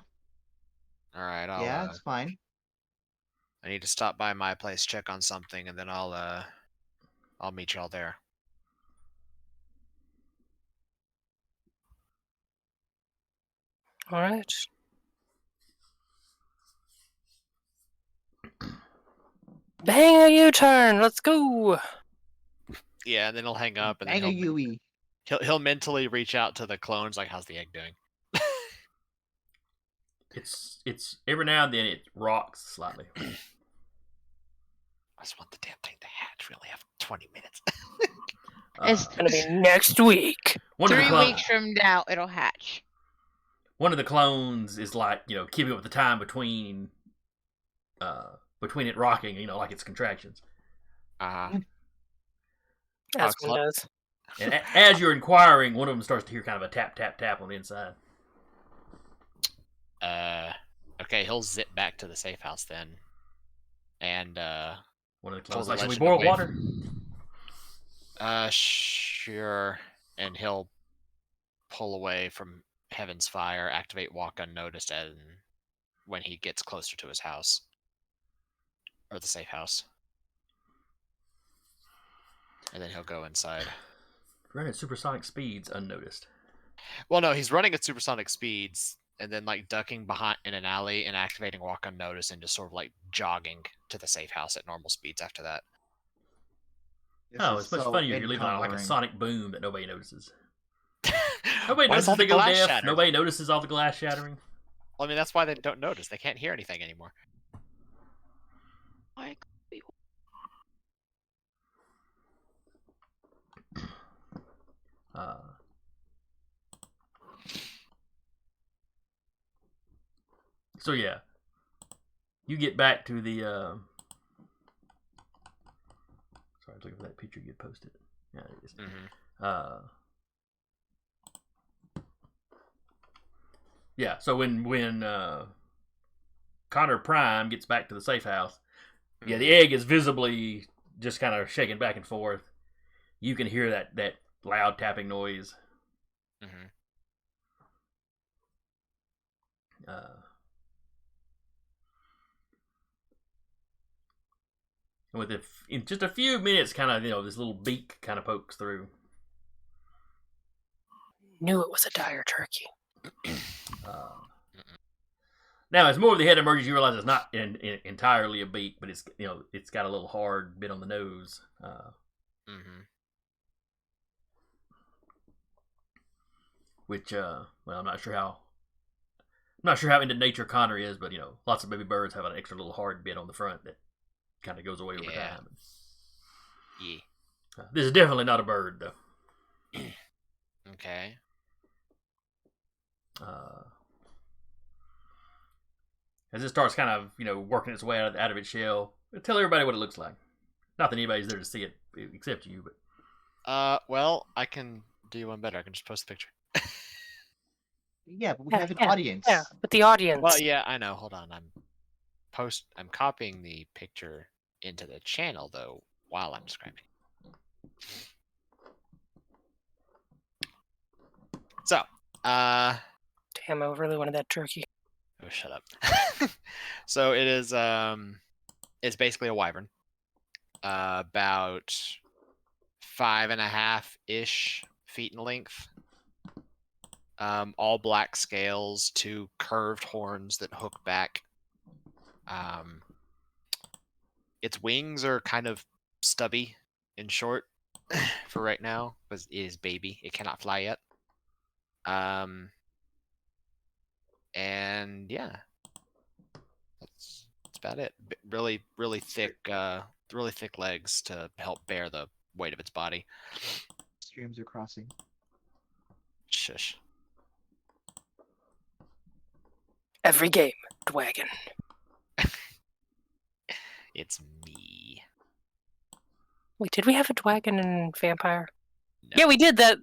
Alright, it's fine. I need to stop by my place, check on something, and then I'll meet y'all there. Alright. Bang a U-turn! Let's go! Yeah, and then he'll hang up, and Bang a then Yui. he'll mentally reach out to the clones, like, how's the egg doing? It's every now and then it rocks slightly. I just want the damn thing to hatch. We only have 20 minutes. It's Gonna be next week. 3 weeks from now, it'll hatch. One of the clones is like, keeping up with the time between it rocking, like its contractions. Uh-huh. As one does. And as you're inquiring, one of them starts to hear kind of a tap, tap, tap on the inside. Okay, he'll zip back to the safe house then. And, one of the clones like, the should we legend boil away. water? Sure. And he'll pull away from Heaven's Fire, activate Walk Unnoticed, and when he gets closer to his house. Or the safe house. And then he'll go inside. Run at supersonic speeds unnoticed. Well, no, he's running at supersonic speeds, and then, like, ducking behind in an alley and activating Walk Unnoticed and just sort of, like, jogging to the safe house at normal speeds after that. It's much funnier if you're leaving out like a sonic boom that nobody notices. Nobody Why is notices all they the go glass deaf. shattered? Nobody notices all the glass shattering. Well, I mean, that's why they don't notice. They can't hear anything anymore. So yeah, you get back to the. Sorry, I was looking for that picture you had posted. Yeah, it is. Mm-hmm. Yeah, so when Connor Prime gets back to the safe house, yeah, the egg is visibly just kind of shaking back and forth. You can hear that loud tapping noise. Mm-hmm. In just a few minutes, kind of this little beak kind of pokes through. Knew it was a dire turkey. Now, as more of the head emerges, you realize it's not entirely a beak, but it's got a little hard bit on the nose. Which, well, I'm not sure how into nature Connor is, but lots of baby birds have an extra little hard bit on the front that kind of goes away over time. Yeah. This is definitely not a bird, though. Okay. As it starts kind of working its way out of its shell, tell everybody what it looks like. Not that anybody's there to see it except you, but well, I can do one better. I can just post the picture. Yeah, but we have an audience. Yeah, but the audience. Well, yeah, I know. Hold on. I'm copying the picture into the channel though while I'm describing. So, damn, I really wanted that turkey. Oh, shut up. So it is it's basically a wyvern. About 5.5-ish feet in length. All black scales, 2 curved horns that hook back. Its wings are kind of stubby and short for right now, because it is baby. It cannot fly yet. And yeah, that's about it. Really thick legs to help bear the weight of its body. Streams are crossing. Shush. Every game, Dwagon. It's me. Wait, did we have a Dwagon in Vampire? No. Yeah, we did that.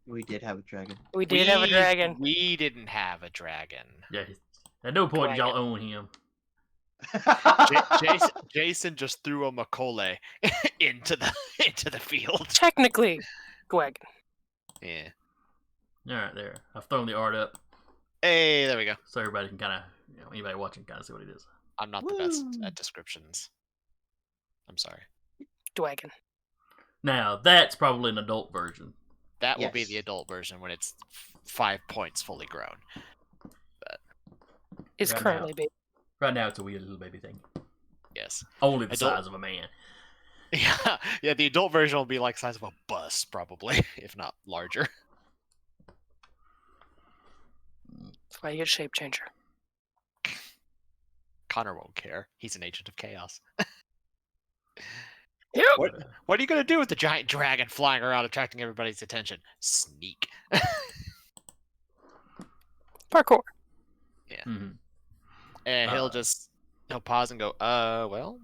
We did have a dragon. We did have a dragon. We didn't have a dragon. Yeah, at no point did y'all own him. Jason just threw a Macaulay into the field. Technically, Dwagon. Yeah. All right, there. I've thrown the art up. Hey, there we go. So everybody can kind of, anybody watching, kind of see what it is. I'm not the best at descriptions. I'm sorry. Dwagon. Now that's probably an adult version. That will be the adult version when it's 5 points fully grown. But It's currently big. Right now, it's a weird little baby thing. Yes. Only the size of a man. Yeah. The adult version will be like the size of a bus, probably, if not larger. That's why you get a shape changer. Connor won't care. He's an agent of chaos. Yep. What are you going to do with the giant dragon flying around attracting everybody's attention? Sneak. Parkour. Yeah. Mm-hmm. And he'll pause and go, well,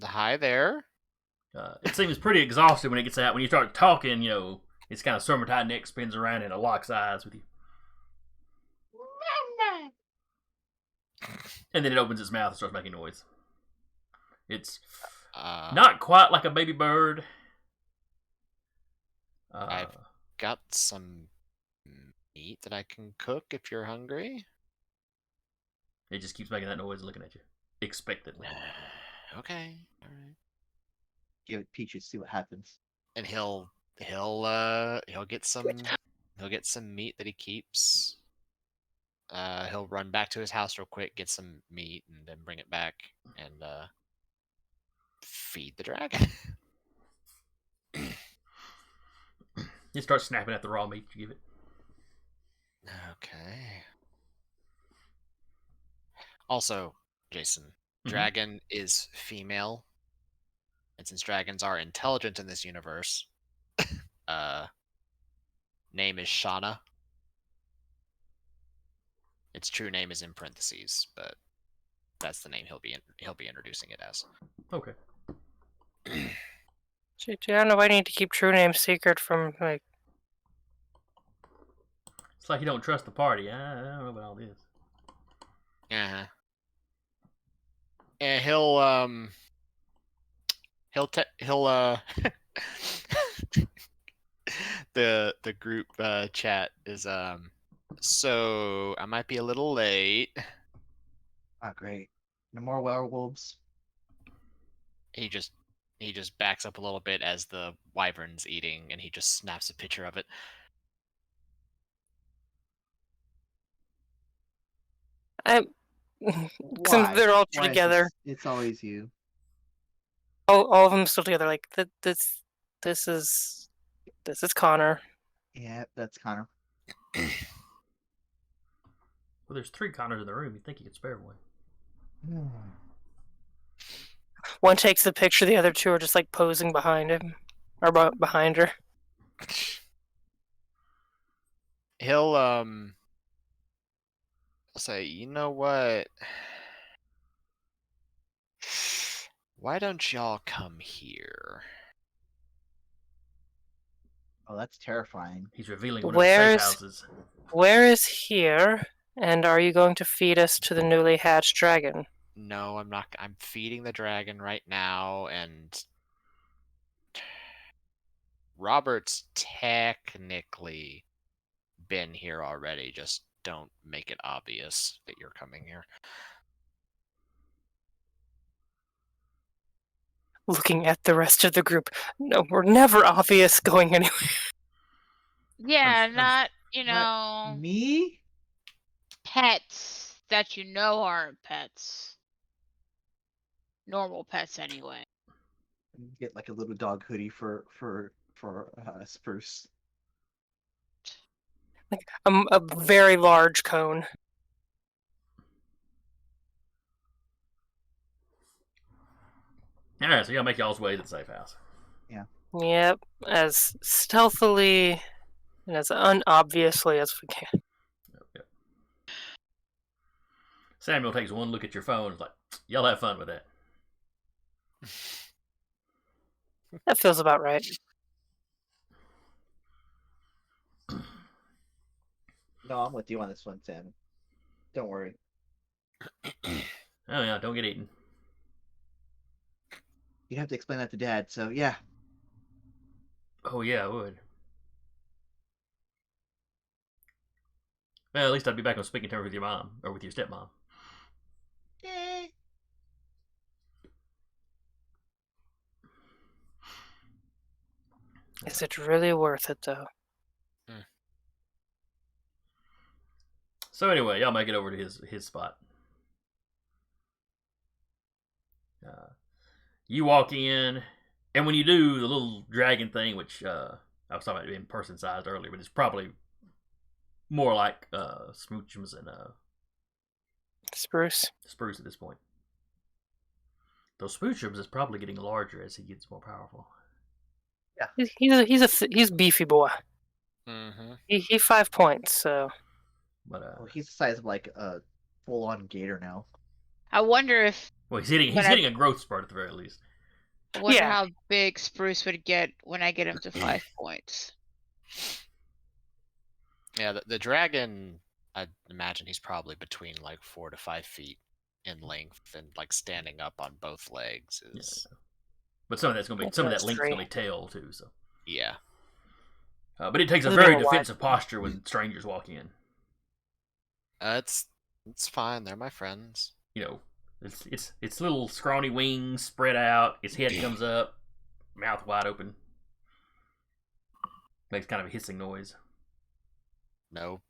hi there. It seems pretty exhausted when it gets out. When you start talking, it's kind of summertime neck spins around and it locks eyes with you. And then it opens its mouth and starts making noise. It's not quite like a baby bird. I've got some meat that I can cook if you're hungry. It just keeps making that noise and looking at you expectantly. Okay, all right. Give it peaches, see what happens. And he'll get some meat that he keeps. He'll run back to his house real quick, get some meat, and then bring it back and feed the dragon. You start snapping at the raw meat you give it. Okay. Also, Jason, dragon is female. And since dragons are intelligent in this universe, name is Shauna. Its true name is in parentheses, but that's the name he'll be introducing it as. Okay. Shit, I don't know why I need to keep true names secret from, like... It's like you don't trust the party. I don't know about all this. Uh-huh. And he'll the group chat is So I might be a little late. Ah, great. No more werewolves. He just backs up a little bit as the wyvern's eating, and he just snaps a picture of it. I, since Why? they're all Why is together, it's always you. all of them still together. Like this is Connor. Yeah, that's Connor. Well, there's 3 Connors in the room. You'd think you could spare one. One takes the picture, the other 2 are just like posing behind him or behind her. He'll say, you know what? Why don't y'all come here? Oh, that's terrifying. He's revealing one of the safe houses. Where is here? And are you going to feed us to the newly hatched dragon? No, I'm not. I'm feeding the dragon right now, and Robert's technically been here already. Just don't make it obvious that you're coming here. Looking at the rest of the group. No, we're never obvious going anywhere. Yeah, I'm- not, What? Me? pets that aren't pets. Normal pets, anyway. Get like a little dog hoodie for Spruce. A very large cone. Alright, so y'all make y'all's way to the safe house. Yep, as stealthily and as unobviously as we can. Yep. Samuel takes one look at your phone and is like, y'all have fun with that. That feels about right. No, I'm with you on this one, Sam. Don't worry. Oh yeah, don't get eaten. You'd have to explain that to Dad, so yeah. Oh yeah, I would. Well, at least I'd be back on speaking terms with your mom, or with your stepmom. Is it really worth it, though? So anyway, y'all make it over to his spot. You walk in, and when you do the little dragon thing, which I was talking about being person sized earlier, but it's probably more like Smoochums and Spruce. Spruce at this point. Though Smoochums is probably getting larger as he gets more powerful. He's beefy boy. Mm-hmm. He 5 points, so. But Well, he's the size of like a full-on gator now. I wonder if. well, he's hitting a growth spurt at the very least. I wonder Yeah. how big Spruce would get when I get him to 5 points. Yeah, the dragon, I'd imagine he's probably between like 4 to 5 feet in length, and like standing up on both legs is. Yeah. But some of that length's gonna be tail too. So Yeah. but it takes a It's very a little defensive posture when strangers walk in. It's fine. They're my friends. You know, it's little scrawny wings spread out. Its head comes up, mouth wide open, makes kind of a hissing noise. No.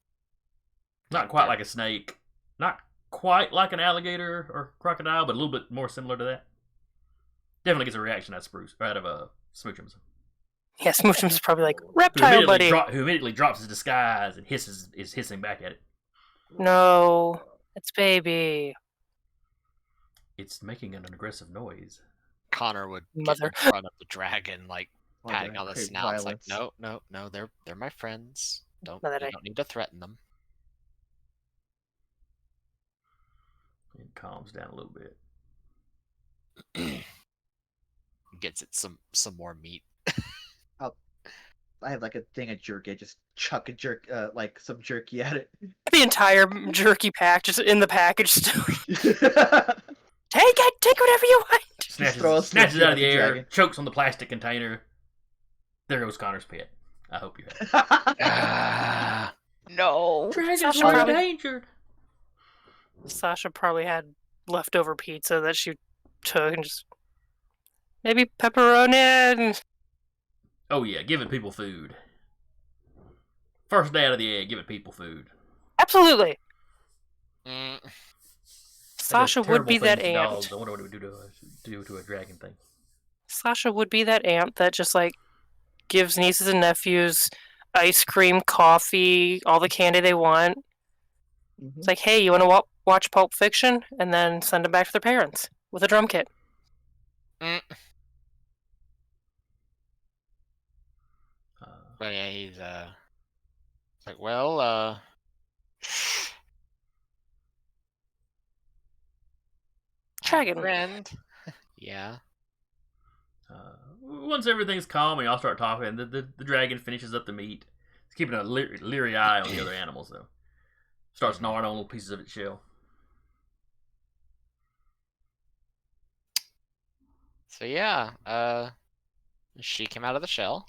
Not quite like a snake, not quite like an alligator or crocodile, but a little bit more similar to that. Definitely gets a reaction out of Smoochums. Yeah, Smoochums is probably like, reptile buddy. Who immediately drops his disguise and is hissing back at it. No, it's baby. It's making an aggressive noise. Connor would Mother. get in front of the dragon, like Oh, patting that on the create snout. It's like, violence. no, they're my friends. You Mother. don't need to threaten them. It calms down a little bit. Gets it some more meat. I have like a thing of jerky. I just chuck like some jerky at it. The entire jerky pack just in the package still. Take whatever you want. Snatches it out of the air, dragon. Chokes on the plastic container. There goes Connor's pet. I hope you have. No. Dragons Sasha were probably- endangered. Sasha probably had leftover pizza that she took and just maybe pepperoni. And... Oh yeah, giving people food. First day out of the egg, giving people food. Absolutely. Mm, Sasha would Terrible be that things to aunt. dogs. I wonder what it would do to a dragon thing. Sasha would be that aunt that just like gives nieces and nephews ice cream, coffee, all the candy they want. Mhm. It's like, hey, you want to watch Pulp Fiction? And then send them back to their parents with a drum kit. mm. Uh, But yeah, he's like, well, I have a Dragon. friend. Yeah. once everything's calm and y'all start talking, the dragon finishes up the meat. It's keeping a leery eye on the other animals, though. Starts gnawing on little pieces of its shell. So yeah, she came out of the shell.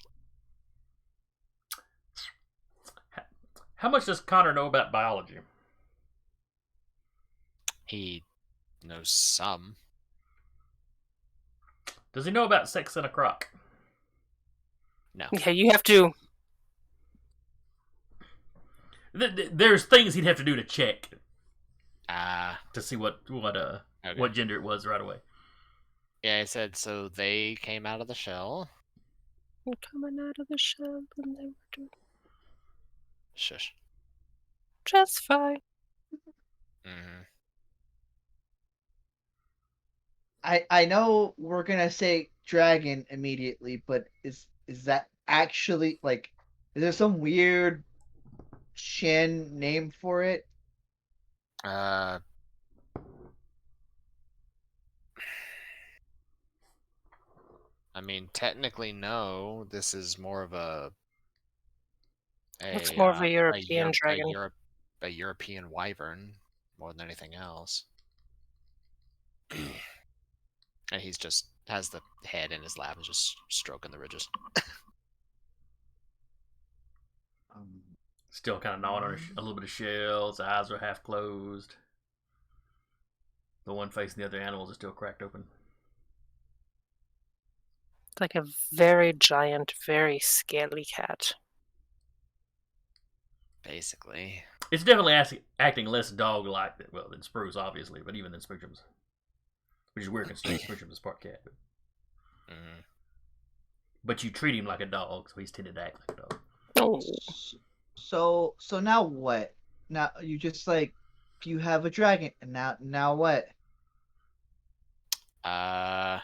How much does Connor know about biology? He knows some. Does he know about sex in a crock? No. Yeah, you have to. There's things he'd have to do to check To see what gender it was right away. Yeah, I said so. They came out of the shell. We're coming out of the shell and they were doing Shush. just fine. Mm-hmm. I know we're gonna say dragon immediately, but is that actually like? Is there some weird Shin name for it? I mean, technically, no. This is more of It's more of a European dragon. A European wyvern more than anything else. And he's just has the head in his lap and just stroking the ridges. Still kind of gnawing on a little bit of shell. Its eyes are half closed. The one facing the other animals is still cracked open. It's like a very giant, very scaly cat. Basically. It's definitely acting less dog-like than Spruce, obviously, but even than Spruchum's. Which is weird considering Spruchum is part cat. Mm-hmm. But you treat him like a dog, so he's tended to act like a dog. Oh. So now what? Now you just like you have a dragon, and now what? I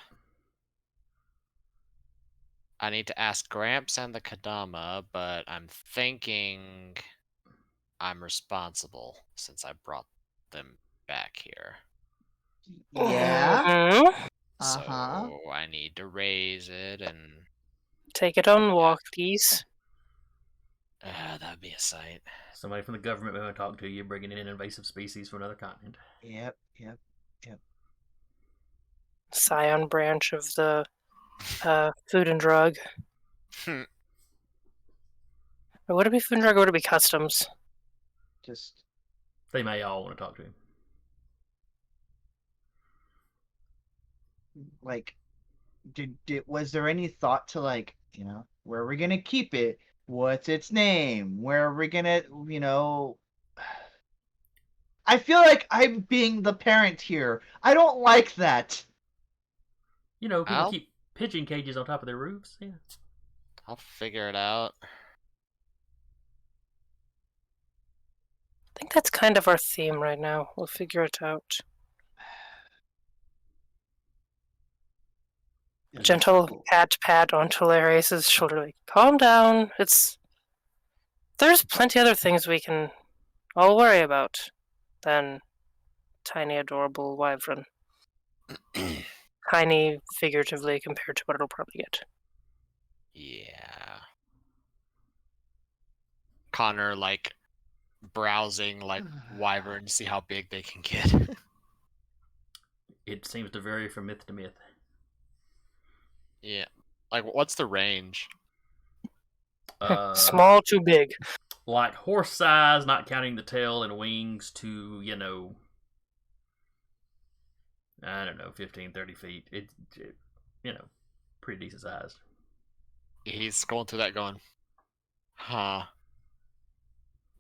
need to ask Gramps and the Kadama, but I'm thinking I'm responsible since I brought them back here. Yeah. Mhm. Uh huh. So I need to raise it and Take it on walkies. that'd be a sight. Somebody from the government may want to talk to you, bringing in an invasive species from another continent. Yep. Scion branch of the food and drug. Or would it be food and drug or would it be customs? Just They may all want to talk to him. like, was there any thought to like, where are we gonna keep it? What's its name? Where are we gonna, I feel like I'm being the parent here. I don't like that. People keep pigeon cages on top of their roofs. Yeah. I'll figure it out. I think that's kind of our theme right now. We'll figure it out. Gentle pat on Tularius' shoulder, like, calm down. There's plenty other things we can all worry about than tiny, adorable wyvern. Tiny, figuratively, compared to what it'll probably get. Yeah. Connor, like, browsing, like, wyvern to see how big they can get. It seems to vary from myth to myth. Yeah. Like, what's the range? Small to big. like horse size, not counting the tail and wings, to, I don't know, 15, 30 feet. It pretty decent sized. He's going through that going, huh.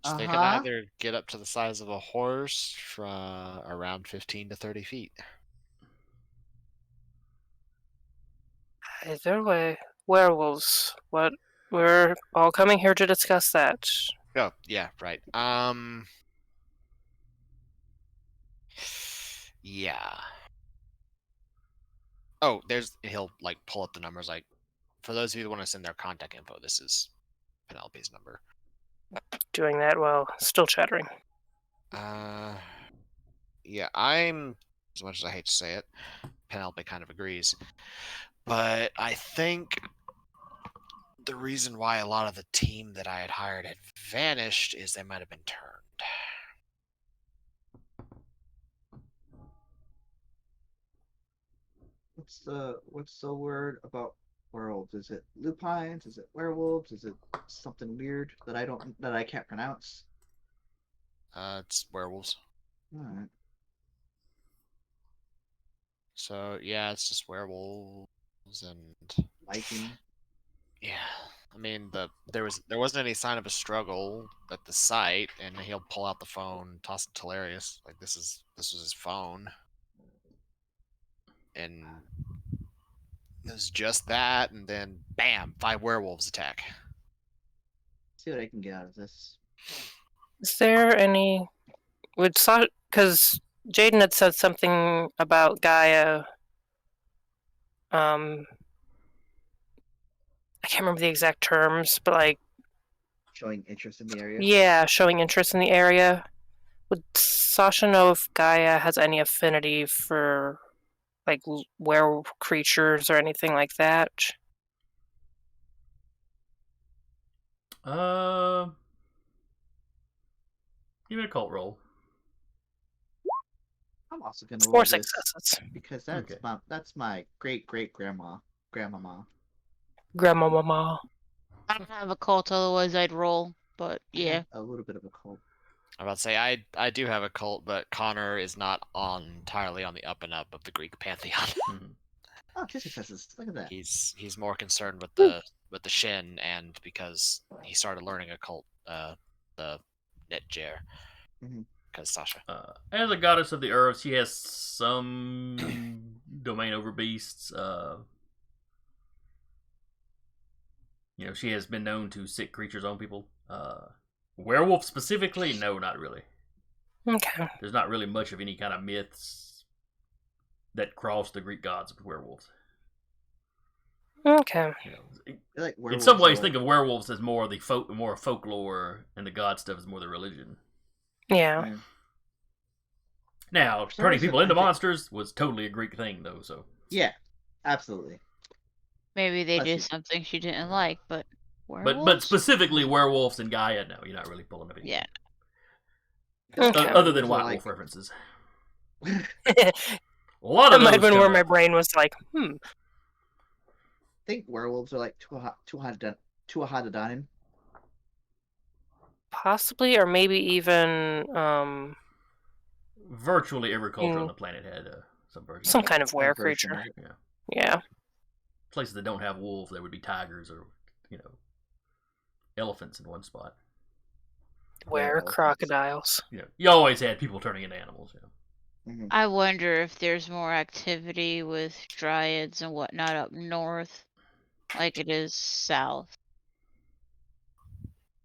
So they can Uh-huh. either get up to the size of a horse from around 15 to 30 feet. Either way, werewolves. What? We're all coming here to discuss that. Oh, yeah, right. Yeah. Oh, he'll like pull up the numbers. Like, for those of you that want to send their contact info, this is Penelope's number. Doing that while still chattering. Yeah, I'm, as much as I hate to say it, Penelope kind of agrees. But I think the reason why a lot of the team that I had hired had vanished is they might have been turned. What's the word about werewolves? Is it lupines? Is it werewolves? Is it something weird that I can't pronounce? It's werewolves. Alright. So yeah, it's just werewolves and Liking. yeah. I mean, there wasn't any sign of a struggle at the site, and he'll pull out the phone, toss it to Hilarious. Like this was his phone, and it was just that, and then bam, 5 werewolves attack. See what I can get out of this. Is there any? Because Jaden had said something about Gaia. I can't remember the exact terms, but like, Showing interest in the area. yeah, showing interest in the area. Would Sasha know if Gaia has any affinity for like werewolf creatures or anything like that? Give me a cult roll. I'm also gonna roll 4 this successes. because Okay. that's my great grandmama. Grandmama. I don't have a cult, otherwise I'd roll. But I yeah. have a little bit of a cult. I'm about to say I do have a cult, but Connor is not entirely on the up and up of the Greek pantheon. Mhm. Oh, 2 successes. Look at that. He's more concerned with the Shin, and because he started learning a cult, the Netjer, Mhm. because Sasha. As a goddess of the earth, she has some domain over beasts. She has been known to sick creatures on people. Werewolf specifically, no, not really. Okay. There's not really much of any kind of myths that cross the Greek gods with werewolves. Okay. Like In some ways, are think of werewolves as more the folklore, and the god stuff is more the religion. Yeah. Now, For some turning reason, people I into think- monsters was totally a Greek thing, though. So Yeah, absolutely. Maybe they Bless did you. something she didn't like, but but werewolves? specifically werewolves and Gaia, no, you're not really pulling up anything. Yeah. Okay. Other than Werewolves are White like- Wolf references. That A lot of might have those been come where my up. brain was like, I think werewolves are like Tuahadadanin. possibly, or maybe even Virtually every culture on the planet had some version. some kind of were A version creature. of it. Yeah. Places that don't have wolves, there would be tigers or, elephants in one spot. Were Were-elephants. crocodiles. You always had people turning into animals. Mhm. I wonder if there's more activity with dryads and whatnot up north, like it is south.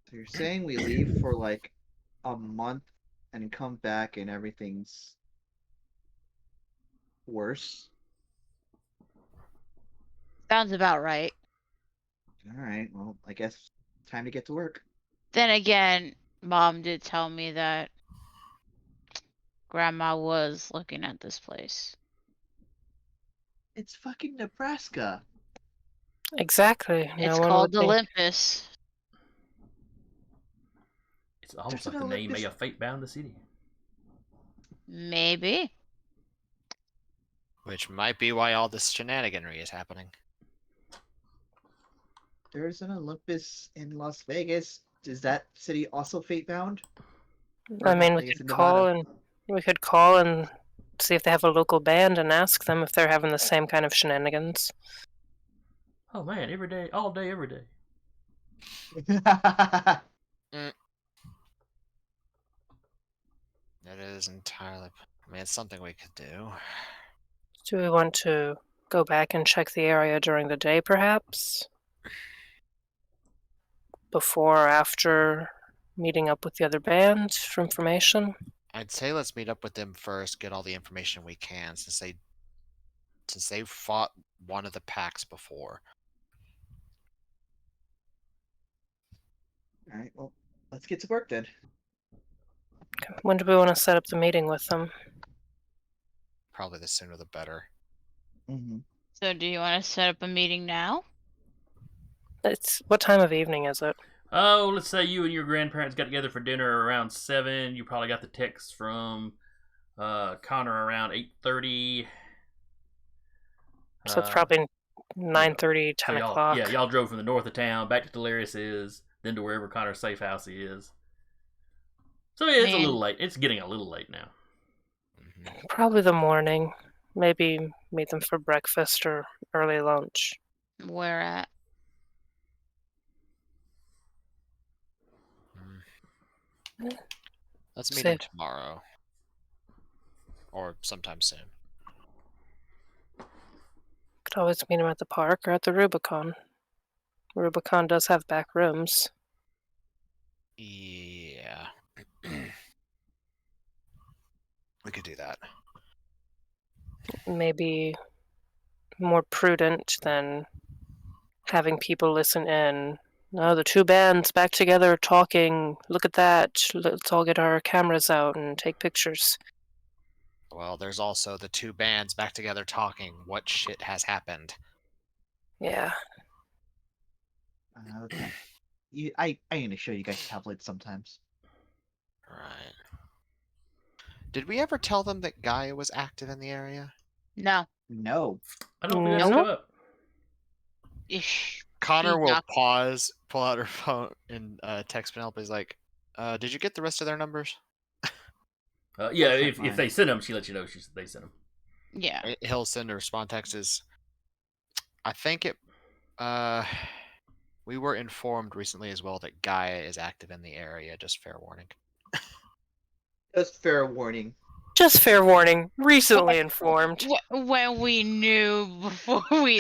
So you're saying we leave for like a month and come back and everything's worse? Sounds about right. All right. Well, I guess time to get to work. Then again, Mom did tell me that Grandma was looking at this place. It's fucking Nebraska. Exactly. It's no one called would think. Olympus. It's almost There's like an the name may Olympus- have fate bound the city. Maybe. Which might be why all this shenaniganry is happening. There's an Olympus in Las Vegas. is that city also fate bound? I mean, I guess in Nevada. we could call and see if they have a local band and ask them if they're having the same kind of shenanigans. Oh man, every day, all day, every day. It is entirely. I mean, it's something we could do. Do we want to go back and check the area during the day, perhaps? Before or after meeting up with the other band for information? I'd say let's meet up with them first, get all the information we can, since they fought one of the packs before. All right, well, let's get to work then. When do we want to set up the meeting with them? Probably the sooner the better. Mm-hmm. So do you want to set up a meeting now? What time of evening is it? Oh, let's say you and your grandparents got together for dinner around 7. You probably got the text from Connor around 8:30. So it's probably 9:30, 10 o'clock. Yeah, y'all drove from the north of town back to Delirious, then to wherever Connor's safe house is. So yeah, it's a little late. It's getting a little late now. Mm-hmm. Probably the morning. Maybe meet them for breakfast or early lunch. Where at? Let's meet them tomorrow. Or sometime soon. Could always meet them at the park or at the Rubicon. Rubicon does have back rooms. Yeah. We could do that. Maybe more prudent than having people listen in. No, the two bands back together talking. Look at that. Let's all get our cameras out and take pictures. Well, there's also the two bands back together talking. What shit has happened? Yeah. Okay. I'm gonna show you guys tablets sometimes. Right. Did we ever tell them that Gaia was active in the area? No. No. I don't think that's come up. Ish. Connor will pause, pull out her phone, and text Penelope. He's like, "Did you get the rest of their numbers?" Yeah, if they send them, she lets you know they sent them. Yeah. He'll send a response text. I think it. We were informed recently as well that Gaia is active in the area. Just fair warning. Just fair warning. Just fair warning. Recently informed. When we knew before we.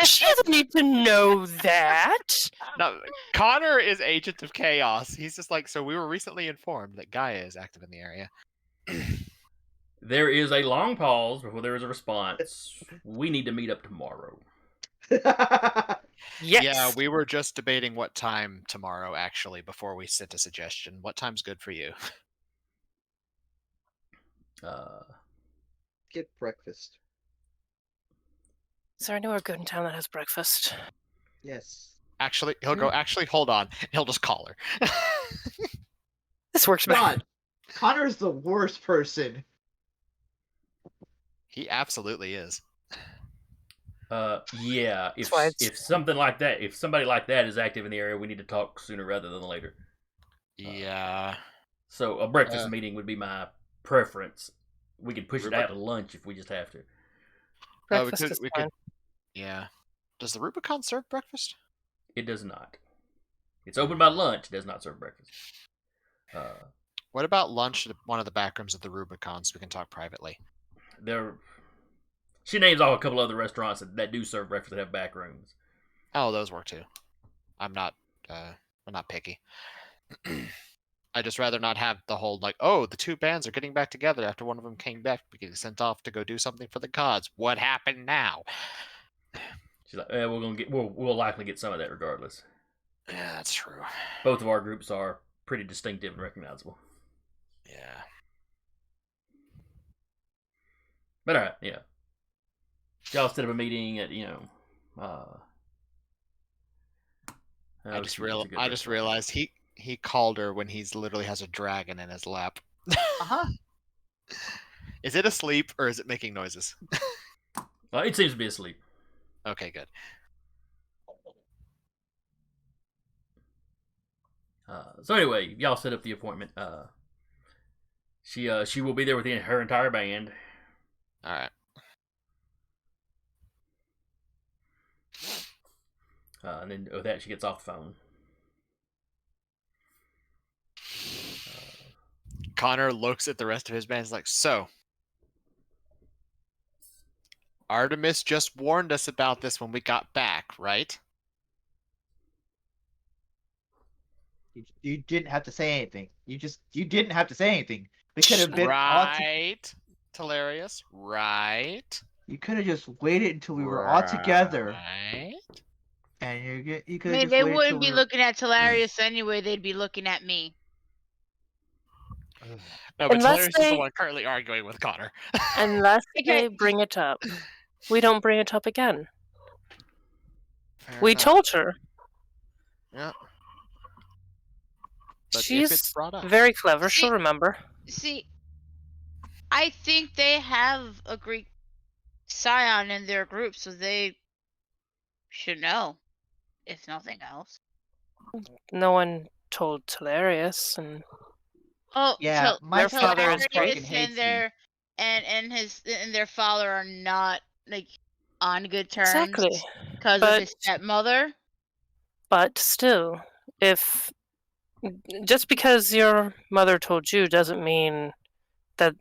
She doesn't need to know that. No, Connor is Agent of Chaos. He's just like, so we were recently informed that Gaia is active in the area. There is a long pause before there is a response. We need to meet up tomorrow. Yes. Yeah, we were just debating what time tomorrow, actually, before we sent a suggestion. What time's good for you? Get breakfast. Is there anywhere good in town that has breakfast? Yes. Actually, he'll go, hold on. He'll just call her. This works better. God, Connor's the worst person. He absolutely is. Yeah. If something like that, if somebody like that is active in the area, we need to talk sooner rather than later. Yeah. So a breakfast meeting would be my preference. We can push it out to lunch if we just have to. Breakfast is fine. Yeah. Does the Rubicon serve breakfast? It does not. It's open by lunch. It does not serve breakfast. What about lunch at one of the back rooms of the Rubicon so we can talk privately? She names off a couple other restaurants that do serve breakfast that have back rooms. Oh, those work too. I'm not picky. I'd just rather not have the whole the two bands are getting back together after one of them came back getting sent off to go do something for the gods. What happened now? She's like, we'll likely get some of that regardless. Yeah, that's true. Both of our groups are pretty distinctive and recognizable. Yeah. But alright, yeah. Y'all set up a meeting at, I just realized he called her when he's literally has a dragon in his lap. Uh-huh. Is it asleep or is it making noises? It seems to be asleep. Okay, good. So anyway, y'all set up the appointment. She will be there with her entire band. All right. And then with that, she gets off the phone. Connor looks at the rest of his band. He's like, so, Artemis just warned us about this when we got back, right? You didn't have to say anything. You didn't have to say anything. We could have been right, Talarius, right? You could have just waited until we were all together. Right. And you I could have mean, just they waited wouldn't till be we were... looking at Talarius anyway. They'd be looking at me. No, but Unless Talarius is the one currently arguing with Connor. Unless Okay. they bring it up. We don't bring it up again. Fair We enough. told her. Yeah. But if She's it's brought up. very clever. See- She'll remember. See, I think they have a Greek Scion in their group, so they should know, if nothing else. No one told Talarius, and Oh, Yeah, my Their father is Talarius fucking hates me. and their father are not like on good terms exactly. because of But- his stepmother. But still, if just because your mother told you doesn't mean that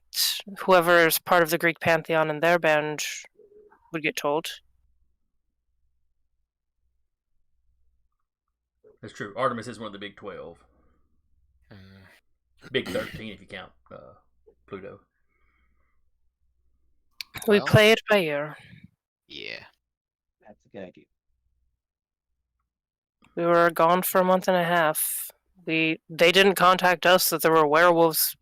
whoever is part of the Greek pantheon in their band would get told. That's true. Artemis is one of the big 12. Big 13 if you count Pluto. We Well. play it by ear. Yeah. That's a good idea. We were gone for a month and a half. They didn't contact us that there were werewolves,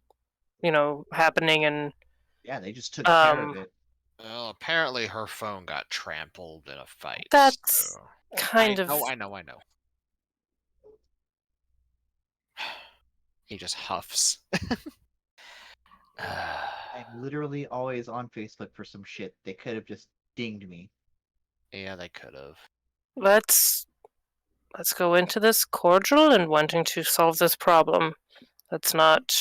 happening, and Yeah, they just took care of it. Well, apparently her phone got trampled in a fight. That's so- kind of. I know. He just huffs. I'm literally always on Facebook for some shit. They could have just dinged me. Yeah, they could have. Let's go into this cordial and wanting to solve this problem. Let's not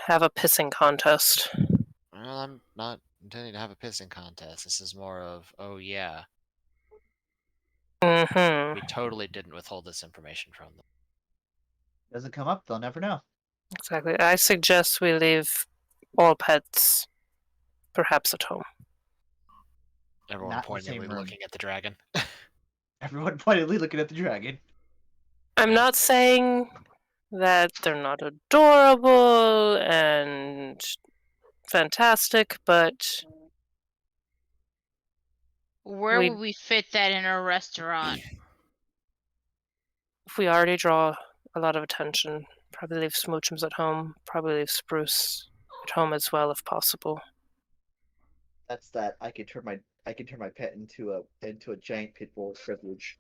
have a pissing contest. Well, I'm not intending to have a pissing contest. This is more of, oh yeah, Mm-hmm. we totally didn't withhold this information from them. Doesn't come up, they'll never know. Exactly. I suggest we leave all pets, perhaps at home. Everyone Not in the pointedly same room. looking at the dragon. Everyone pointedly looking at the dragon. I'm not saying that they're not adorable and fantastic, but Where We- would we fit that in a restaurant? if we already draw a lot of attention, probably leave Smoochums at home, probably leave Spruce at home as well if possible. That's that. I can turn my pet into a giant pit bull privilege.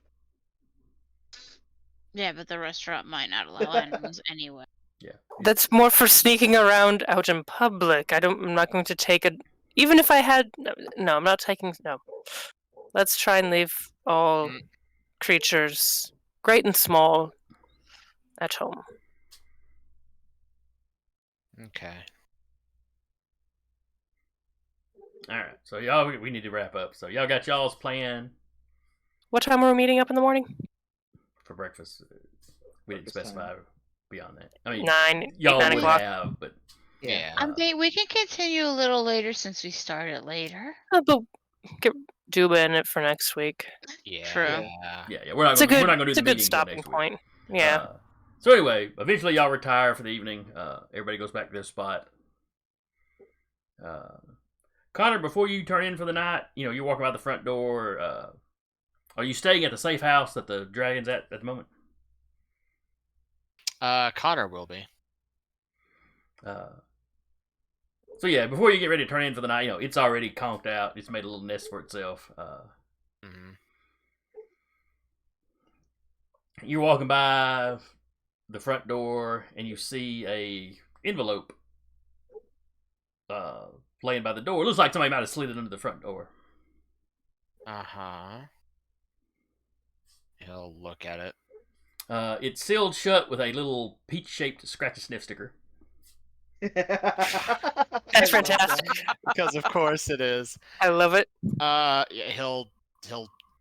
Yeah, but the restaurant might not allow animals anyway. Yeah. That's more for sneaking around out in public. I'm not going to take a. Even if I had. No, I'm not taking. No. Let's try and leave all Mm. creatures, great and small, at home. Okay. All right. So y'all, we need to wrap up. So y'all got y'all's plan What time are we meeting up in the morning? for breakfast. We didn't Breakfast specify beyond that. I mean, 9 y'all 9 would o'clock. have, but Yeah. I mean, we can continue a little later since we started later. But get Duba in it for next week. Yeah. True. yeah, we're not It's a gonna, good. we're not gonna do It's the a good meeting until stopping next week. point. Yeah. So anyway, eventually y'all retire for the evening. Everybody goes back to their spot. Connor, before you turn in for the night, you're walking out the front door. Are you staying at the safe house that the dragon's at the moment? Connor will be. So yeah, before you get ready to turn in for the night, it's already conked out. It's made a little nest for itself. Mhm. You're walking by the front door and you see a envelope laying by the door. It looks like somebody might have slid it under the front door. Uh-huh. He'll look at it. It's sealed shut with a little peach-shaped scratch-a-sniff sticker. That's fantastic. Because of course it is. I love it. Yeah, he'll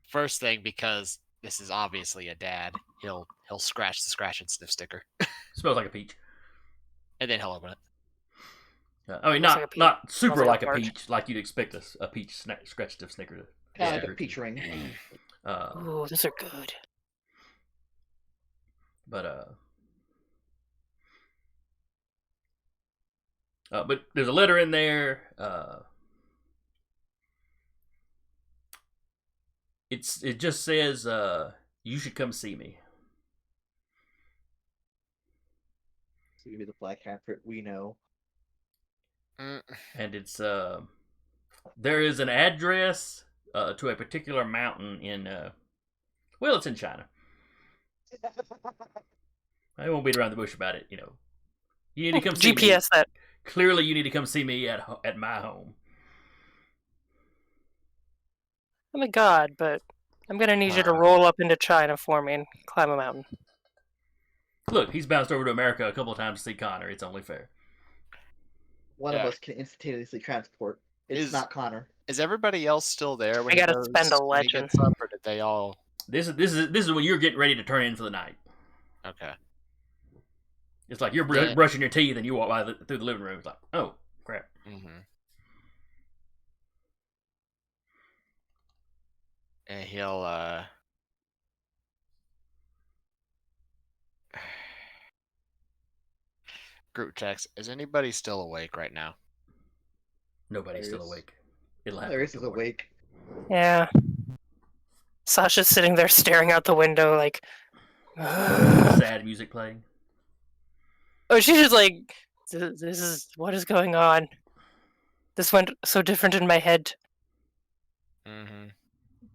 first thing, because this is obviously a dad. He'll scratch the scratch and sniff sticker, Smells like a peach. and then he'll open it. I mean, Looks like a peach. not super Smells like like a a peach, like you'd expect a peach scratch-a-sniff sticker to. Kind of like a peach ring. Ooh, those are good. But there's a letter in there. It just says you should come see me. So maybe the Black Hamper we know. And it's there is an address to a particular mountain in well, it's in China. I won't beat around the bush about it. You know, you need to come see me. GPS that. Clearly, you need to come see me at my home. Oh my god, but I'm gonna need you to roll up into China for me and climb a mountain. Look, he's bounced over to America a couple of times to see Connor. It's only fair. One of us can instantaneously transport. It's not Connor. Is everybody else still there when I gotta spend a when he legend. gets up, or did they all? This is when you're getting ready to turn in for the night. Okay. It's like you're brushing your teeth and you walk through the living room. It's like, oh crap. Mm-hmm. And he'll group text. Is anybody still awake right now? Nobody's still awake. It'll happen. Darius is awake. Yeah. Sasha's sitting there staring out the window like Sad music playing. Oh, she's just like, this is what is going on. This went so different in my head. Mm-hmm.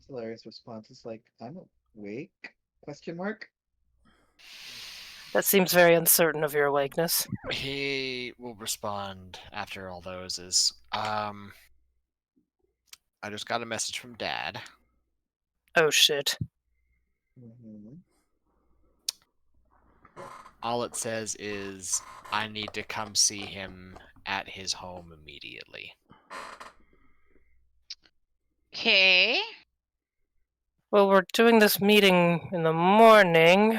Hilarious response is like, I'm awake? Question mark. That seems very uncertain of your awakeness. He will respond after all those is, I just got a message from Dad. Oh shit. Mm-hmm. All it says is, I need to come see him at his home immediately. Okay. Well, we're doing this meeting in the morning.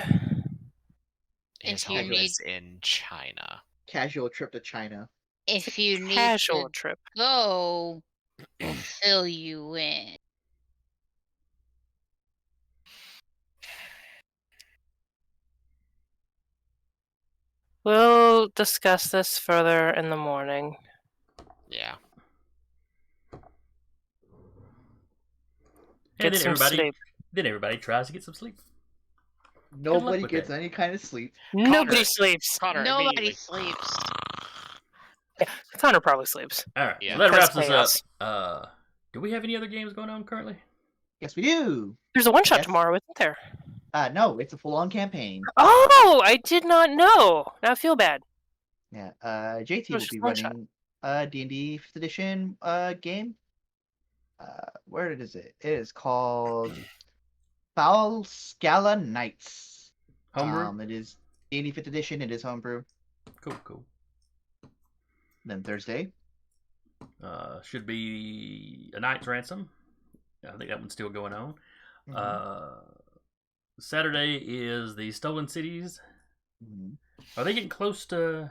His If you home need- is in China. Casual trip to China. If you need Casual to trip. go, we'll fill you in. We'll discuss this further in the morning. Yeah. Get And some sleep. then everybody tries to get some sleep. Nobody with gets that. any kind of sleep. Nobody sleeps. Connor, Nobody immediately. sleeps. Connor probably sleeps. All right, Yeah. well, that Because wraps us chaos. up. Do we have any other games going on currently? Yes, we do. There's a one-shot Yes. tomorrow, isn't there? No, it's a full-on campaign. Oh, I did not know. Now I feel bad. Yeah. JT It will was be just one shot. running D&D 5th edition game. Where is it? It is called Foul Scala Knights. Homebrew? It is D&D 5th edition. It is homebrew. Cool. Then Thursday. Should be A Knight's Ransom. I think that one's still going on. Saturday is the Stolen Cities. Mhm. Are they getting close to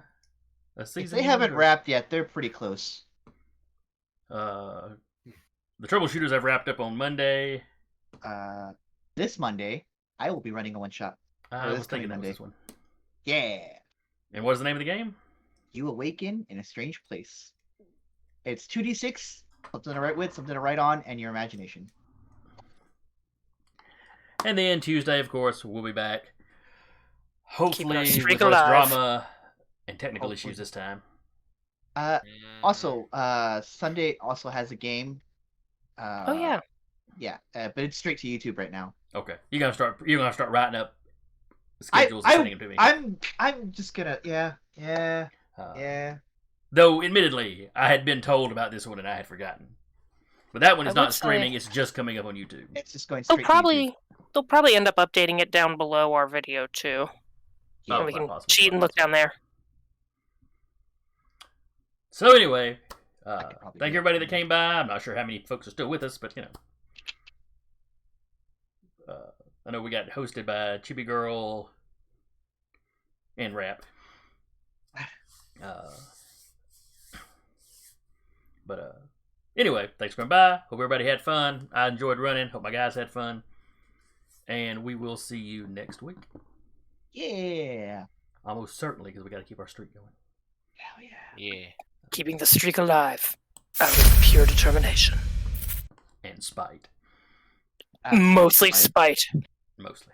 a If season? they haven't or- wrapped yet, they're pretty close. The Troubleshooters have wrapped up on Monday. This Monday, I will be running a one-shot. I this was thinking that coming was this one. Yeah. And what is the name of the game? You awaken in a strange place. It's 2d6, something to write with, something to write on, and your imagination. And then Tuesday, of course, we'll be back. Hopefully, our with streak less alive. drama and technical Hopefully. issues this time. Also, Sunday also has a game. Oh yeah. Yeah, but it's straight to YouTube right now. Okay, you're gonna start writing up schedules and sending them to me. I'm just gonna yeah. Though, admittedly, I had been told about this one and I had forgotten. But that one is I would not streaming; say- it's just coming up on YouTube. It's just going Oh, straight. probably they'll probably end up updating it down below our video too. Yeah, And we quite can possible, cheat quite and look possible. down there. So anyway, could probably thank do it. everybody that came by. I'm not sure how many folks are still with us, but I know we got hosted by Chibi Girl and Rap. Anyway, thanks for coming by. Hope everybody had fun. I enjoyed running. Hope my guys had fun. And we will see you next week. Yeah. Almost certainly, because we got to keep our streak going. Hell yeah. Yeah. Keeping the streak alive out of pure determination. And spite. Mostly spite. Mostly.